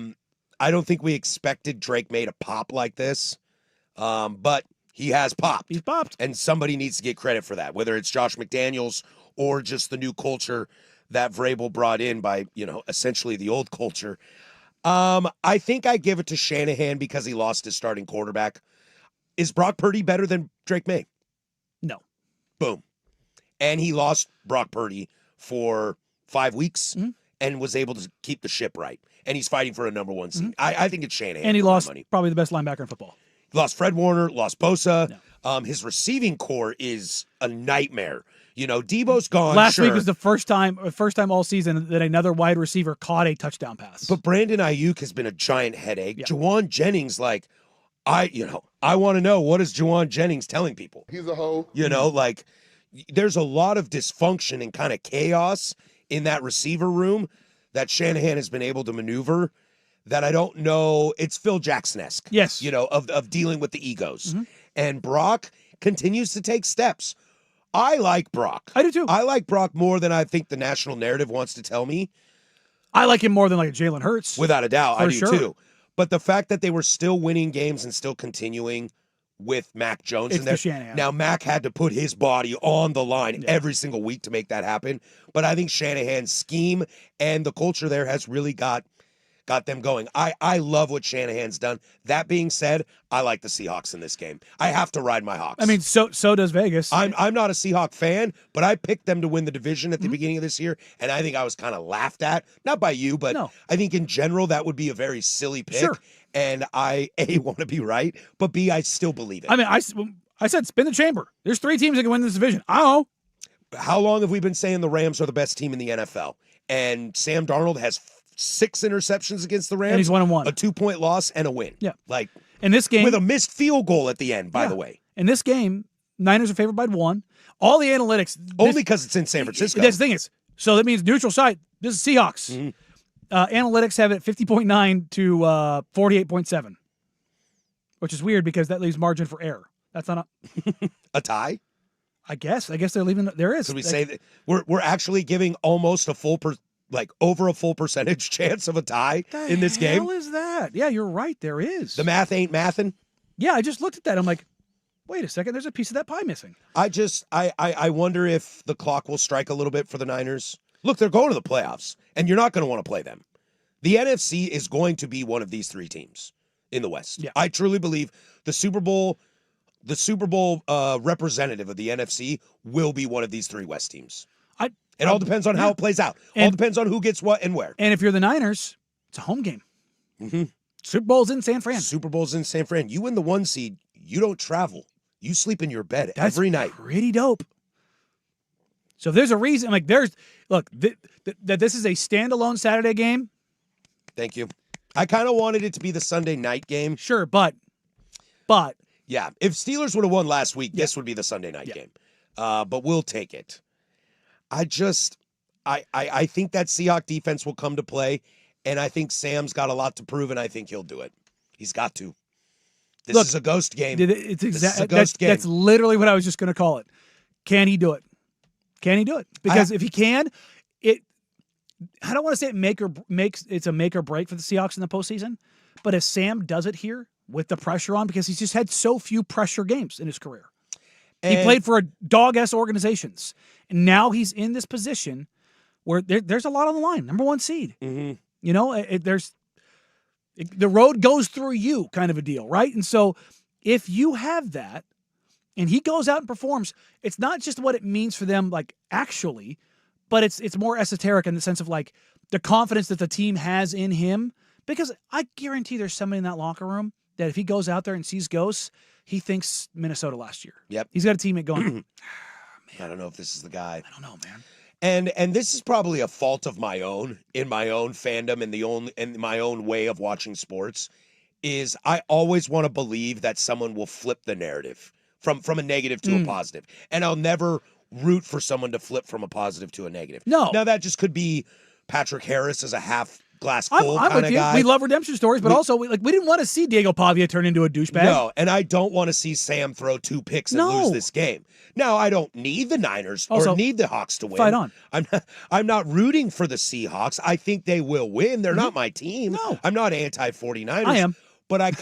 don't think we expected Drake May to pop like this. But he has popped. He's popped. And somebody needs to get credit for that, whether it's Josh McDaniels or just the new culture that Vrabel brought in by, essentially the old culture. I think I give it to Shanahan because he lost his starting quarterback. Is Brock Purdy better than Drake May? No. Boom. And he lost Brock Purdy for 5 weeks and was able to keep the ship right. And he's fighting for a number 1 seed. I think it's Shanahan. And he lost probably the best linebacker in football. He lost Fred Warner, lost Bosa. No. His receiving core is a nightmare. Debo's gone. Last week was the first time all season that another wide receiver caught a touchdown pass. But Brandon Ayuk has been a giant headache. Yeah. Juwan Jennings, I want to know, what is Juwan Jennings telling people? He's a hoe. There's a lot of dysfunction and kind of chaos in that receiver room that Shanahan has been able to maneuver that I don't know. It's Phil Jackson-esque. Yes. Of dealing with the egos. And Brock continues to take steps. I like Brock. I do too. I like Brock more than I think the national narrative wants to tell me. I like him more than Jalen Hurts. Without a doubt, I do sure. too. But the fact that they were still winning games and still continuing with Mac Jones in there. Shanahan. Now, Mac had to put his body on the line every single week to make that happen. But I think Shanahan's scheme and the culture there has really got got them going. I love what Shanahan's done. That being said, I like the Seahawks in this game. I have to ride my Hawks. I mean, so does Vegas. I'm not a Seahawk fan, but I picked them to win the division at Mm-hmm. the beginning of this year, and I think I was kind of laughed at. Not by you, but No. I think in general that would be a very silly pick. Sure. And I, A, want to be right, but B, I still believe it. I mean, I said spin the chamber. There's 3 teams that can win this division. I don't know. How long have we been saying the Rams are the best team in the NFL? And Sam Darnold has 6 interceptions against the Rams. And he's 1-1. A 2-point loss and a win. Yeah. Like, In this game, with a missed field goal at the end, by Yeah. the way. in this game, Niners are favored by 1. All the analytics. Only because it's in San Francisco. That's the thing is, so that means neutral site. This is Seahawks. Mm-hmm. Analytics have it 50.9 to 48.7, which is weird because that leaves margin for error. That's not A tie? I guess they're leaving. There is. Could we say that we're actually giving almost a full over a full percentage chance of a tie in this game? What is that? Yeah, you're right. There is. The math ain't mathin'. Yeah, I just looked at that. I'm like, wait a second. There's a piece of that pie missing. I wonder if the clock will strike a little bit for the Niners. Look, they're going to the playoffs, and you're not going to want to play them. The NFC is going to be one of these 3 teams in the West. Yeah. I truly believe the Super Bowl representative of the NFC will be one of these 3 West teams. It all depends on how it plays out. All depends on who gets what and where. And if you're the Niners, it's a home game. Mm-hmm. Super Bowl's in San Fran. Super Bowl's in San Fran. You win the 1 seed, you don't travel. You sleep in your bed That's every night. pretty dope. So if there's a reason, like that this is a standalone Saturday game. Thank you. I kind of wanted it to be the Sunday night game. Sure, but Yeah, if Steelers would have won last week, this would be the Sunday night game. But we'll take it. I think that Seahawks defense will come to play, and I think Sam's got a lot to prove, and I think he'll do it. He's got to. This is a ghost game. it's This is a exactly ghost game. that's literally what I was just going to call it. Can he do it? Can he do it? Because if he can, I don't want to say it's a make or break for the Seahawks in the postseason, but if Sam does it here with the pressure on, because he's just had so few pressure games in his career. He played for a dog-ass organizations, and now he's in this position where there's a lot on the line. Number 1 seed. Mm-hmm. You know, the road goes through you kind of a deal, right? And so if you have that and he goes out and performs, it's not just what it means for them, like actually, but it's more esoteric in the sense of like the confidence that the team has in him. Because I guarantee there's somebody in that locker room that if he goes out there and sees ghosts, he thinks Minnesota last year. Yep. He's got a teammate going, I don't know if this is the guy. I don't know, man. And this is probably a fault of my own in my own fandom and my own way of watching sports is I always want to believe that someone will flip the narrative from a negative to a positive. And I'll never root for someone to flip from a positive to a negative. No. Now that just could be Patrick Harris as a half glass full I'm kind with of you. guy. We love redemption stories, but also we didn't want to see Diego Pavia turn into a douchebag. No, and I don't want to see Sam throw 2 picks and No. lose this game. Now, I don't need the Niners Also, or need the Hawks to win. fight on. I'm not rooting for the Seahawks. I think they will win. They're not my team. No. I'm not anti-49ers. I am. But I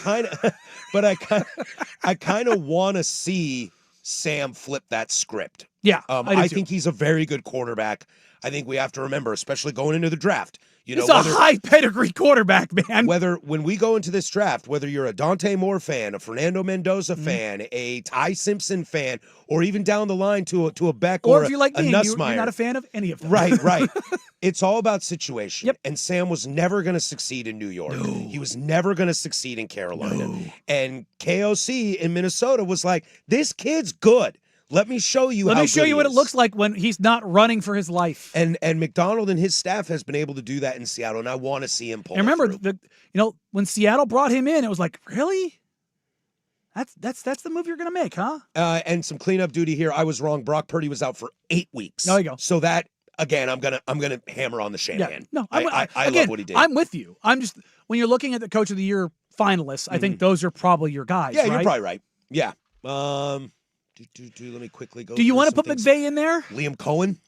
kind of want to see Sam flip that script. Yeah, I do think he's a very good quarterback. I think we have to remember, especially going into the draft, He's a high pedigree quarterback, man. whether when we go into this draft, whether you're a Dante Moore fan, a Fernando Mendoza Mm-hmm. fan, a Ty Simpson fan, or even down the line to a Beck or or if you're like a me, Nussmeier. you're not a fan of any of them. Right. It's all about situation. Yep. And Sam was never going to succeed in New York. No. He was never going to succeed in Carolina. No. And KOC in Minnesota was like, this kid's good. Let me show you Let how me show good you he what is. it looks like when he's not running for his life. And McDonald and his staff has been able to do that in Seattle, and I want to see him pull And remember, it through. when Seattle brought him in, it was like, really? That's the move you're going to make, huh? And some cleanup duty here. I was wrong. Brock Purdy was out for 8 weeks. There you go. So that again, I'm gonna hammer on the Shanahan. Yeah. No, I again, love what he did. I'm with you. I'm just when you're looking at the Coach of the Year finalists, I think those are probably your guys. yeah, right? you're probably right. Yeah. Let me quickly go. Do you want to put McVay in there? Liam Cohen?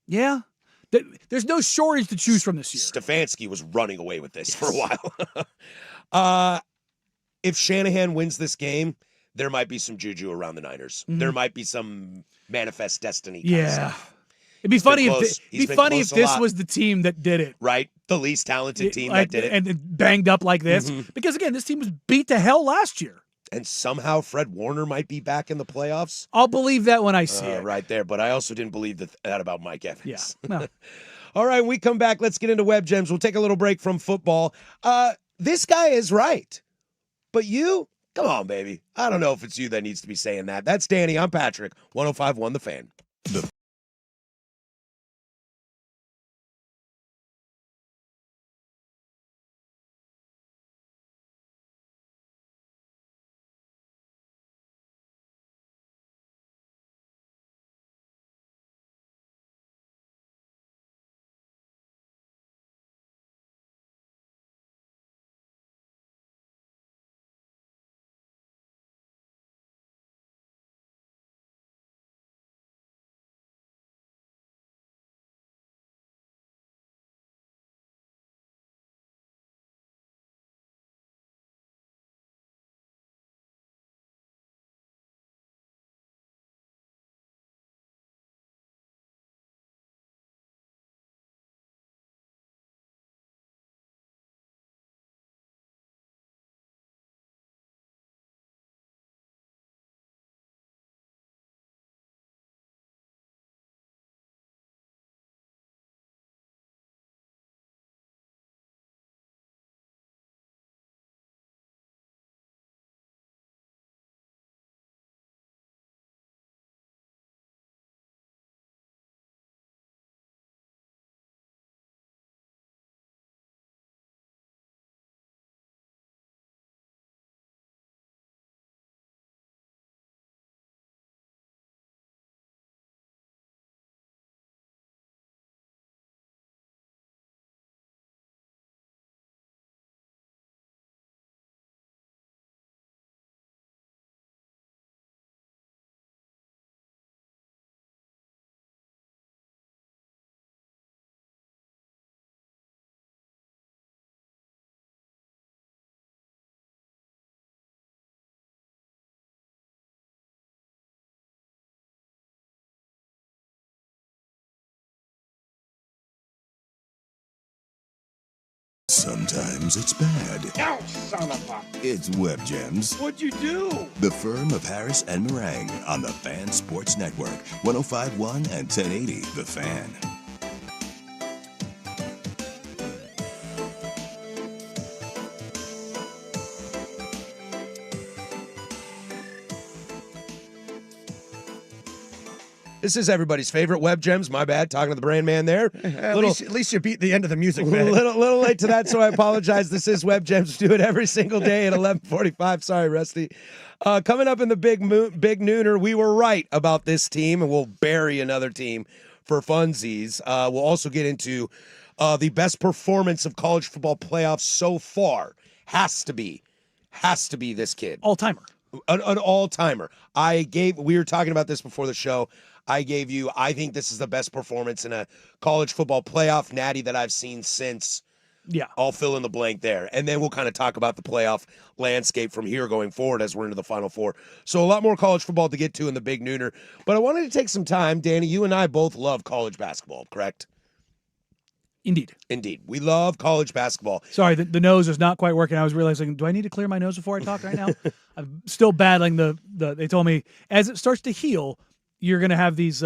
Yeah. There's no shortage to choose from this year. Stefanski was running away with this for a while. If Shanahan wins this game, there might be some juju around the Niners. There might be some manifest destiny kind of stuff. It'd be funny if close. He's it'd be been funny if close a this lot. was the team that did it. Right? The least talented team Like, that did it. and banged up like this. Because again, this team was beat to hell last year. And somehow Fred Warner might be back in the playoffs. I'll believe that when I see it. Right there. But I also didn't believe that about Mike Evans. Yeah. No. All right, when we come back, let's get into Web Gems. We'll take a little break from football. This guy is right. But you, come on, baby. I don't know if it's you that needs to be saying that. That's Danny. I'm Patrick. 105.1 The Fan. Sometimes it's bad. Oh, son of a... It's Web Gems, What'd you do? the firm of Harris and Meringue on the Fan Sports Network, 105.1 and 1080 The Fan. This is everybody's favorite Web Gems. My bad, talking to the brand man there. At least you beat the end of the music, man. little late to that, so I apologize. This is Web Gems. We do it every single day at 11:45. Sorry, Rusty. Coming up in the big nooner, we were right about this team, and we'll bury another team for funsies. We'll also get into the best performance of college football playoffs so far. Has to be this kid. All timer. An all-timer. We were talking about this before the show. I think this is the best performance in a college football playoff natty that I've seen since. Yeah. I'll fill in the blank there. And then we'll kind of talk about the playoff landscape from here going forward as we're into the Final Four. So a lot more college football to get to in the big nooner. But I wanted to take some time. Danny, you and I both love college basketball, correct? Indeed. We love college basketball. Sorry, the nose is not quite working. I was realizing, do I need to clear my nose before I talk right now? I'm still battling they told me as it starts to heal, you're going to have these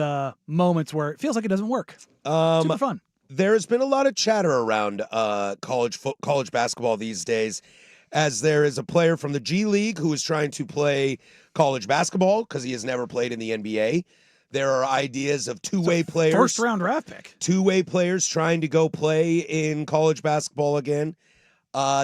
moments where it feels like it doesn't work. Super fun. There's been a lot of chatter around college basketball these days, as there is a player from the G League who is trying to play college basketball because he has never played in the NBA. There are ideas of two-way players. First-round draft pick. Two-way players trying to go play in college basketball again.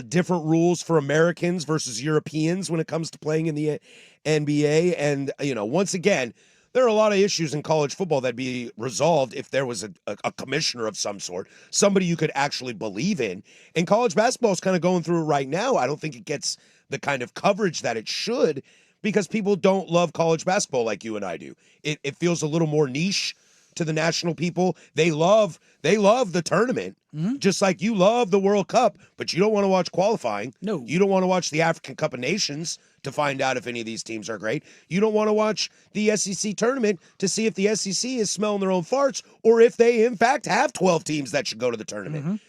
Different rules for Americans versus Europeans when it comes to playing in the NBA. And, once again, there are a lot of issues in college football that'd be resolved if there was a commissioner of some sort, somebody you could actually believe in. And college basketball is kind of going through it right now. I don't think it gets the kind of coverage that it should because people don't love college basketball like you and I do. It feels a little more niche to the national people. They love the tournament, just like you love the World Cup, but you don't want to watch qualifying. No. You don't want to watch the African Cup of Nations to find out if any of these teams are great. You don't want to watch the SEC tournament to see if the SEC is smelling their own farts or if they, in fact, have 12 teams that should go to the tournament.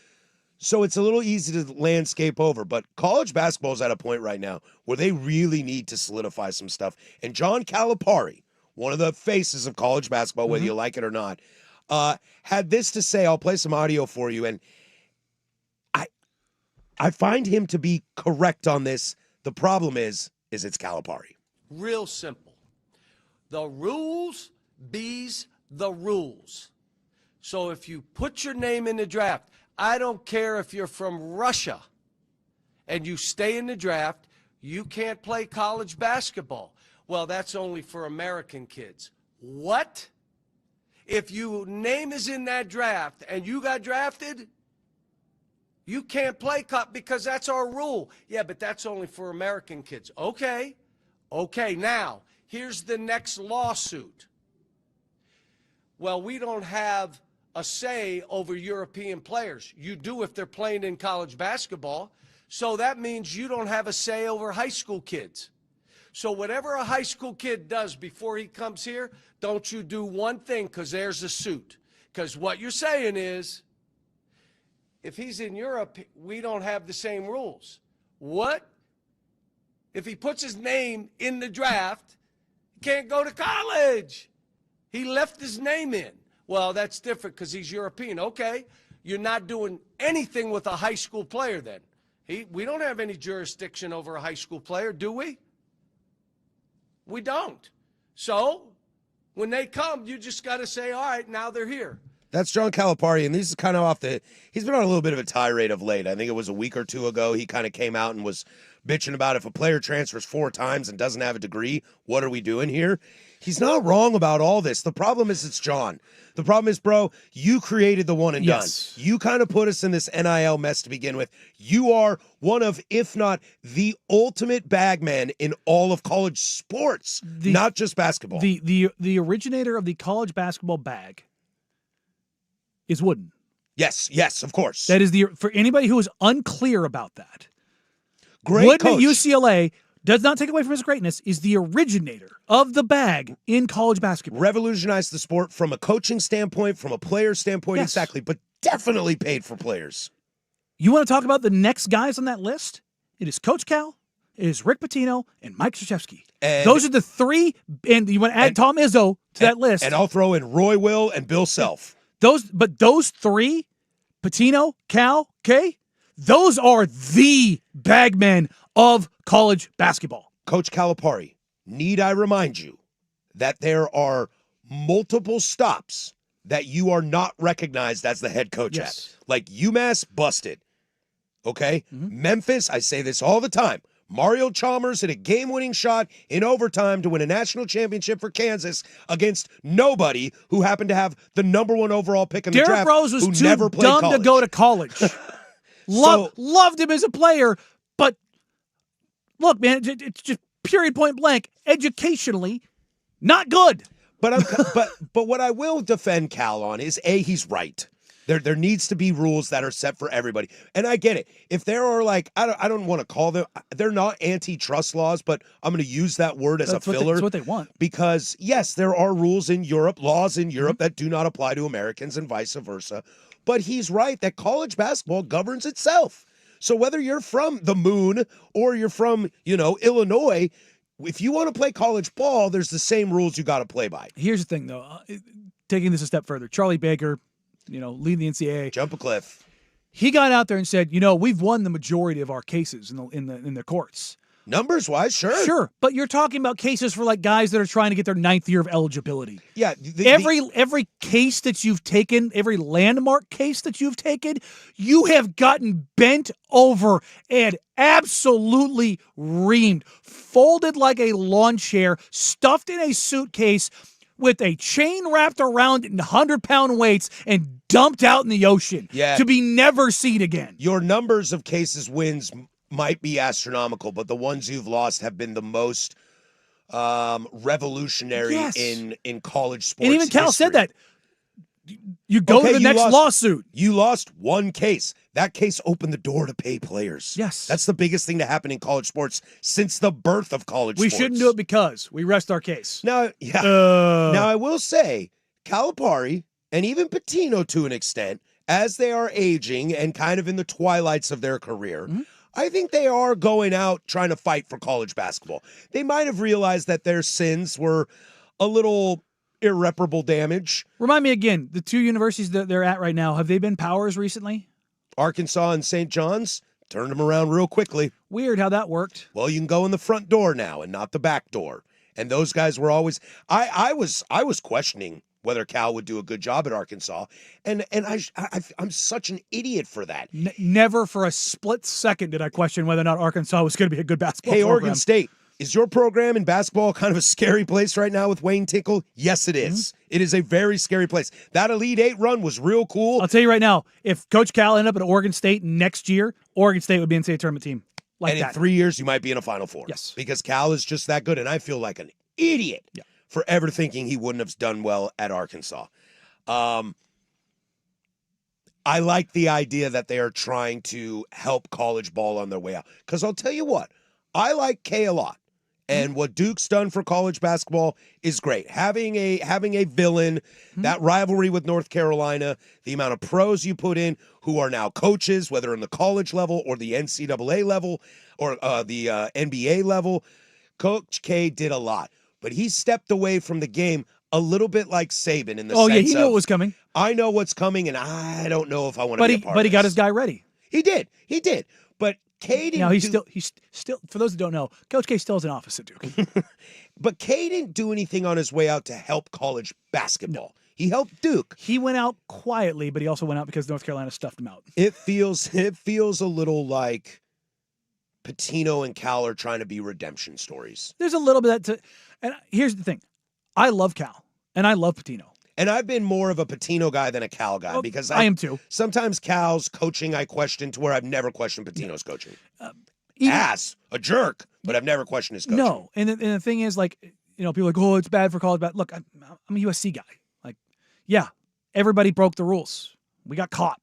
So it's a little easy to landscape over, but college basketball is at a point right now where they really need to solidify some stuff. And John Calipari, one of the faces of college basketball, whether you like it or not, had this to say. I'll play some audio for you, and I find him to be correct on this. The problem is it's Calipari. Real simple. The rules bees the rules. So if you put your name in the draft, I don't care if you're from Russia and you stay in the draft, you can't play college basketball. Well, that's only for American kids. What? If your name is in that draft and you got drafted, you can't play because that's our rule. Yeah, but that's only for American kids. Okay. Okay, now, here's the next lawsuit. Well, we don't have a say over European players. You do if they're playing in college basketball. So that means you don't have a say over high school kids. So whatever a high school kid does before he comes here, don't you do one thing because there's a suit. Because what you're saying is, if he's in Europe, we don't have the same rules. What? If he puts his name in the draft, he can't go to college. He left his name in. Well, that's different because he's European. Okay, you're not doing anything with a high school player then. We don't have any jurisdiction over a high school player, do we? We don't. So when they come, you just got to say, all right, now they're here. That's John Calipari, and this is kind of he's been on a little bit of a tirade of late. I think it was a week or two ago. He kind of came out and was bitching about if a player transfers 4 times and doesn't have a degree, what are we doing here? He's not wrong about all this. The problem is it's John. The problem is, bro, you created the one and done. You kind of put us in this NIL mess to begin with. You are one of, if not the ultimate bagman in all of college sports, not just basketball. The originator of the college basketball bag is Wooden. Yes, of course. That is for anybody who is unclear about that. Great Wooden coach. at UCLA does not take away from his greatness, is the originator of the bag in college basketball. Revolutionized the sport from a coaching standpoint, from a player standpoint, Yes. exactly, but definitely paid for players. You want to talk about the next guys on that list? It is Coach Cal, it is Rick Pitino, and Mike Krzyzewski. Those are the 3, and you want to add Tom Izzo to that list. And I'll throw in Roy Will and Bill Self. Those 3, Pitino, Cal, K, those are the bagmen of college basketball. Coach Calipari, need I remind you that there are multiple stops that you are not recognized as the head coach Yes. at. Like UMass busted, okay? Memphis, I say this all the time. Mario Chalmers hit a game-winning shot in overtime to win a national championship for Kansas against nobody who happened to have the number 1 overall pick in the Derrick draft. Rose was who too never played dumb college. to go to college. Loved him as a player, but look, man, it's just period point blank. Educationally, not good. But but what I will defend Cal on is he's right. There needs to be rules that are set for everybody. And I get it. If there are I don't want to call them, they're not antitrust laws, but I'm going to use that word as That's a filler. That's what they want. Because yes, there are rules in Europe, laws in Europe that do not apply to Americans and vice versa. But he's right that college basketball governs itself. So whether you're from the moon or you're from, Illinois, if you want to play college ball, there's the same rules you got to play by. Here's the thing, though. Taking this a step further, Charlie Baker, leading the NCAA. Jump a cliff. He got out there and said, we've won the majority of our cases in the courts. Numbers wise, sure. Sure, but you're talking about cases for guys that are trying to get their 9th year of eligibility. Yeah. Every case that you've taken, every landmark case that you've taken, you have gotten bent over and absolutely reamed, folded like a lawn chair, stuffed in a suitcase with a chain wrapped around in 100-pound weights and dumped out in the ocean to be never seen again. Your numbers of cases wins might be astronomical, but the ones you've lost have been the most revolutionary in college sports. And even Cal history. said that. You go Okay, to the you next lost- lawsuit. You lost one case. That case opened the door to pay players. Yes. That's the biggest thing to happen in college sports since the birth of college We sports. shouldn't do it because we rest our case. Now, yeah. Now, I will say, Calipari and even Pitino to an extent, as they are aging and kind of in the twilights of their career, I think they are going out trying to fight for college basketball. They might have realized that their sins were a little irreparable damage. Remind me again, the two universities that they're at right now, have they been powers recently? Arkansas and St. John's turned them around real quickly. Weird how that worked. Well, you can go in the front door now and not the back door. And those guys were always I was questioning whether Cal would do a good job at Arkansas. And I'm such an idiot for that. Never for a split second did I question whether or not Arkansas was going to be a good basketball Hey, program. Oregon State, is your program in basketball kind of a scary place right now with Wayne Tinkle? Yes, it is. It is a very scary place. That Elite Eight run was real cool. I'll tell you right now, if Coach Cal ended up at Oregon State next year, Oregon State would be in state tournament team. Like and that. in 3 years, you might be in a Final Four. Yes. Because Cal is just that good. And I feel like an idiot for ever thinking he wouldn't have done well at Arkansas. I like the idea that they are trying to help college ball on their way out. Because I'll tell you what, I like K a lot. And what Duke's done for college basketball is great. Having a villain, that rivalry with North Carolina, the amount of pros you put in who are now coaches, whether in the college level or the NCAA level or the NBA level, Coach K did a lot. But he stepped away from the game a little bit like Saban in the sense he knew of, it was coming. I know what's coming, and I don't know if I want to be a part But of he got this. his guy ready. He did. But K didn't Now he's still. For those that don't know, Coach K still has an office at Duke. But K didn't do anything on his way out to help college basketball. He helped Duke. He went out quietly, but he also went out because North Carolina stuffed him out. It feels a little like Pitino and Cal are trying to be redemption stories. There's a little bit of that and here's the thing. I love Cal and I love Pitino. And I've been more of a Pitino guy than a Cal guy because I am too. Sometimes Cal's coaching I question to where I've never questioned Pitino's coaching. Even- A jerk, but I've never questioned his coaching. No, and the thing is, like, people are like, oh, it's bad for college. Look, I'm a USC guy. Like, yeah, everybody broke the rules. We got caught.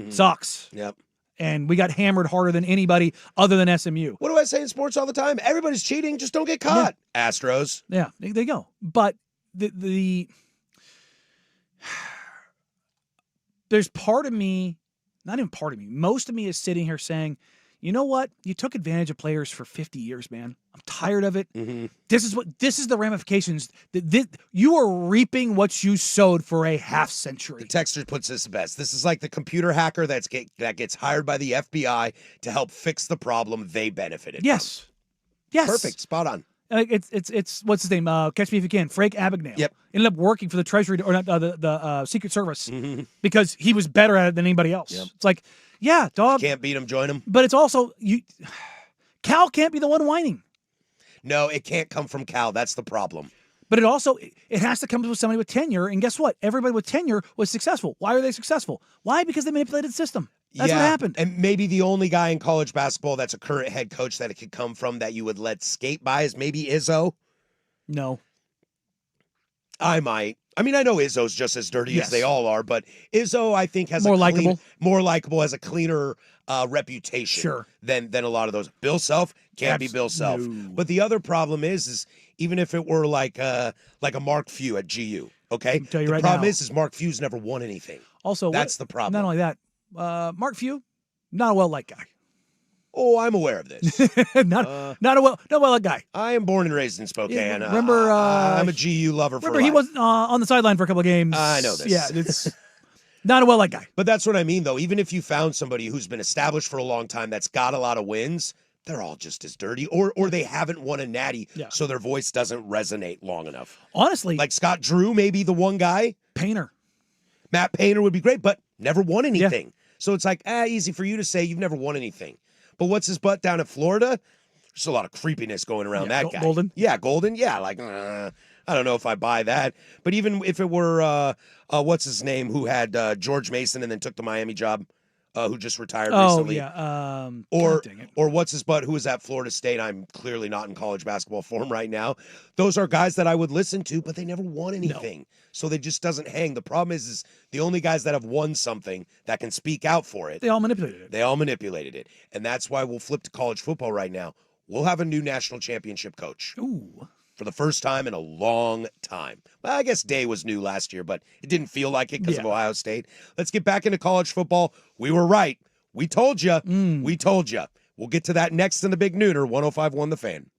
Sucks. Yep. And we got hammered harder than anybody other than SMU. What do I say in sports all the time? Everybody's cheating, just don't get caught. Astros. Yeah, there you go. But there's part of me, not even part of me, most of me is sitting here saying, you know what? You took advantage of players for 50 years, man. I'm tired of it. This is the ramifications. You are reaping what you sowed for a half century. The texter puts this best. This is like the computer hacker that gets hired by the FBI to help fix the problem they benefited Yes. from. Yes. Perfect. Spot on. It's what's his name? Catch me if you can. Frank Abagnale. Yep. Ended up working for the Treasury or not the Secret Service because he was better at it than anybody else. Yep. It's like, yeah, dog. Can't beat him, join him. But it's also Cal can't be the one whining. No, it can't come from Cal. That's the problem. But it has to come with somebody with tenure. And guess what? Everybody with tenure was successful. Why are they successful? Why? Because they manipulated the system. That's what happened. And maybe the only guy in college basketball that's a current head coach that it could come from that you would let skate by is maybe Izzo. No. I might. I mean, I know Izzo's just as dirty Yes. as they all are, but Izzo, I think, has More likable, likable. has a cleaner reputation Sure. than a lot of those. Bill Self can't be Bill Self. No. But the other problem is even if it were like a Mark Few at GU, okay? tell you the right problem now. is Mark Few's never won anything. Also, That's the problem. Not only that, Mark Few, not a well-liked guy. Oh, I'm aware of this. not a well-liked guy. I am born and raised in Spokane. Yeah, remember, I'm a GU lover for Remember, he life. was on the sideline for a couple of games. I know this. Yeah, it's not a well-liked guy. But that's what I mean, though. Even if you found somebody who's been established for a long time that's got a lot of wins, they're all just as dirty, or they haven't won a natty, so their voice doesn't resonate long enough. Honestly, Like Scott Drew, maybe the one guy. Painter. Matt Painter would be great, but never won anything. So it's like, easy for you to say you've never won anything. But what's his butt down at Florida? There's a lot of creepiness going around that guy. Golden? Yeah, Golden. Yeah, like, I don't know if I buy that. But even if it were, what's his name, who had George Mason and then took the Miami job? who just retired Oh, recently. yeah. Or God dang it. or what's his butt who was at Florida State. I'm clearly not in college basketball form right now. Those are guys that I would listen to, but they never won anything. So they just doesn't hang. The problem is the only guys that have won something that can speak out for it. They all manipulated it. They all manipulated it. And that's why we'll flip to college football right now. We'll have a new national championship coach. Ooh. For the first time in a long time. Well, I guess Day was new last year, but it didn't feel like it because of Ohio State. Let's get back into college football. We were right. We told you. We told you. We'll get to that next in the Big Nooner, 105.1 The Fan.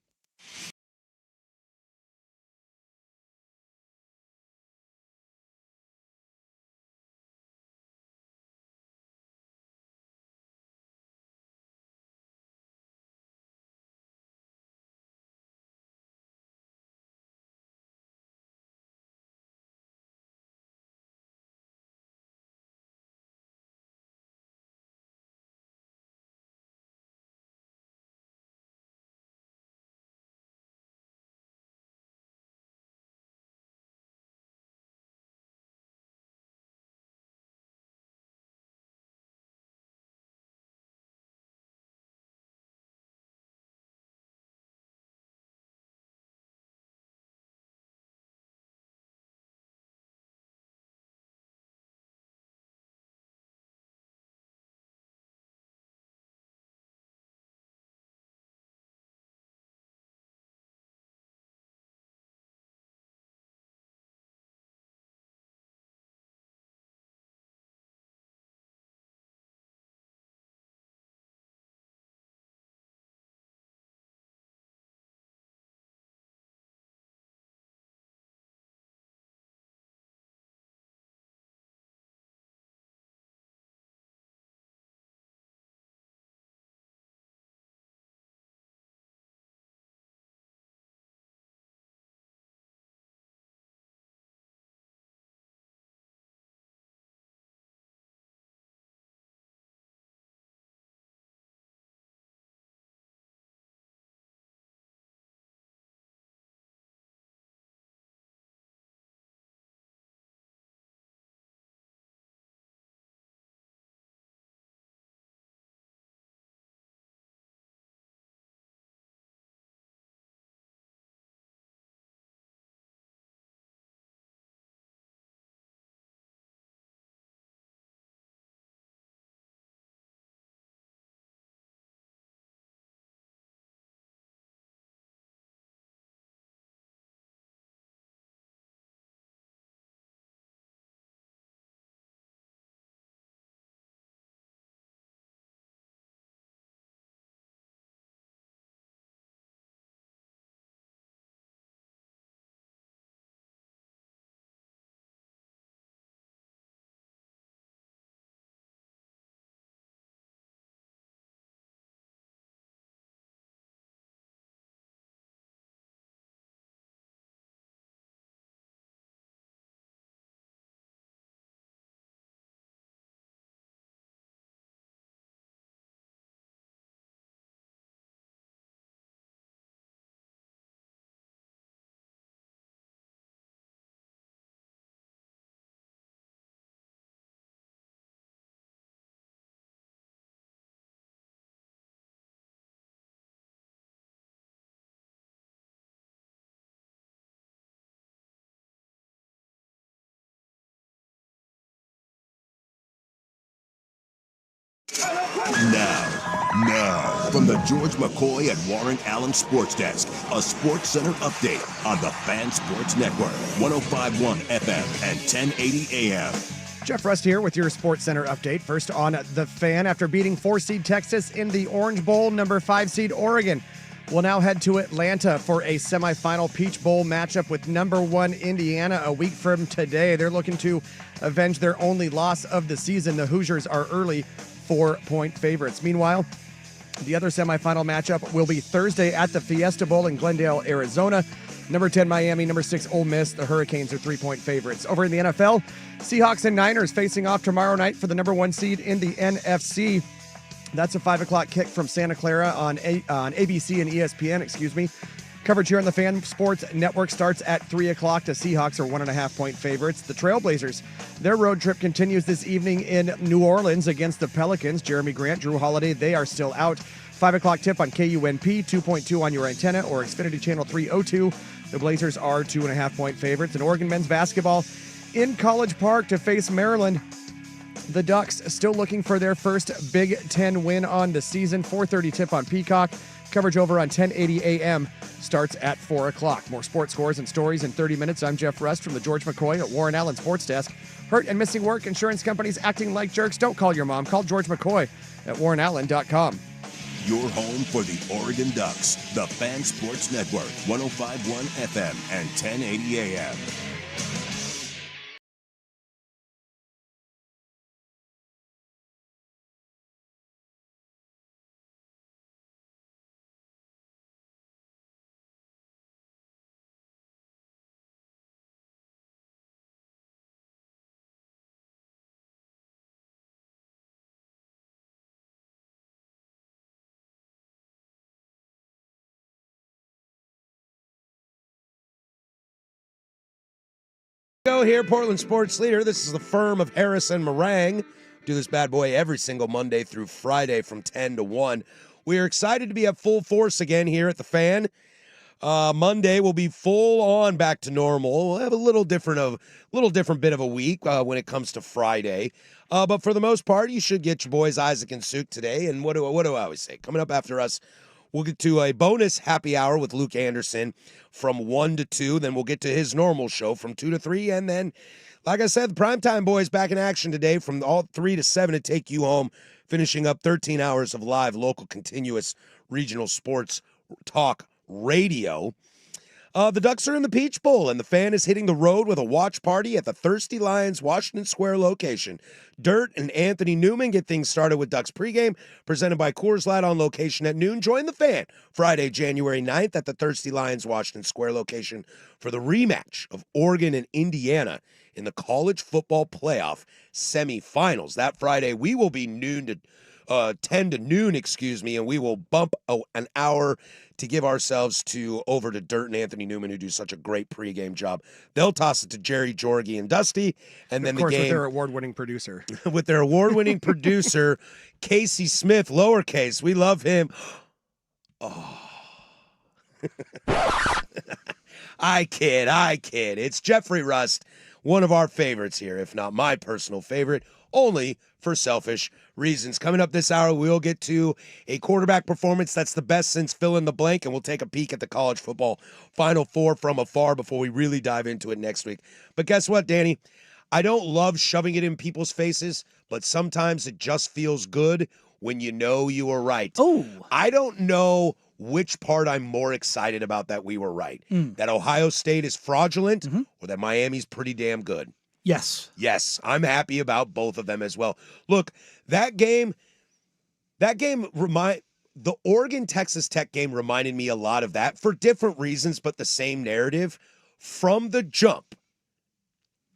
Now, from the George McCoy and Warren Allen Sports Desk, a Sports Center update on the Fan Sports Network, 105.1 FM and 1080 AM. Jeff Rust here with your Sports Center update. First on The Fan, after beating 4-seed Texas in the Orange Bowl, number 5-seed Oregon will now head to Atlanta for a semifinal Peach Bowl matchup with number 1 Indiana a week from today. They're looking to avenge their only loss of the season. The Hoosiers are early 4-point favorites. Meanwhile, the other semifinal matchup will be Thursday at the Fiesta Bowl in Glendale, Arizona. Number 10 Miami, number 6 Ole Miss. The Hurricanes are 3-point favorites. Over in the NFL, Seahawks and Niners facing off tomorrow night for the number 1 seed in the NFC. That's a 5 o'clock kick from Santa Clara on ABC and ESPN, Coverage here on the Fan Sports Network starts at 3 o'clock. The Seahawks are 1.5-point favorites. The Trailblazers, their road trip continues this evening in New Orleans against the Pelicans. Jeremy Grant, Drew Holiday, they are still out. 5 o'clock tip on KUNP, 2.2 on your antenna or Xfinity Channel 302. The Blazers are 2.5-point favorites. And Oregon men's basketball in College Park to face Maryland. The Ducks still looking for their first Big Ten win on the season. 4:30 tip on Peacock. Coverage over on 1080 AM starts at 4 o'clock. More sports scores and stories in 30 minutes. I'm Jeff Rust from the George McCoy at Warren Allen Sports Desk. Hurt and missing work, insurance companies acting like jerks. Don't call your mom. Call George McCoy at warrenallen.com. Your home for the Oregon Ducks, the Fan Sports Network, 105.1 FM and 1080 AM. Go here, Portland Sports Leader. This is the firm of Harris and Meringue. Do this bad boy every single Monday through Friday from 10 to 1. We are excited to be at full force again here at the Fan. Monday will be full on back to normal. We'll have a little different bit of a week when it comes to Friday. But for the most part, you should get your boys Isaac and Suk today. And what do I always say? Coming up after us, we'll get to a bonus happy hour with Luke Anderson from 1 to 2. Then we'll get to his normal show from 2 to 3. And then, like I said, the Primetime Boys back in action today from all 3 to 7 to take you home, finishing up 13 hours of live local continuous regional sports talk radio. The Ducks are in the Peach Bowl, and the Fan is hitting the road with a watch party at the Thirsty Lions Washington Square location. Dirt and Anthony Newman get things started with Ducks pregame, presented by Coors Light on location at noon. Join the Fan Friday, January 9th at the Thirsty Lions Washington Square location for the rematch of Oregon and Indiana in the college football playoff semifinals. That Friday, we will be 10 to noon, and we will bump an hour to give ourselves over to Dirt and Anthony Newman, who do such a great pregame job. They'll toss it to Jerry, Jorgie, and Dusty, and then of course, the game with their award-winning producer, with their award-winning producer, Casey Smith, lowercase. We love him. Oh, I kid. It's Jeffrey Rust, one of our favorites here, if not my personal favorite, only for selfish reasons. Coming up this hour, we'll get to a quarterback performance that's the best since fill in the blank, and we'll take a peek at the college football Final Four from afar before we really dive into it next week. But guess what, Danny? I don't love shoving it in people's faces, but sometimes it just feels good when you know you were right. Oh. I don't know which part I'm more excited about that we were right. That Ohio State is fraudulent or that Miami's pretty damn good. Yes. Yes, I'm happy about both of them as well. Look, the Oregon-Texas Tech game reminded me a lot of that for different reasons, but the same narrative. From the jump,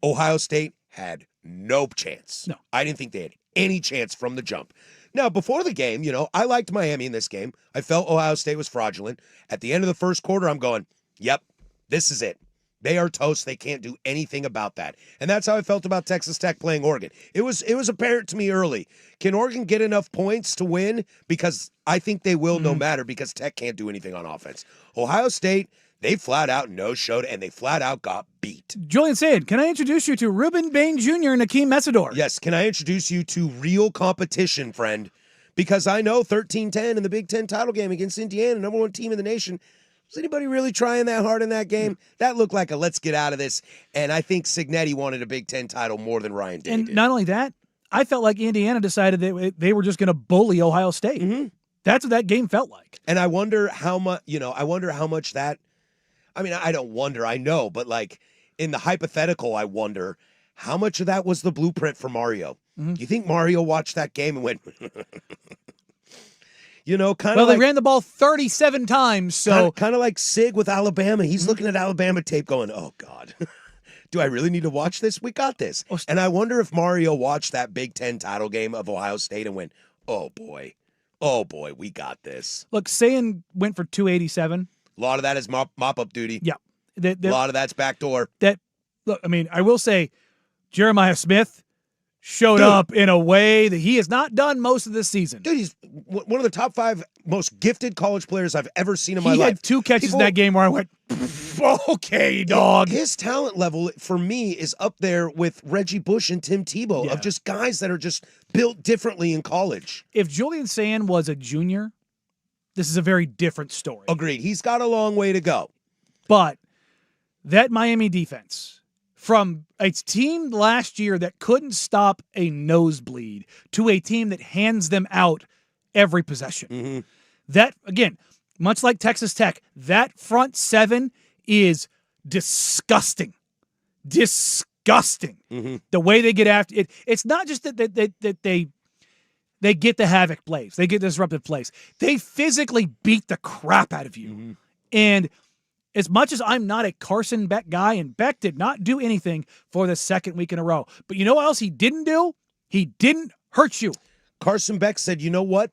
Ohio State had no chance. No. I didn't think they had any chance from the jump. Now, before the game, I liked Miami in this game. I felt Ohio State was fraudulent. At the end of the first quarter, I'm going, yep, this is it. They are toast. They can't do anything about that. And that's how I felt about Texas Tech playing Oregon. It was apparent to me early. Can Oregon get enough points to win? Because I think they will no matter, because Tech can't do anything on offense. Ohio State, they flat out no-showed, and they flat out got beat. Julian Said, can I introduce you to Ruben Bain Jr. and Akeem Messidor? Yes, can I introduce you to real competition, friend? Because I know 13-10 in the Big Ten title game against Indiana, number one team in the nation. Was anybody really trying that hard in that game? That looked like a let's get out of this. And I think Cignetti wanted a Big Ten title more than Ryan Day And did. not only that, I felt like Indiana decided they were just going to bully Ohio State. That's what that game felt like. And I wonder how much, that, I don't wonder, I know, but like in the hypothetical, I wonder how much of that was the blueprint for Mario. You think Mario watched that game and went, They ran the ball 37 times, so kind of like Sig with Alabama. He's looking at Alabama tape going, oh, God. Do I really need to watch this? We got this. And I wonder if Mario watched that Big Ten title game of Ohio State and went, oh, boy, we got this. Look, Sayin went for 287. A lot of that is mop-up duty. Yeah. A lot of that's backdoor. Look, I mean, I will say Jeremiah Smith showed Dude. up in a way that he has not done most of this season. Dude, he's one of the top 5 most gifted college players I've ever seen in my He life. had 2 catches People- in that game where I went, okay, dog. His talent level, for me, is up there with Reggie Bush and Tim Tebow, Yeah. of just guys that are just built differently in college. If Julian Sand was a junior, this is a very different story. Agreed. He's got a long way to go. But that Miami defense, from a team last year that couldn't stop a nosebleed to a team that hands them out every possession. Mm-hmm. That, again, much like Texas Tech, that front 7 is disgusting. Disgusting. Mm-hmm. The way they get after it. It's not just that they get the havoc plays. They get the disruptive plays. They physically beat the crap out of you. Mm-hmm. And as much as I'm not a Carson Beck guy, and Beck did not do anything for the second week in a row. But you know what else he didn't do? He didn't hurt you. Carson Beck said, you know what?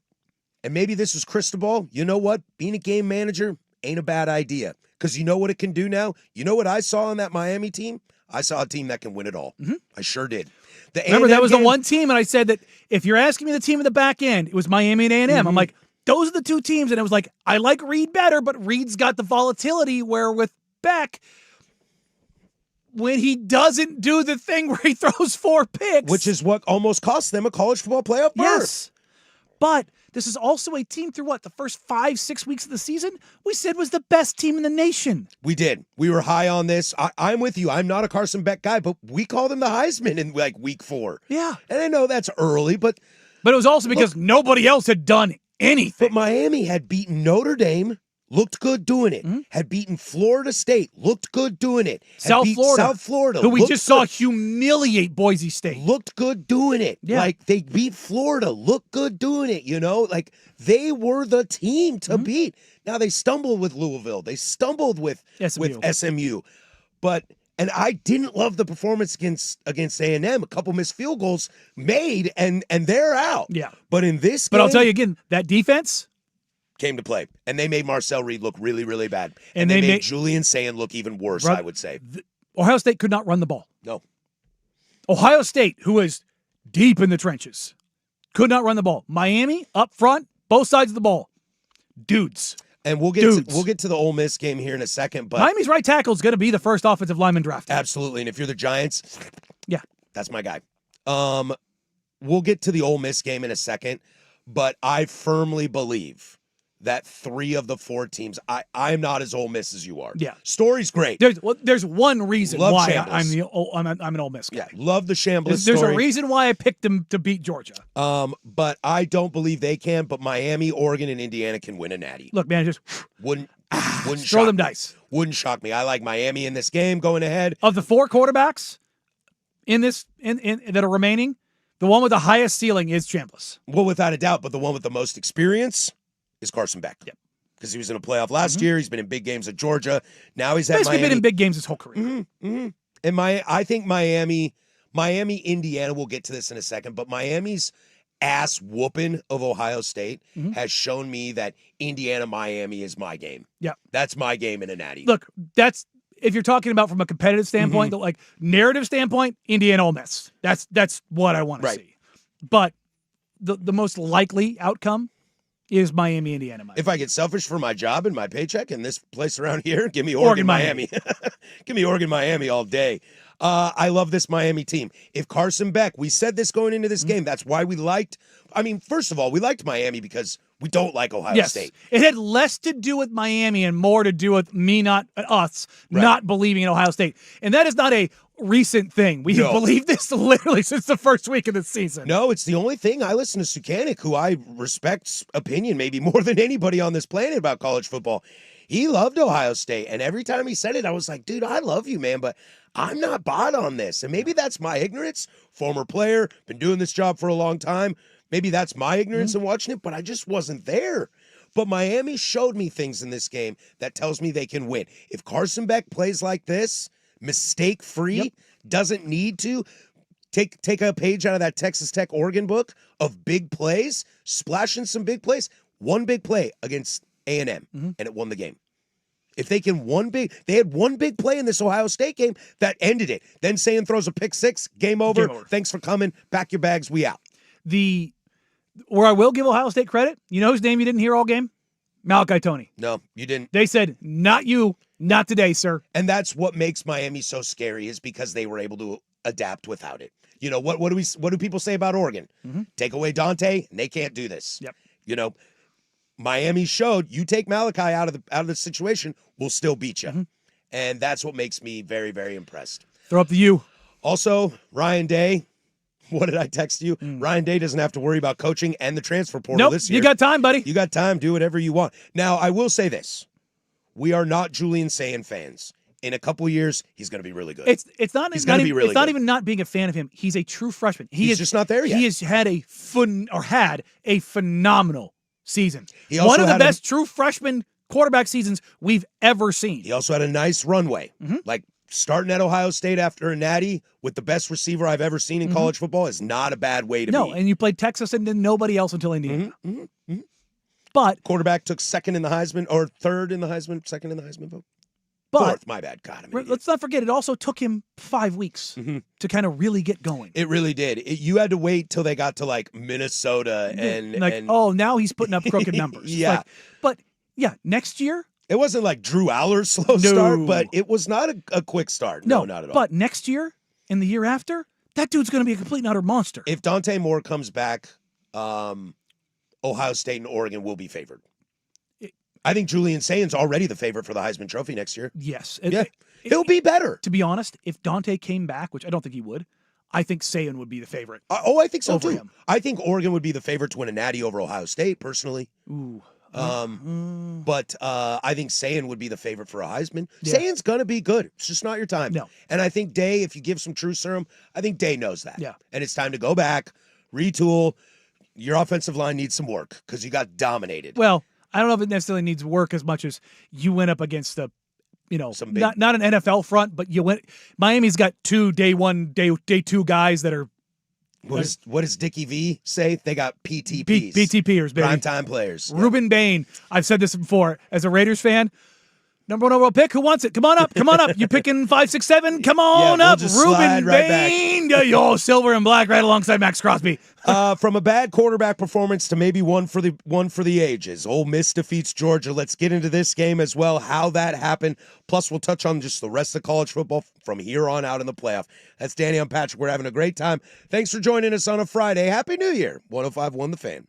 And maybe this was Cristobal. You know what? Being a game manager ain't a bad idea. Because you know what it can do now? You know what I saw on that Miami team? I saw a team that can win it all. Mm-hmm. I sure did. Remember, that was the one team, and I said that if you're asking me the team in the back end, it was Miami and A&M. Mm-hmm. I'm like, those are the 2 teams, and it was like, I like Reed better, but Reed's got the volatility where with Beck, when he doesn't do the thing where he throws 4 picks. Which is what almost cost them a college football playoff berth. Yes. But this is also a team through the first 5-6 weeks of the season we said was the best team in the nation. We did. We were high on this. I'm with you. I'm not a Carson Beck guy, but we called him the Heisman in like week 4. Yeah. And I know that's early, but But it was also because nobody else had done anything. But Miami had beaten Notre Dame, looked good doing it. Had beaten Florida State, looked good doing it. Had South beat Florida, South Florida, who we looked just saw good. humiliate Boise State. Looked good doing it. Yeah. Like they beat Florida, looked good doing it, you know? Like they were the team to beat. Now they stumbled with Louisville. They stumbled with SMU. But and I didn't love the performance against A&M. A couple missed field goals made and they're out. Yeah. But in this game, But I'll tell you again, that defense came to play. And they made Marcel Reed look really, really bad. And they they made made Julian Sand look even worse, Right. I would say. Ohio State could not run the ball. No. Ohio State, who is deep in the trenches, could not run the ball. Miami, up front, both sides of the ball. Dudes. And we'll get to the Ole Miss game here in a second, but Miami's right tackle is going to be the first offensive lineman drafted. absolutely. And if you're the Giants, Yeah. that's my guy. We'll get to the Ole Miss game in a second, but I firmly believe that 3 of the 4 teams, I'm not as Ole Miss as you are. Yeah. Story's great. There's one reason Love why Shambles. I'm an Ole Miss guy. Yeah, love the Shambles There's story. a reason why I picked them to beat Georgia. But I don't believe they can, but Miami, Oregon, and Indiana can win a natty. Look, man, just Wouldn't throw shock them me. dice. Wouldn't shock me. I like Miami in this game going ahead. Of the 4 quarterbacks in this in that are remaining, the one with the highest ceiling is Chambliss. Well, without a doubt, but the one with the most experience is Carson Beck. Yep. Because he was in a playoff last year. He's been in big games at Georgia. Now he's at Basically Miami. been in big games his whole career. And I think Miami, Indiana, we'll get to this in a second, but Miami's ass whooping of Ohio State has shown me that Indiana, Miami is my game. Yeah. That's my game in a natty. Look, that's if you're talking about from a competitive standpoint, like narrative standpoint, Indiana Ole Miss. That's what I want to Right. see. But the most likely outcome is Miami, Indiana. If I get selfish for my job and my paycheck in this place around here, give me Oregon, Miami. Give me Oregon, Miami all day. I love this Miami team. If Carson Beck, we said this going into this game, that's why we liked, first of all, we liked Miami because we don't like Ohio State. It had less to do with Miami and more to do with us not believing in Ohio State. And that is not a recent thing. We have believed this literally since the first week of the season. No, it's the only thing. I listen to Sukanik, who I respect's opinion maybe more than anybody on this planet about college football. He loved Ohio State, and every time he said it, I was like, dude, I love you, man, but I'm not bought on this. And maybe that's my ignorance. Former player, been doing this job for a long time. Maybe that's my ignorance in watching it, but I just wasn't there. But Miami showed me things in this game that tells me they can win. If Carson Beck plays like this, mistake-free, doesn't need to, take a page out of that Texas Tech Oregon book of big plays, splash in some big plays. One big play against A&M, and it won the game. If they can they had one big play in this Ohio State game that ended it. Then Sayan throws a pick six, game over. Game over. Thanks for coming. Pack your bags. We out. Where I will give Ohio State credit, you know whose name you didn't hear all game? Malachi Tony. No, you didn't. They said, not you, not today, sir. And that's what makes Miami so scary is because they were able to adapt without it. You know, what do people say about Oregon? Take away Dante, and they can't do this. Yep. You know, Miami showed you take Malachi out of the situation, we'll still beat you. And that's what makes me very, very impressed. Throw up the U. Also, Ryan Day, what did I text you? Ryan Day doesn't have to worry about coaching and the transfer portal Nope, this year. you got time, buddy. You got time. Do whatever you want. Now, I will say this. We are not Julian Sayin fans. In a couple years, he's going to be really good. It's not. He's not gonna even, be really It's not good. even not being a fan of him. He's a true freshman. He's just not there yet. He has had a phenomenal season. He also One of the had a- best true freshman quarterback seasons we've ever seen. He also had a nice runway. Like starting at Ohio State after a natty with the best receiver I've ever seen in college football is not a bad way to No, be. and you played Texas and then nobody else until Indiana. But Quarterback took second in the Heisman or third in the Heisman, second in the Heisman vote. but Fourth, my bad. God, I'm an idiot. let's not forget, it also took him 5 weeks to kind of really get going. It really did. You had to wait till they got to like Minnesota and like, and oh, now he's putting up crooked numbers. It's Yeah. like, but yeah, next year, it wasn't like Drew Aller's slow start, but it was not a quick start. No, not at all. But next year and the year after, that dude's going to be a complete and utter monster. If Dante Moore comes back, Ohio State and Oregon will be favored. I think Julian Sayin's already the favorite for the Heisman Trophy next year. Yes. He'll be better. To be honest, if Dante came back, which I don't think he would, I think Sayan would be the favorite. I think so Over too. him. I think Oregon would be the favorite to win a natty over Ohio State, personally. Ooh. But I think Sayin would be the favorite for a Heisman. Yeah. Sayin's going to be good. It's just not your time. No. And I think Day, if you give some true serum, I think Day knows that. Yeah. And it's time to go back, retool. Your offensive line needs some work because you got dominated. Well, I don't know if it necessarily needs work as much as you went up against a, Some big- not an NFL front, but you went. Miami's got two day one, day two guys that are What does Dickie V say? They got PTPs. PTPers, baby. Primetime players. Ruben Bain. I've said this before as a Raiders fan. Number one overall pick. Who wants it? Come on up. Come on up. You picking 5, 6, 7? Come on we'll up. just slide Ruben right back. Bain. Yo, silver and black right alongside Max Crosby. From a bad quarterback performance to maybe one for the ages. Ole Miss defeats Georgia. Let's get into this game as well, how that happened. Plus, we'll touch on just the rest of college football from here on out in the playoff. That's Danny and Patrick. We're having a great time. Thanks for joining us on a Friday. Happy New Year. 105.1 The Fan.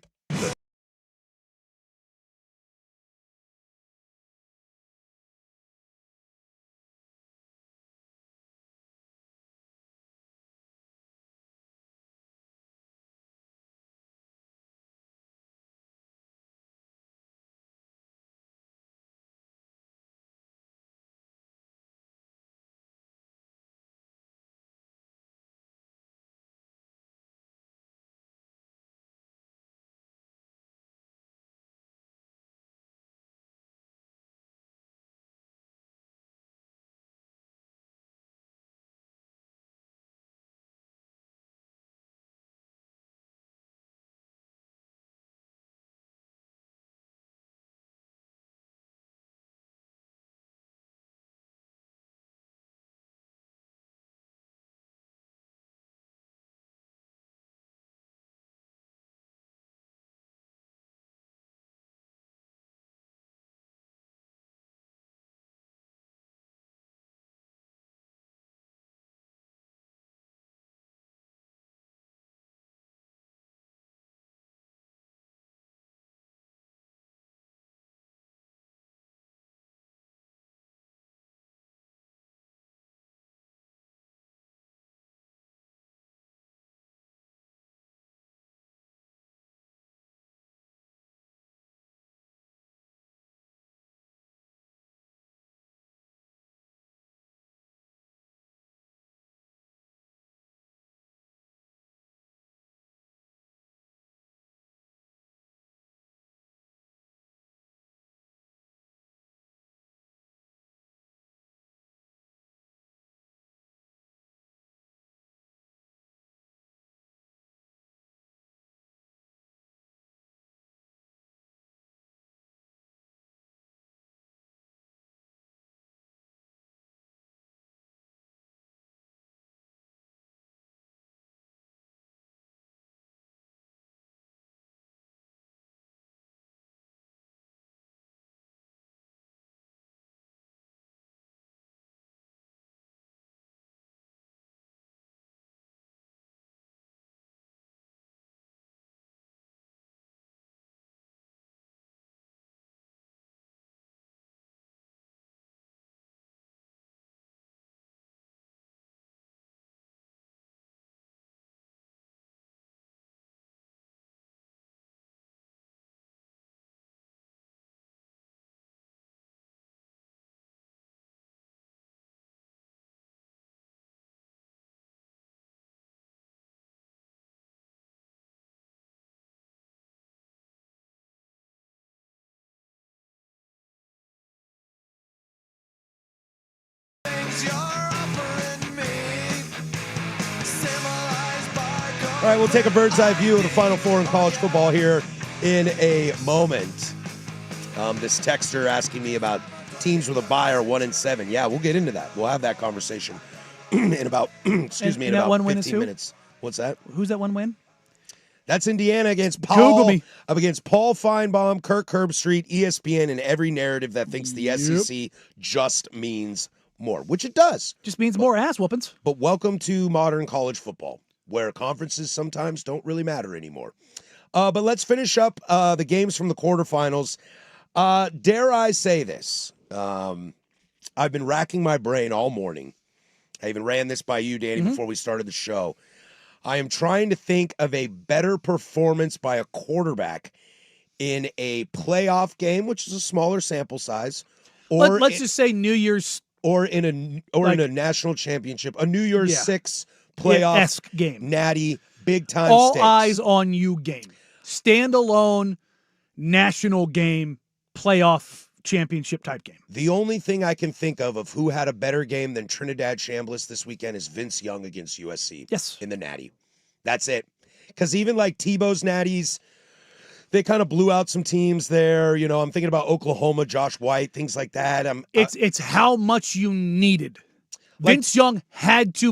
All right, we'll take a bird's eye view of the Final Four in college football here in a moment. This texter asking me about teams with a bye are 1-7. Yeah, we'll get into that. We'll have that conversation in about in about 15 minutes. What's that? Who's that one win? That's Indiana against Google me. against Paul Feinbaum, Kirk Herbstreit, ESPN, and every narrative that thinks the SEC just means more, which it does. Just means more ass whoopings. But welcome to modern college football, where conferences sometimes don't really matter anymore. But let's finish up the games from the quarterfinals. Dare I say this? I've been racking my brain all morning. I even ran this by you, Danny, before we started the show. I am trying to think of a better performance by a quarterback in a playoff game, which is a smaller sample size, or let's just say New Year's, or in a national championship, a New Year's Six playoff game, natty, big time, all stakes. eyes on you game, standalone national game, playoff championship type game. The only thing I can think of who had a better game than Trinidad Chambliss this weekend is Vince Young against USC. Yes. In the Natty. That's it. Because even like Tebow's Natties, they kind of blew out some teams there. You know, I'm thinking about Oklahoma, Josh White, things like that. It's how much you needed. Vince Young had to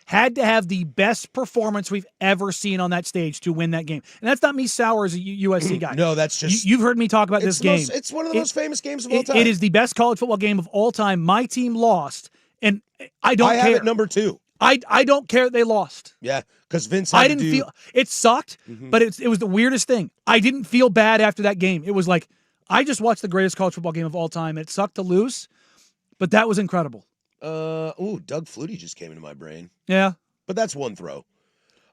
have the best performance we've ever seen on that stage to win that game. And that's not me sour as a USC guy. No, that's just... You've heard me talk about this game. It's one of the most famous games of all time. It is the best college football game of all time. My team lost, and I don't care. I have it number 2. I don't care that they lost. Yeah, because Vince I didn't feel... It sucked, but it was the weirdest thing. I didn't feel bad after that game. It was like, I just watched the greatest college football game of all time. It sucked to lose, but that was incredible. Doug Flutie just came into my brain. Yeah. But that's one throw.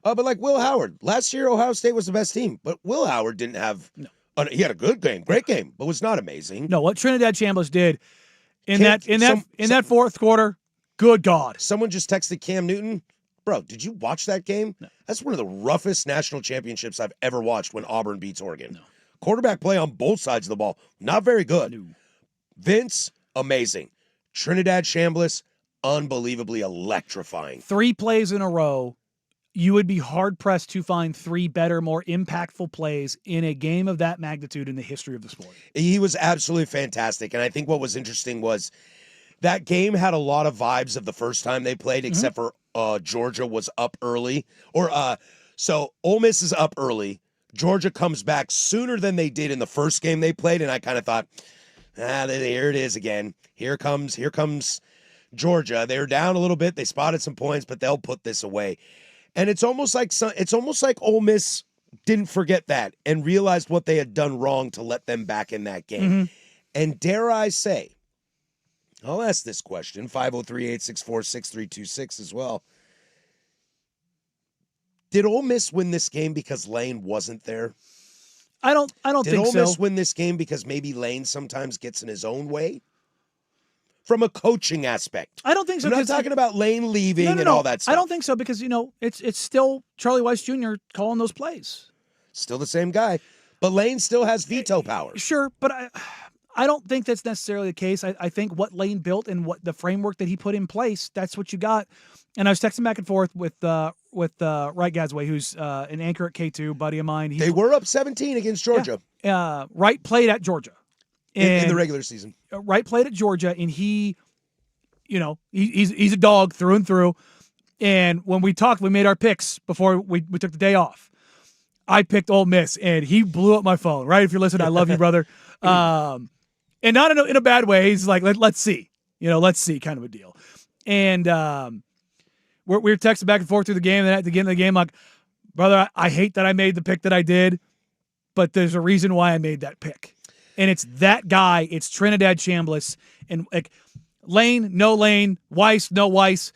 But like Will Howard. Last year, Ohio State was the best team, but Will Howard didn't have... No. He had a good game, great game, but was not amazing. No, what Trinidad Chambliss did in that fourth quarter, good God. Someone just texted Cam Newton. Bro, did you watch that game? No. That's one of the roughest national championships I've ever watched when Auburn beats Oregon. No. Quarterback play on both sides of the ball, not very good. No. Vince, amazing. Trinidad Chambliss, unbelievably electrifying. 3 plays in a row. You would be hard-pressed to find 3 better, more impactful plays in a game of that magnitude in the history of the sport. He was absolutely fantastic, and I think what was interesting was that game had a lot of vibes of the first time they played, except for Georgia was up early. So Ole Miss is up early. Georgia comes back sooner than they did in the first game they played, and I kind of thought, here it is again. Here comes Georgia. They're down a little bit. They spotted some points, but they'll put this away. And it's almost like Ole Miss didn't forget that and realized what they had done wrong to let them back in that game. And dare I say, I'll ask this question, 503-864-6326 as well. Did Ole Miss win this game because Lane wasn't there? I don't think so. Did Ole Miss win this game because maybe Lane sometimes gets in his own way? From a coaching aspect. I don't think so. I'm not talking about Lane leaving and all that stuff. I don't think so because, it's still Charlie Weiss Jr. calling those plays. Still the same guy. But Lane still has veto power. Sure, but I don't think that's necessarily the case. I think what Lane built and what the framework that he put in place, that's what you got. And I was texting back and forth with Wright Gadsway, who's an anchor at K2, buddy of mine. They were up 17 against Georgia. Yeah. Wright played at Georgia. In the regular season. Wright played at Georgia, and he's a dog through and through. And when we talked, we made our picks before we took the day off. I picked Ole Miss, and he blew up my phone. Right? If you're listening, I love you, brother. And not in a bad way. He's like, let's see. Let's see kind of a deal. And we were texting back and forth through the game. And at the end of the game, like, brother, I hate that I made the pick that I did, but there's a reason why I made that pick. And it's that guy. It's Trinidad Chambliss. And like Lane, no Lane. Weiss, no Weiss.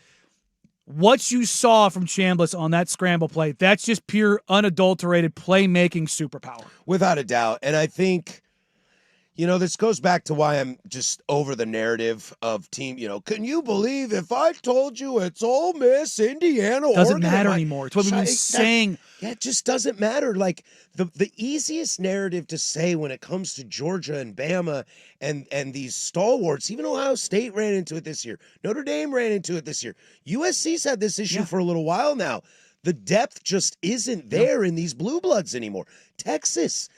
What you saw from Chambliss on that scramble play, that's just pure, unadulterated playmaking superpower. Without a doubt. And I think, This goes back to why I'm just over the narrative of team. Can you believe if I told you it's Ole Miss, Indiana, Doesn't Oregon, matter anymore. It's what we've been saying. Yeah, it just doesn't matter. Like the easiest narrative to say when it comes to Georgia and Bama and these stalwarts, even Ohio State ran into it this year. Notre Dame ran into it this year. USC's had this issue for a little while now. The depth just isn't there in these blue bloods anymore. Texas,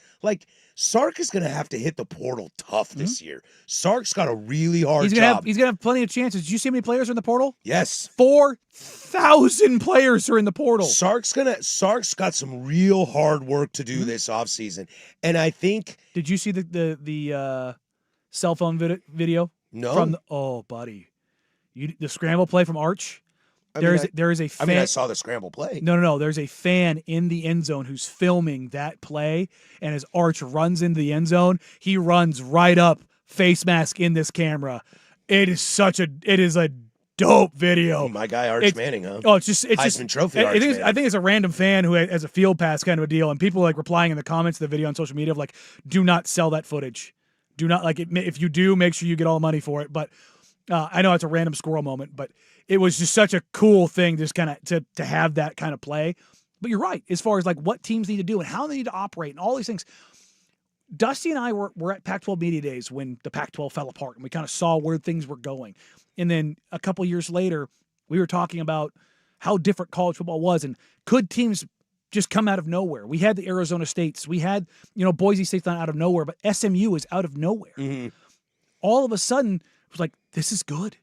Sark is going to have to hit the portal tough this year. Sark's got a really hard job. He's going to have plenty of chances. Did you see how many players are in the portal? Yes. 4,000 players are in the portal. Sark's got some real hard work to do this offseason. And I think... Did you see the cell phone video? No. Oh, buddy. The scramble play from Arch? There is a fan. I saw the scramble play. No. There's a fan in the end zone who's filming that play, and as Arch runs into the end zone, he runs right up, face mask in this camera. It is a dope video. Oh, my guy Arch Manning, huh? Oh, it's Heisman Trophy Arch Manning. I think it's a random fan who has a field pass kind of a deal, and people replying in the comments of the video on social media of do not sell that footage. Do not if you do, make sure you get all the money for it. But I know it's a random squirrel moment, but it was just such a cool thing just kind of to have that kind of play. But you're right, as far as what teams need to do and how they need to operate and all these things. Dusty and I were at Pac-12 Media Days when the Pac-12 fell apart, and we kind of saw where things were going. And then a couple years later, we were talking about how different college football was and could teams just come out of nowhere. We had the Arizona States. We had, Boise State's not out of nowhere, but SMU is out of nowhere. Mm-hmm. All of a sudden, it was this is good.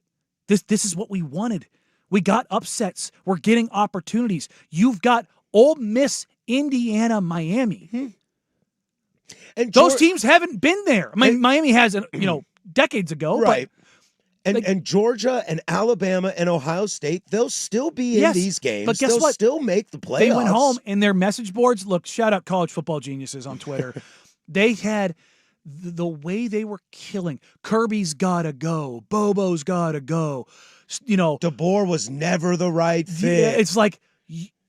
This is what we wanted. We got upsets. We're getting opportunities. You've got Ole Miss, Indiana, Miami. Mm-hmm. And those teams haven't been there. Miami has, decades ago. Right. And Georgia and Alabama and Ohio State, they'll still be in these games. But guess they'll what? Still make the playoffs. They went home and their message boards, look, shout out College Football Geniuses on Twitter. They had the way they were killing. Kirby's got to go. Bobo's got to go. DeBoer was never the right fit. Yeah, it's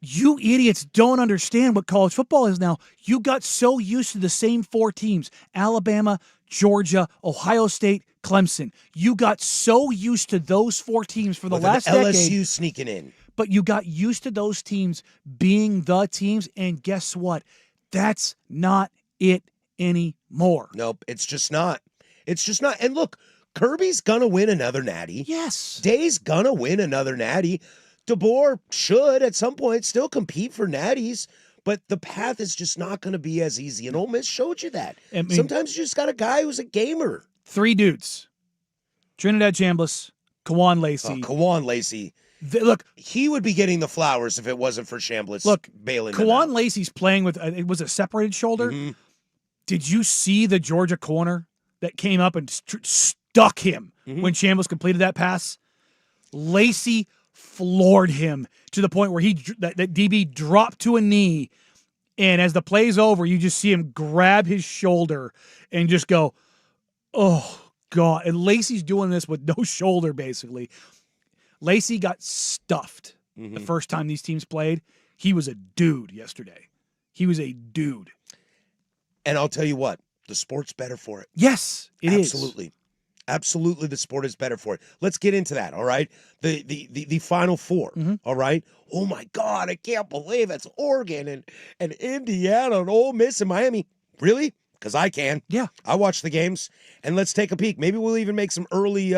you idiots don't understand what college football is now. You got so used to the same four teams, Alabama, Georgia, Ohio State, Clemson. You got so used to those four teams for the last decade. LSU sneaking in. But you got used to those teams being the teams, and guess what? That's not it anymore. Nope, it's just not. It's just not. And look, Kirby's gonna win another natty. Yes. Day's gonna win another natty. DeBoer should at some point still compete for natties, but the path is just not going to be as easy. And Ole Miss showed you that. Sometimes you just got a guy who's a gamer. Three dudes: Trinidad Chambliss, Kawan Lacey. Kawan Lacey. Look, he would be getting the flowers if it wasn't for Chambliss. Bailing. Kawan Lacey's playing with it was a separated shoulder. Mm-hmm. Did you see the Georgia corner that came up and stuck him when Chambliss completed that pass? Lacey floored him to the point where that DB dropped to a knee, and as the play's over, you just see him grab his shoulder and just go, oh, God. And Lacey's doing this with no shoulder, basically. Lacey got stuffed the first time these teams played. He was a dude yesterday. He was a dude. And I'll tell you what, the sport's better for it. Yes, it is. Absolutely. Absolutely, the sport is better for it. Let's get into that, all right? The Final Four, all right? Oh, my God, I can't believe it's Oregon and Indiana and Ole Miss and Miami. Really? Because I can. Yeah. I watch the games, and let's take a peek. Maybe we'll even make some early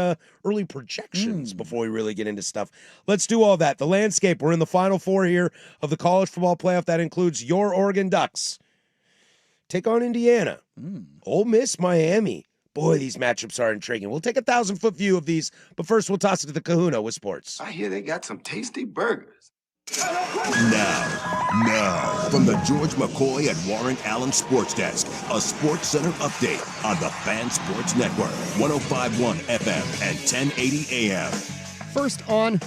projections before we really get into stuff. Let's do all that. The landscape, we're in the Final Four here of the college football playoff. That includes your Oregon Ducks. Take on Indiana. Ole Miss, Miami. Boy, these matchups are intriguing. We'll take a 1,000-foot view of these, but first we'll toss it to the kahuna with sports. I hear they got some tasty burgers. Now, from the George McCoy and Warren Allen Sports Desk, a Sports Center update on the Fan Sports Network, 105.1 FM and 1080 AM. First on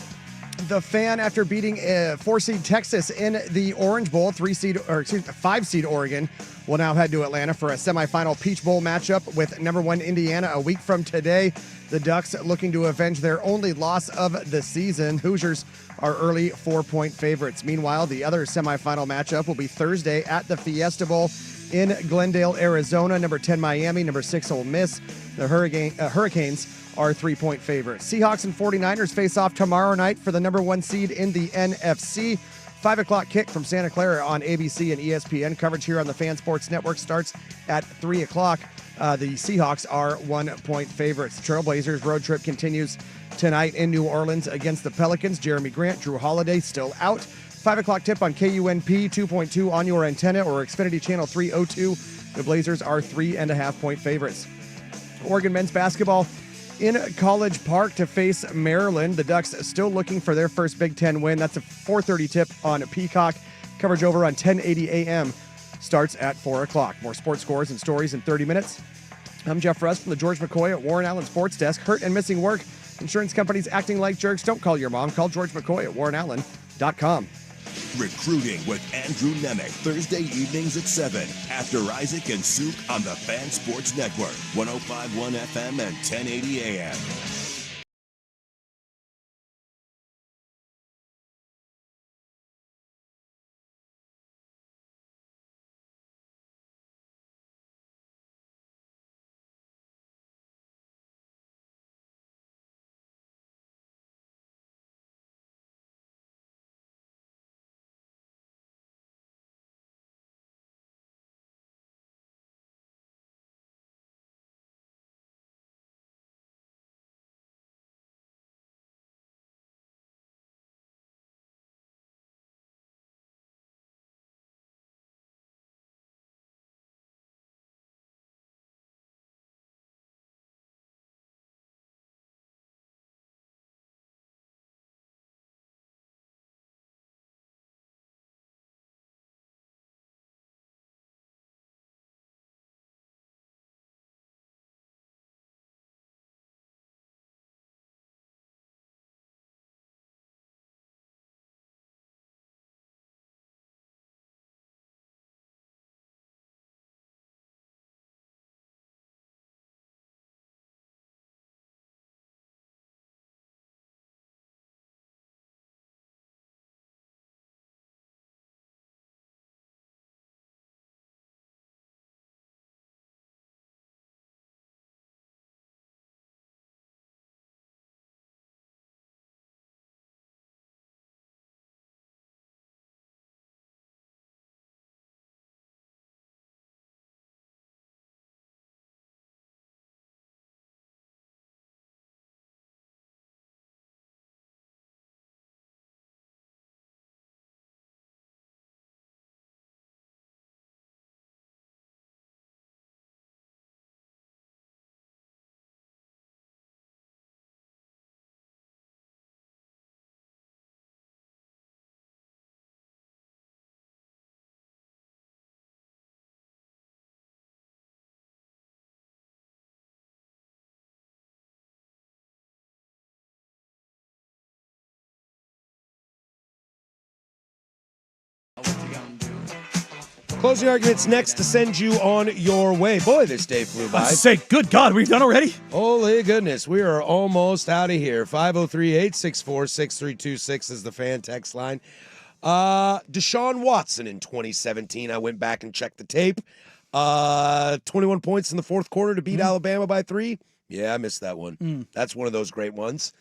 the Fan, after beating 4-seed Texas in the Orange Bowl, 5-seed Oregon will now head to Atlanta for a semifinal Peach Bowl matchup with number 1 Indiana a week from today. The Ducks looking to avenge their only loss of the season. Hoosiers are early 4-point favorites. Meanwhile, the other semifinal matchup will be Thursday at the Fiesta Bowl. in Glendale, Arizona. Number 10, Miami. Number 6, Ole Miss. The Hurricanes are 3-point favorites. Seahawks and 49ers face off tomorrow night for the number 1 seed in the NFC. 5 o'clock kick from Santa Clara on ABC and ESPN. Coverage here on the Fan Sports Network starts at 3 o'clock. The Seahawks are 1-point favorites. The Trailblazers road trip continues tonight in New Orleans against the Pelicans. Jeremy Grant, Drew Holiday still out. 5 o'clock tip on KUNP 2.2 on your antenna or Xfinity Channel 302. The Blazers are 3.5-point favorites. Oregon men's basketball in College Park to face Maryland. The Ducks still looking for their first Big Ten win. That's a 4:30 tip on Peacock. Coverage over on 1080 AM starts at 4 o'clock. More sports scores and stories in 30 minutes. I'm Jeff Russ from the George McCoy at Warren Allen Sports Desk. Hurt and missing work. Insurance companies acting like jerks. Don't call your mom. Call George McCoy at warrenallen.com. Recruiting with Andrew Nemec, Thursday evenings at 7 after Isaac and Souk on the Fan Sports Network, 105.1 FM and 1080 AM. Closing arguments next to send you on your way. Boy, this day flew by. I say, good God, we've done already? Holy goodness, we are almost out of here. 503-864-6326 is the fan text line. Deshaun Watson in 2017. I went back and checked the tape. 21 points in the fourth quarter to beat Alabama by 3. Yeah, I missed that one. That's one of those great ones.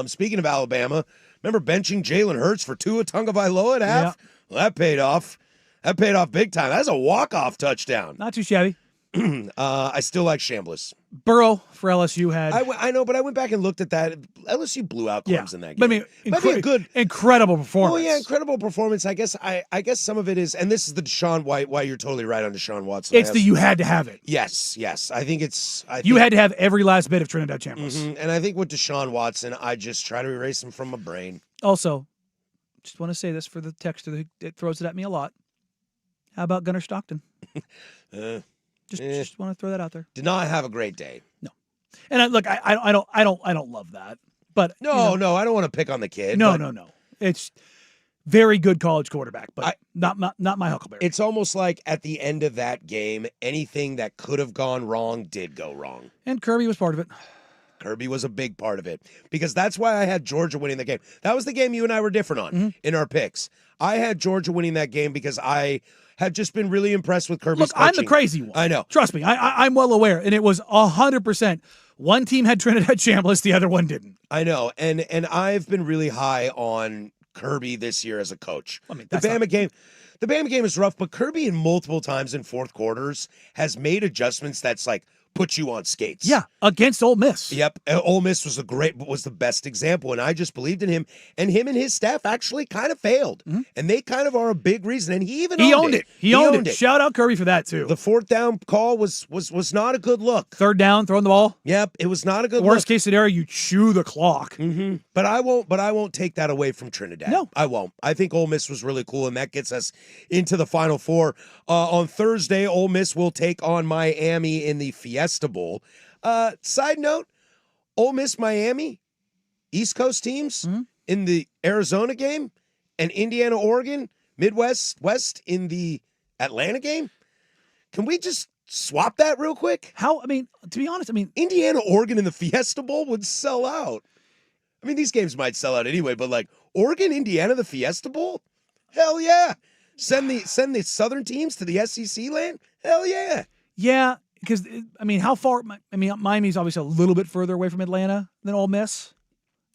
Speaking of Alabama, remember benching Jalen Hurts for Tua Tagovailoa at half? Yeah. Well, that paid off. That paid off big time. That's a walk-off touchdown. Not too shabby. I still like Chambliss. Burrow for LSU had. I know, but I went back and looked at that. LSU blew out Clemson in that game. But I mean, Might be a good, incredible performance. oh yeah, incredible performance. I guess some of it is, and this is the Deshaun. Why you're totally right on Deshaun Watson. It's you had to have it. Yes. I think you had to have every last bit of Trinidad Chambliss. And I think with Deshaun Watson, I just try to erase him from my brain. Also, just want to say this for the texter that throws it at me a lot. How about Gunnar Stockton? Just want to throw that out there. Did not have a great day. No, and I don't love that. But No, I don't want to pick on the kid. No. It's very good college quarterback, but not my Huckleberry. It's almost like at the end of that game, anything that could have gone wrong did go wrong. And Kirby was part of it. Kirby was a big part of it because that's why I had Georgia winning the game. That was the game you and I were different on in our picks. I had Georgia winning that game because I have just been really impressed with Kirby's Look, I'm the coaching. crazy one. I know. Trust me, I'm well aware, and it was 100%. One team had Trinidad Chambliss, the other one didn't. I know, and I've been really high on Kirby this year as a coach. I mean, the Bama game is rough, but Kirby in multiple times in fourth quarters has made adjustments that's like put you on skates. Yeah, against Ole Miss. Yep, Ole Miss was the best example, and I just believed in him. And him and his staff actually kind of failed, and they kind of are a big reason. And he even owned it. He owned it. Shout out Kirby for that too. The fourth down call was not a good look. Third down, throwing the ball. Yep, it was not a good Worst look. case scenario, you chew the clock. Mm-hmm. But I won't take that away from Trinidad. No, I won't. I think Ole Miss was really cool, and that gets us into the Final Four. On Thursday, Ole Miss will take on Miami in the Fiesta Bowl. Side note, Ole Miss, Miami, East Coast teams in the Arizona game, and Indiana, Oregon, Midwest, West in the Atlanta game. Can we just swap that real quick? To be honest, Indiana, Oregon in the Fiesta Bowl would sell out. I mean, these games might sell out anyway, but like Oregon, Indiana, the Fiesta Bowl? Hell yeah. Send the Southern teams to the SEC land? Hell yeah. Yeah, because, how far? Miami's obviously a little bit further away from Atlanta than Ole Miss.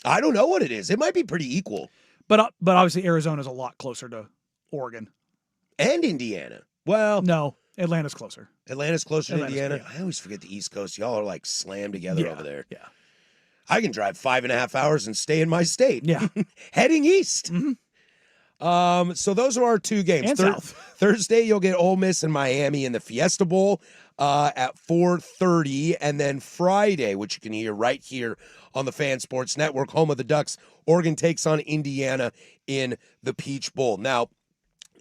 I don't know what it is. It might be pretty equal. But obviously Arizona's a lot closer to Oregon. And Indiana. Well, no, Atlanta's closer. Atlanta's closer to Indiana. Yeah. I always forget the East Coast. Y'all are like slammed together over there. Yeah. I can drive 5.5 hours and stay in my state. Yeah. Heading east. So those are our two games. And south. Thursday, you'll get Ole Miss and Miami in the Fiesta Bowl at 4:30. And then Friday, which you can hear right here on the Fan Sports Network, home of the Ducks, Oregon takes on Indiana in the Peach Bowl. Now,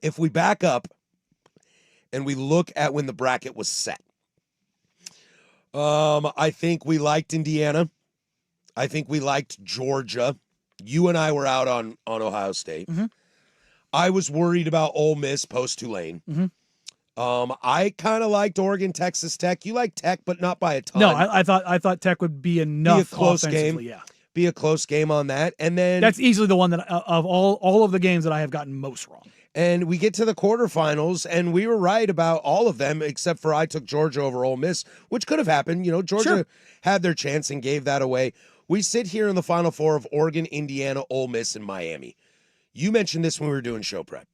if we back up and we look at when the bracket was set, I think we liked Indiana. I think we liked Georgia. You and I were out on Ohio State. I was worried about Ole Miss post-Tulane. I kind of liked Oregon, Texas Tech. You like Tech, but not by a ton. No, I thought Tech would be enough. Be a close game. Yeah. Be a close game on that. And then that's easily the one that of all of the games that I have gotten most wrong. And we get to the quarterfinals, and we were right about all of them, except for I took Georgia over Ole Miss, which could have happened. You know, Georgia had their chance and gave that away. We sit here in the Final Four of Oregon, Indiana, Ole Miss, and Miami. You mentioned this when we were doing show prep.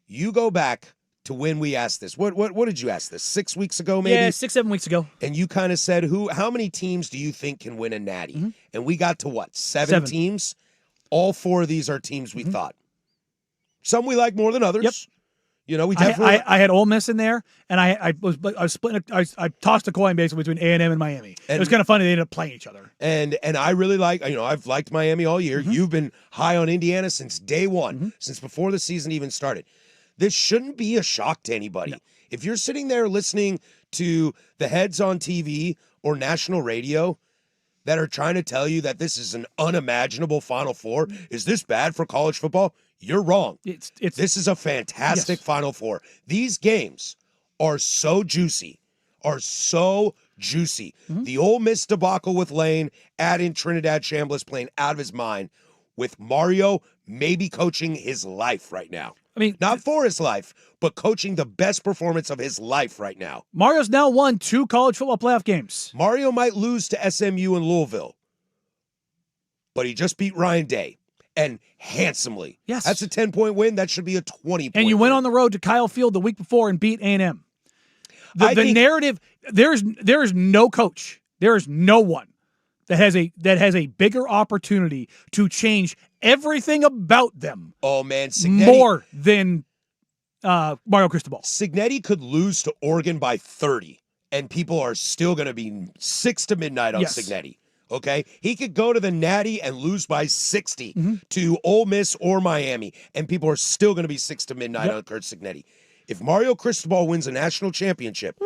You go back to when we asked this. What did you ask this? 6 weeks ago, maybe? Yeah, 6-7 weeks ago. And you kind of said, how many teams do you think can win a natty? And we got to what? Seven teams? All four of these are teams we thought. Some we like more than others. Yep. You know, we definitely. I had Ole Miss in there, and I was splitting. I tossed a coin basically between A&M and Miami. It was kind of funny they ended up playing each other. And I really like. I've liked Miami all year. You've been high on Indiana since day one, since before the season even started. This shouldn't be a shock to anybody. No. If you're sitting there listening to the heads on TV or national radio that are trying to tell you that this is an unimaginable Final Four, is this bad for college football? You're wrong. This is a fantastic Final Four. These games are so juicy, The Ole Miss debacle with Lane, add in Trinidad Chambliss playing out of his mind, with Mario maybe coaching his life right now. Not for his life, but coaching the best performance of his life right now. Mario's now won 2 college football playoff games. Mario might lose to SMU and Louisville, but he just beat Ryan Day. And handsomely. Yes. That's a 10-point win. That should be a 20-point And you went on the road to Kyle Field the week before and beat A&M. The narrative, there is no coach, there is no one that has a bigger opportunity to change everything about them. Oh, man. Cignetti, more than Mario Cristobal. Cignetti could lose to Oregon by 30, and people are still going to be 6 to midnight on Cignetti. Okay, he could go to the Natty and lose by 60 to Ole Miss or Miami, and people are still going to be 6 to midnight on Curt Cignetti. If Mario Cristobal wins a national championship,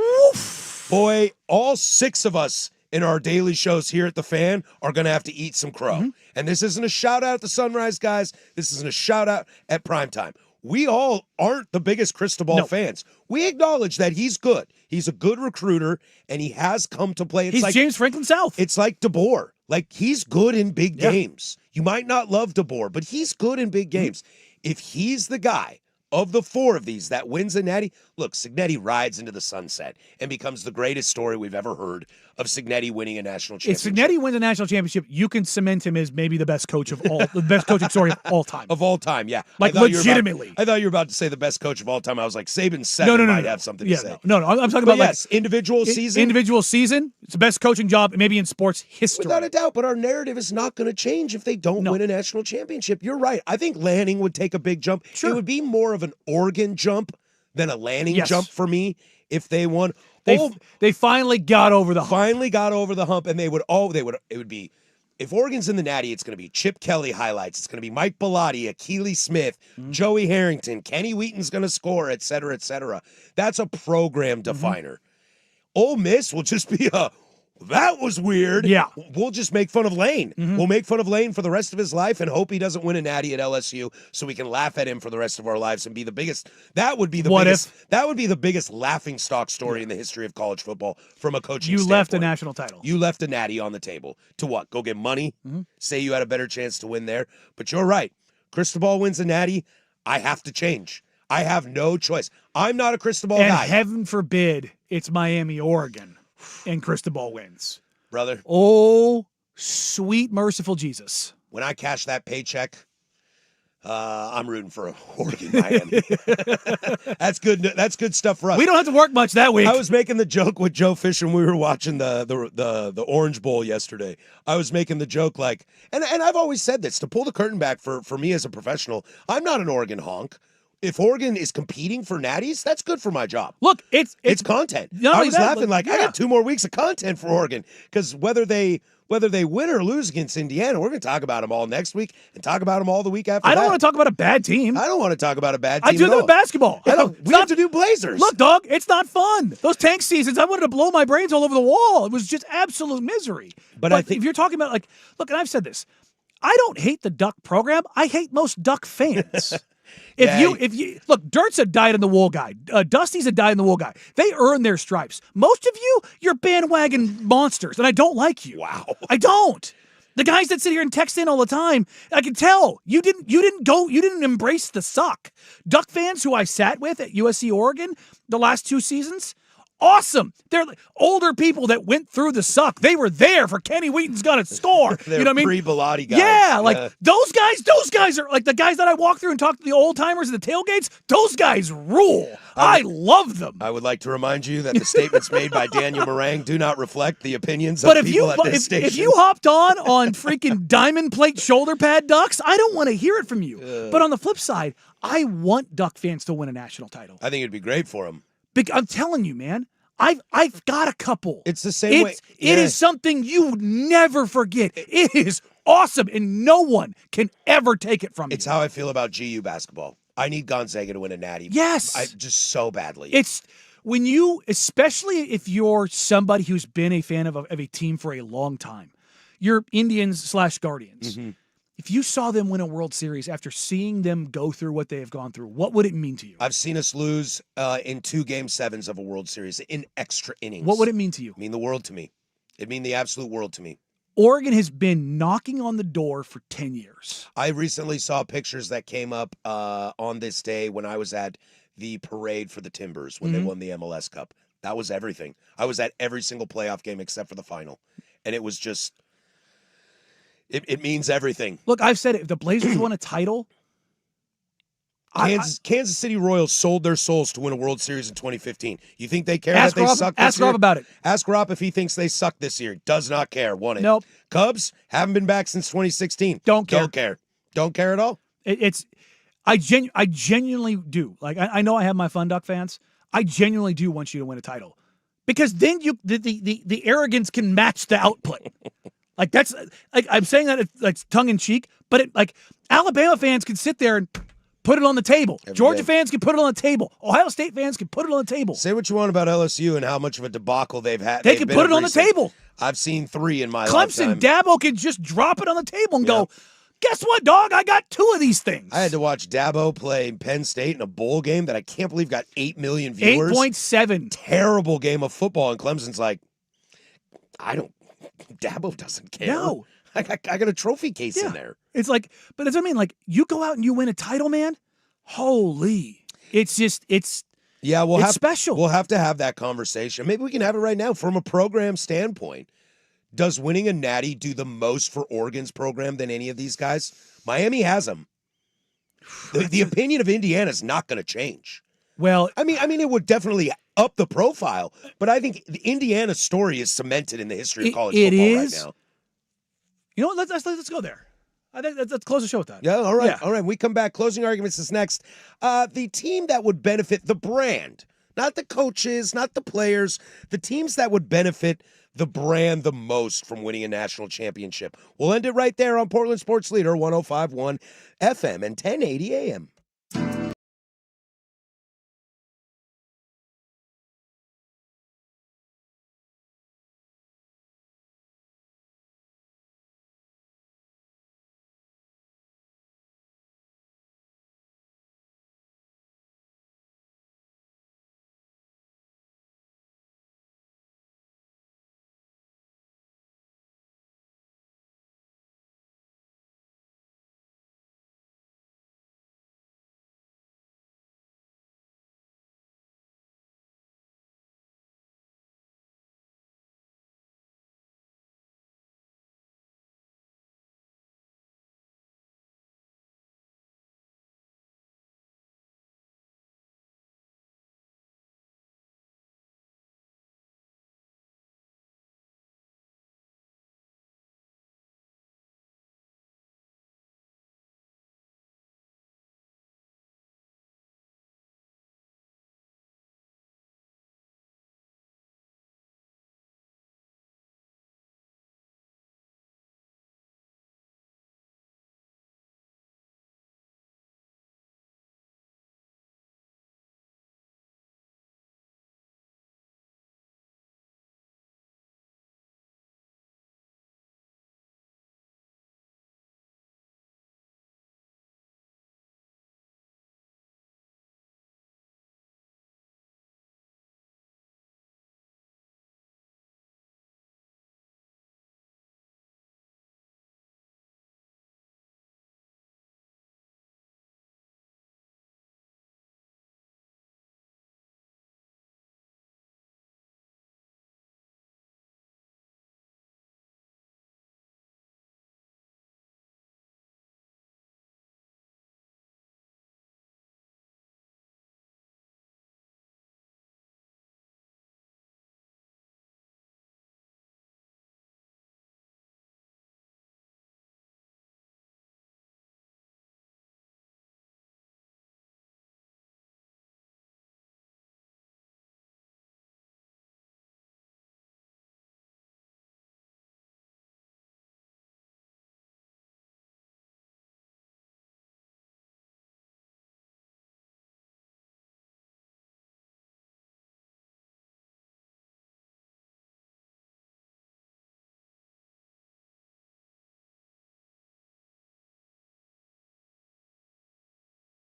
boy, all 6 of us in our daily shows here at the Fan are going to have to eat some crow. And this isn't a shout out at the Sunrise guys. This isn't a shout out at primetime. We all aren't the biggest Cristobal fans. We acknowledge that he's good. He's a good recruiter, and he has come to play. He's like James Franklin South. It's like DeBoer. Like, he's good in big games. You might not love DeBoer, but he's good in big games. If he's the guy of the 4 of these that wins a natty, look, Cignetti rides into the sunset and becomes the greatest story we've ever heard of Cignetti winning a national If championship. Cignetti wins a national championship, you can cement him as maybe the best coach of all, the best coaching story of all time. Of all time, yeah. Like, I thought you were legitimately. I thought you were about to say the best coach of all time. I was like, Saban 7 might have something to say. No. I'm talking But about yes, like individual season. Individual season. It's the best coaching job maybe in sports history. Without a doubt, but our narrative is not going to change if they don't win a national championship. You're right. I think Lanning would take a big jump. Sure. It would be more of an Oregon jump than a Lanning Yes. jump for me if they won. They finally got over the hump. Finally got over the hump, and it would be, if Oregon's in the Natty, it's going to be Chip Kelly highlights. It's going to be Mike Bellotti, Akili Smith, Joey Harrington, Kenny Wheaton's going to score, et cetera, et cetera. That's a program definer. Ole Miss will just be that was weird. Yeah. We'll just make fun of Lane. We'll make fun of Lane for the rest of his life and hope he doesn't win a natty at LSU so we can laugh at him for the rest of our lives and be the biggest. That would be the biggest laughing stock story in the history of college football from a coaching You standpoint. left a national title. You left a natty on the table. To what? Go get money? Say you had a better chance to win there. But you're right. Cristobal wins a natty. I have to change. I have no choice. I'm not a Cristobal And guy. heaven forbid it's Miami, Oregon, and Cristobal wins. Brother, Oh, sweet, merciful Jesus. when I cash that paycheck, I'm rooting for Oregon, Miami. That's good. That's good stuff for us. We don't have to work much that week. I was making the joke with Joe Fisher when we were watching the Orange Bowl yesterday. I was making the joke like, and I've always said this, to pull the curtain back for me as a professional, I'm not an Oregon honk. If Oregon is competing for natties, that's good for my job. Look, it's content. not I only was that, laughing but- like, I got 2 more weeks of content for Oregon because whether they win or lose against Indiana, we're going to talk about them all next week and talk about them all the week after I don't that. want to talk about a bad team. I don't want to talk about a bad team I do at that all. with basketball. We have to do Blazers. Look, dog, it's not fun. Those tank seasons, I wanted to blow my brains all over the wall. It was just absolute misery. But I think- if you're talking about look, and I've said this, I don't hate the Duck program. I hate most Duck fans. If you look, Dirt's a dyed-in-the-wool guy. Dusty's a dyed-in-the-wool guy. They earn their stripes. Most of you're bandwagon monsters, and I don't like you. Wow. I don't. The guys that sit here and text in all the time, I can tell you didn't embrace the suck. Duck fans who I sat with at USC Oregon the last 2 seasons, awesome. They're older people that went through the suck. They were there for Kenny Wheaton's gonna score. They're You know what I mean? pre-Bellotti guys. Yeah, those guys are like the guys that I walk through and talk to the old timers at the tailgates. Those guys rule. I love them. I would like to remind you that the statements made by Daniel Meringue do not reflect the opinions But of people at this station. if you hopped on freaking diamond plate shoulder pad Ducks, I don't want to hear it from you. But on the flip side, I want Duck fans to win a national title. I think it'd be great for them. I'm telling you, man. I've got a couple. It's the same way. It is something you would never forget. It is awesome, and no one can ever take it from you. It's how I feel about GU basketball. I need Gonzaga to win a natty. Yes. Just so badly. It's when you, especially if you're somebody who's been a fan of a team for a long time, you're Indians/Guardians. Mm-hmm. If you saw them win a World Series after seeing them go through what they have gone through, what would it mean to you? I've seen us lose in 2 Game 7s of a World Series in extra innings. What would it mean to you? It'd mean the world to me. It'd mean the absolute world to me. Oregon has been knocking on the door for 10 years. I recently saw pictures that came up on this day when I was at the parade for the Timbers when they won the MLS Cup. That was everything. I was at every single playoff game except for the final. And it was just, it means everything. Look, I've said it. If the Blazers won a title, Kansas City Royals sold their souls to win a World Series in 2015. You think they care Ask that they Rob- suck ask this year? Rob about it. Ask Rob if he thinks they suck this year. Does not care. Won it. Nope. Cubs haven't been back since 2016. Don't care. Don't care. Don't care at all. I genuinely do. Like I know I have my fun Duck fans. I genuinely do want you to win a title because then the arrogance can match the output. Like that's like I'm saying that it's like tongue in cheek, but Alabama fans can sit there and put it on the table. Georgia fans can put it on the table. Ohio State fans can put it on the table. Say what you want about LSU and how much of a debacle they've had. They can put it on the table. I've seen 3 in my Clemson, lifetime. Dabo can just drop it on the table and go, guess what, dog? I got 2 of these things. I had to watch Dabo play Penn State in a bowl game that I can't believe got 8 million viewers. 8.7. Terrible game of football. And Clemson's like, Dabo doesn't care. No. I got a trophy case in there. It's like, but that's what I mean. Like, you go out and you win a title, man. Holy. It's just Yeah, it's special. We'll have to have that conversation. Maybe we can have it right now from a program standpoint. Does winning a Natty do the most for Oregon's program than any of these guys? Miami has them. The opinion of Indiana is not going to change. Well, I mean, it would definitely up the profile, but I think the Indiana story is cemented in the history of college football right now. You know what? Let's go there. I think let's close the show with that. Yeah, all right. Yeah. All right. We come back. Closing arguments is next. The team that would benefit the brand, not the coaches, not the players, the teams that would benefit the brand the most from winning a national championship. We'll end it right there on Portland Sports Leader 105.1 FM and 1080 AM.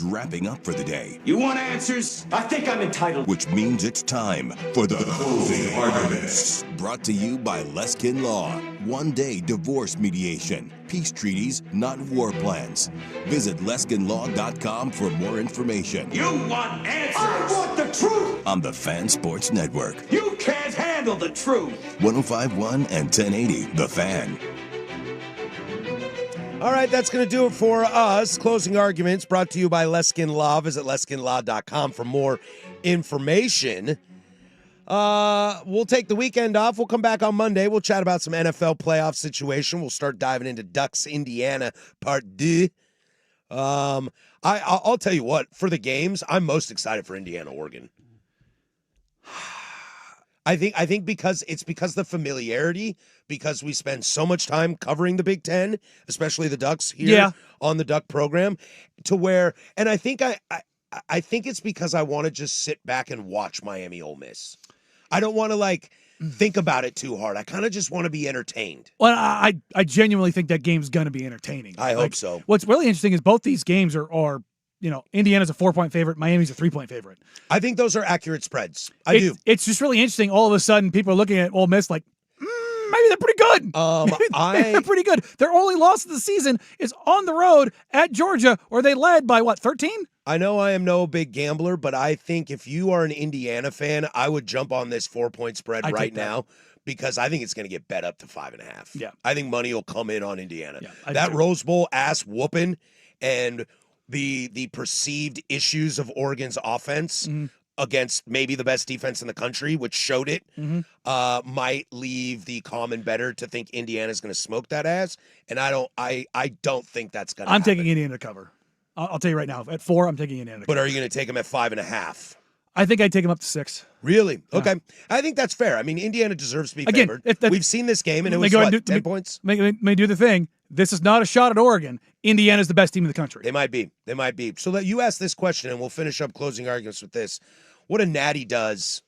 Wrapping up for the day, You want answers? I think I'm entitled. which means it's time for the closing arguments. Brought to you by Leskin Law. One-day divorce mediation. Peace treaties, not war plans. Visit LeskinLaw.com for more information. You want answers? I want the truth. On the Fan Sports Network. You can't handle the truth. 105.1 and 1080, The Fan. All right, that's going to do it for us. Closing arguments brought to you by Leskin Law. Visit LeskinLaw.com for more information. We'll take the weekend off. We'll come back on Monday. We'll chat about some NFL playoff situation. We'll start diving into Ducks, Indiana, part 2. I'll tell you what, for the games, I'm most excited for Indiana, Oregon. I think because the familiarity, because we spend so much time covering the Big Ten, especially the Ducks here on the Duck program, to where, and I think I think it's because I want to just sit back and watch Miami Ole Miss. I don't want to think about it too hard. I kind of just want to be entertained. Well, I genuinely think that game's going to be entertaining. I hope so. What's really interesting is both these games are Indiana's a 4-point favorite, Miami's a 3-point favorite. I think those are accurate spreads. I do. It's just really interesting. All of a sudden, people are looking at Ole Miss like, maybe they're pretty good. They're pretty good. Their only loss of the season is on the road at Georgia, where they led by 13? I know I am no big gambler, but I think if you are an Indiana fan, I would jump on this 4-point spread I right take that. now because I think it's going to get bet up to 5.5. Yeah. I think money will come in on Indiana. Yeah, I that do. Rose Bowl ass whooping and the perceived issues of Oregon's offense against maybe the best defense in the country, which showed it, might leave the common bettor to think Indiana's going to smoke that ass. And I don't think that's going to I'm happen. taking Indiana to cover. I'll tell you right now. At 4, I'm taking Indiana to But cover. are you going to take them at 5.5? I think I'd take him up to 6. Really? Okay. I think that's fair. I mean, Indiana deserves to be Again, favored. if that- We've seen this game, and it Let me was, go ahead what, and do- 10 points? May do the thing. This is not a shot at Oregon. Indiana's the best team in the country. They might be. They might be. So that you ask this question, and we'll finish up closing arguments with this. What a natty does,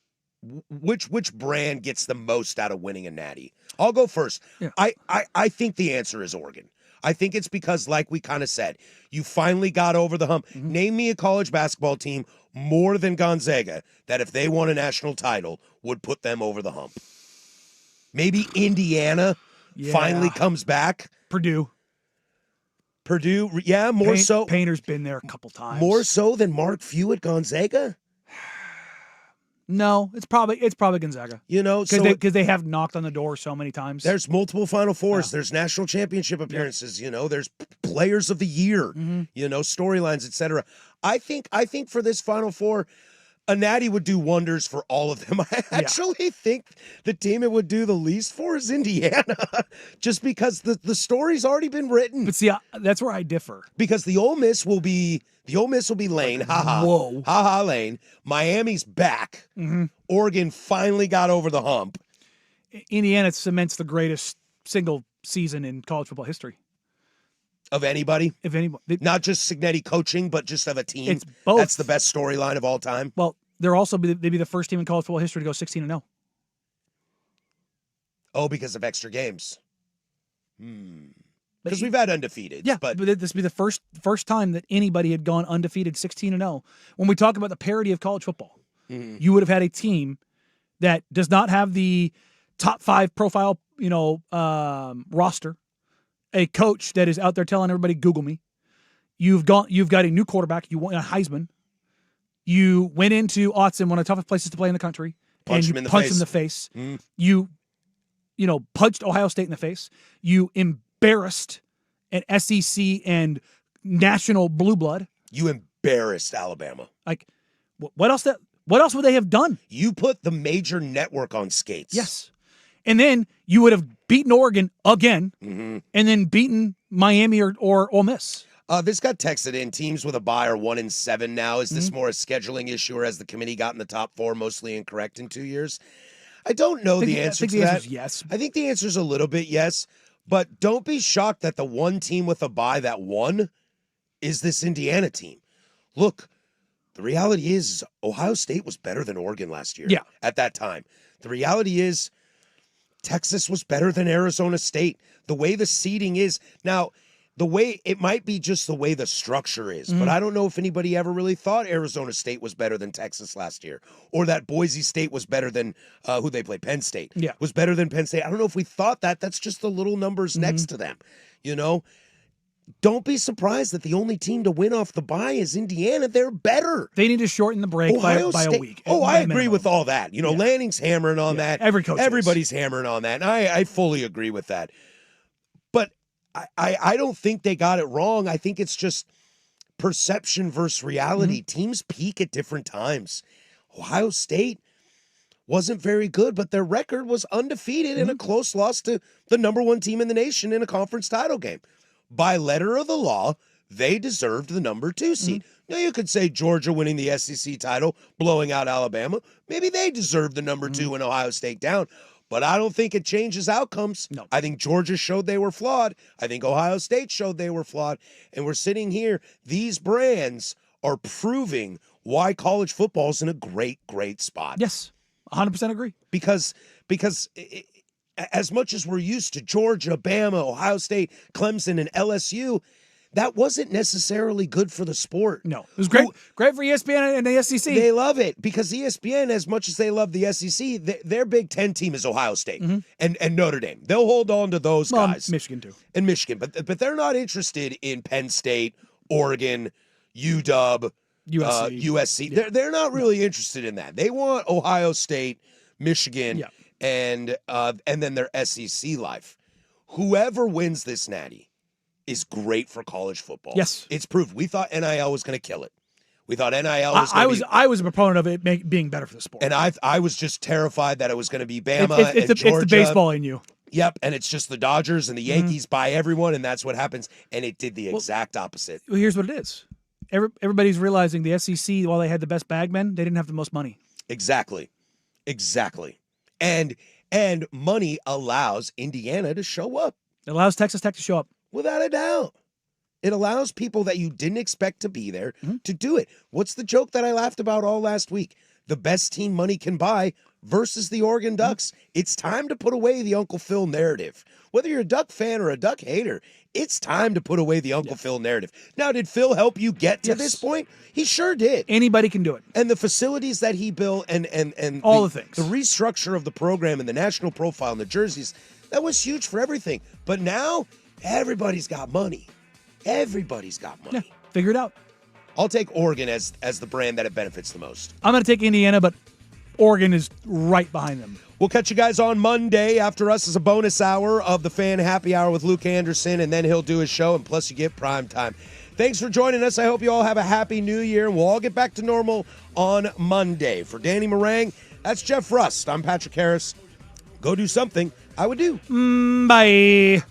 which brand gets the most out of winning a natty? I'll go first. Yeah. I think the answer is Oregon. I think it's because, like we kind of said, you finally got over the hump. Name me a college basketball team more than Gonzaga that if they won a national title would put them over the hump. Maybe Indiana finally comes back. Purdue. Purdue, yeah, more so. Painter's been there a couple times. More so than Mark Few at Gonzaga? No, it's probably Gonzaga. You know, so Because they have knocked on the door so many times. there's multiple Final Fours. There's national championship appearances. You know, there's players of the year. You know, storylines, etc. I think for this Final Four, a natty would do wonders for all of them. I actually think the team it would do the least for is Indiana, just because the story's already been written. But see, that's where I differ. Because the Ole Miss will be Lane. Whoa. Lane. Miami's back. Oregon finally got over the hump. Indiana cements the greatest single season in college football history. Of anybody? If anybody. Not just Cignetti coaching, but just of a team. It's both. That's the best storyline of all time. Well, they'd be the first team in college football history to go 16-0. Oh, because of extra games. Because we've had undefeated. Yeah, but this would be the first time that anybody had gone undefeated 16-0. When we talk about the parity of college football, you would have had a team that does not have the top 5 profile, roster, a coach that is out there telling everybody, Google me. You've got a new quarterback. You won a Heisman. You went into Autzen, one of the toughest places to play in the country, Punch and him in the punched face. him in the face. You punched Ohio State in the face. You embarrassed an SEC and national blue blood. you embarrassed Alabama. Like, what else would they have done? You put the major network on skates. Yes. And then you would have beaten Oregon again and then beaten Miami or Ole Miss. This got texted in. Teams with a bye are 1-7 now. Is this more a scheduling issue, or has the committee gotten the top 4 mostly incorrect in 2 years? I don't know the answer to that. Answer is yes. I think the answer is a little bit yes, but don't be shocked that the one team with a bye that won is this Indiana team. Look, the reality is Ohio State was better than Oregon last year. Yeah. At that time. The reality is Texas was better than Arizona State. The way the seeding is now, the way it might be just the way the structure is, but I don't know if anybody ever really thought Arizona State was better than Texas last year, or that Boise State was better than who they play, Penn State. Yeah. Was better than Penn State. I don't know if we thought that. That's just the little numbers next to them. You know, don't be surprised that the only team to win off the bye is Indiana. They're better. They need to shorten the break by a State- week. Oh, by I a agree minimum. with all that. You know, Lanning's hammering on that. Every coach is. Everybody's hammering on that. And I fully agree with that. But I don't think they got it wrong. I think it's just perception versus reality. Teams peak at different times. Ohio State wasn't very good, but their record was undefeated in a close loss to the number 1 team in the nation in a conference title game. By letter of the law, they deserved the number 2 seed. Now, you could say Georgia winning the SEC title, blowing out Alabama. Maybe they deserved the number 2 and Ohio State down. But I don't think it changes outcomes. No. I think Georgia showed they were flawed. I think Ohio State showed they were flawed. And we're sitting here. These brands are proving why college football is in a great, great spot. Yes, 100% agree. Because as much as we're used to Georgia, Bama, Ohio State, Clemson, and LSU, that wasn't necessarily good for the sport. No, it was great. Great for ESPN and the SEC. They love it because ESPN, as much as they love the SEC, their Big Ten team is Ohio State and Notre Dame. They'll hold on to those guys. Michigan too. And Michigan, but they're not interested in Penn State, Oregon, UW, USC. They're not really interested in that. They want Ohio State, Michigan, Yeah. and then their SEC life. Whoever wins this natty is great for college football. Yes. It's proved. We thought NIL was going to kill it. We thought NIL was I going to be. I was a proponent of it being better for the sport. And I was just terrified that it was going to be Bama it's and Georgia. the baseball in you. Yep, and it's just the Dodgers and the Yankees buy everyone, and that's what happens. And it did the exact opposite. Well, here's what it is. Everybody's realizing the SEC, while they had the best bagmen, they didn't have the most money. Exactly. And money allows Indiana to show up. It allows Texas Tech to show up. Without a doubt. It allows people that you didn't expect to be there to do it. What's the joke that I laughed about all last week? The best team money can buy versus the Oregon Ducks. It's time to put away the Uncle Phil narrative. Whether you're a Duck fan or a Duck hater, it's time to put away the Uncle Phil narrative. Now, did Phil help you get to this point? He sure did. Anybody can do it. And the facilities that he built and all the things. The restructure of the program and the national profile and the jerseys, that was huge for everything. But now, everybody's got money. Everybody's got money. Yeah, figure it out. I'll take Oregon as the brand that it benefits the most. I'm going to take Indiana, but Oregon is right behind them. We'll catch you guys on Monday. After us is a bonus hour of the Fan Happy Hour with Luke Anderson, and then he'll do his show, and plus you get prime time. Thanks for joining us. I hope you all have a happy new year, and we'll all get back to normal on Monday. For Danny Meringue, that's Jeff Rust. I'm Patrick Harris. Go do something I would do. Bye.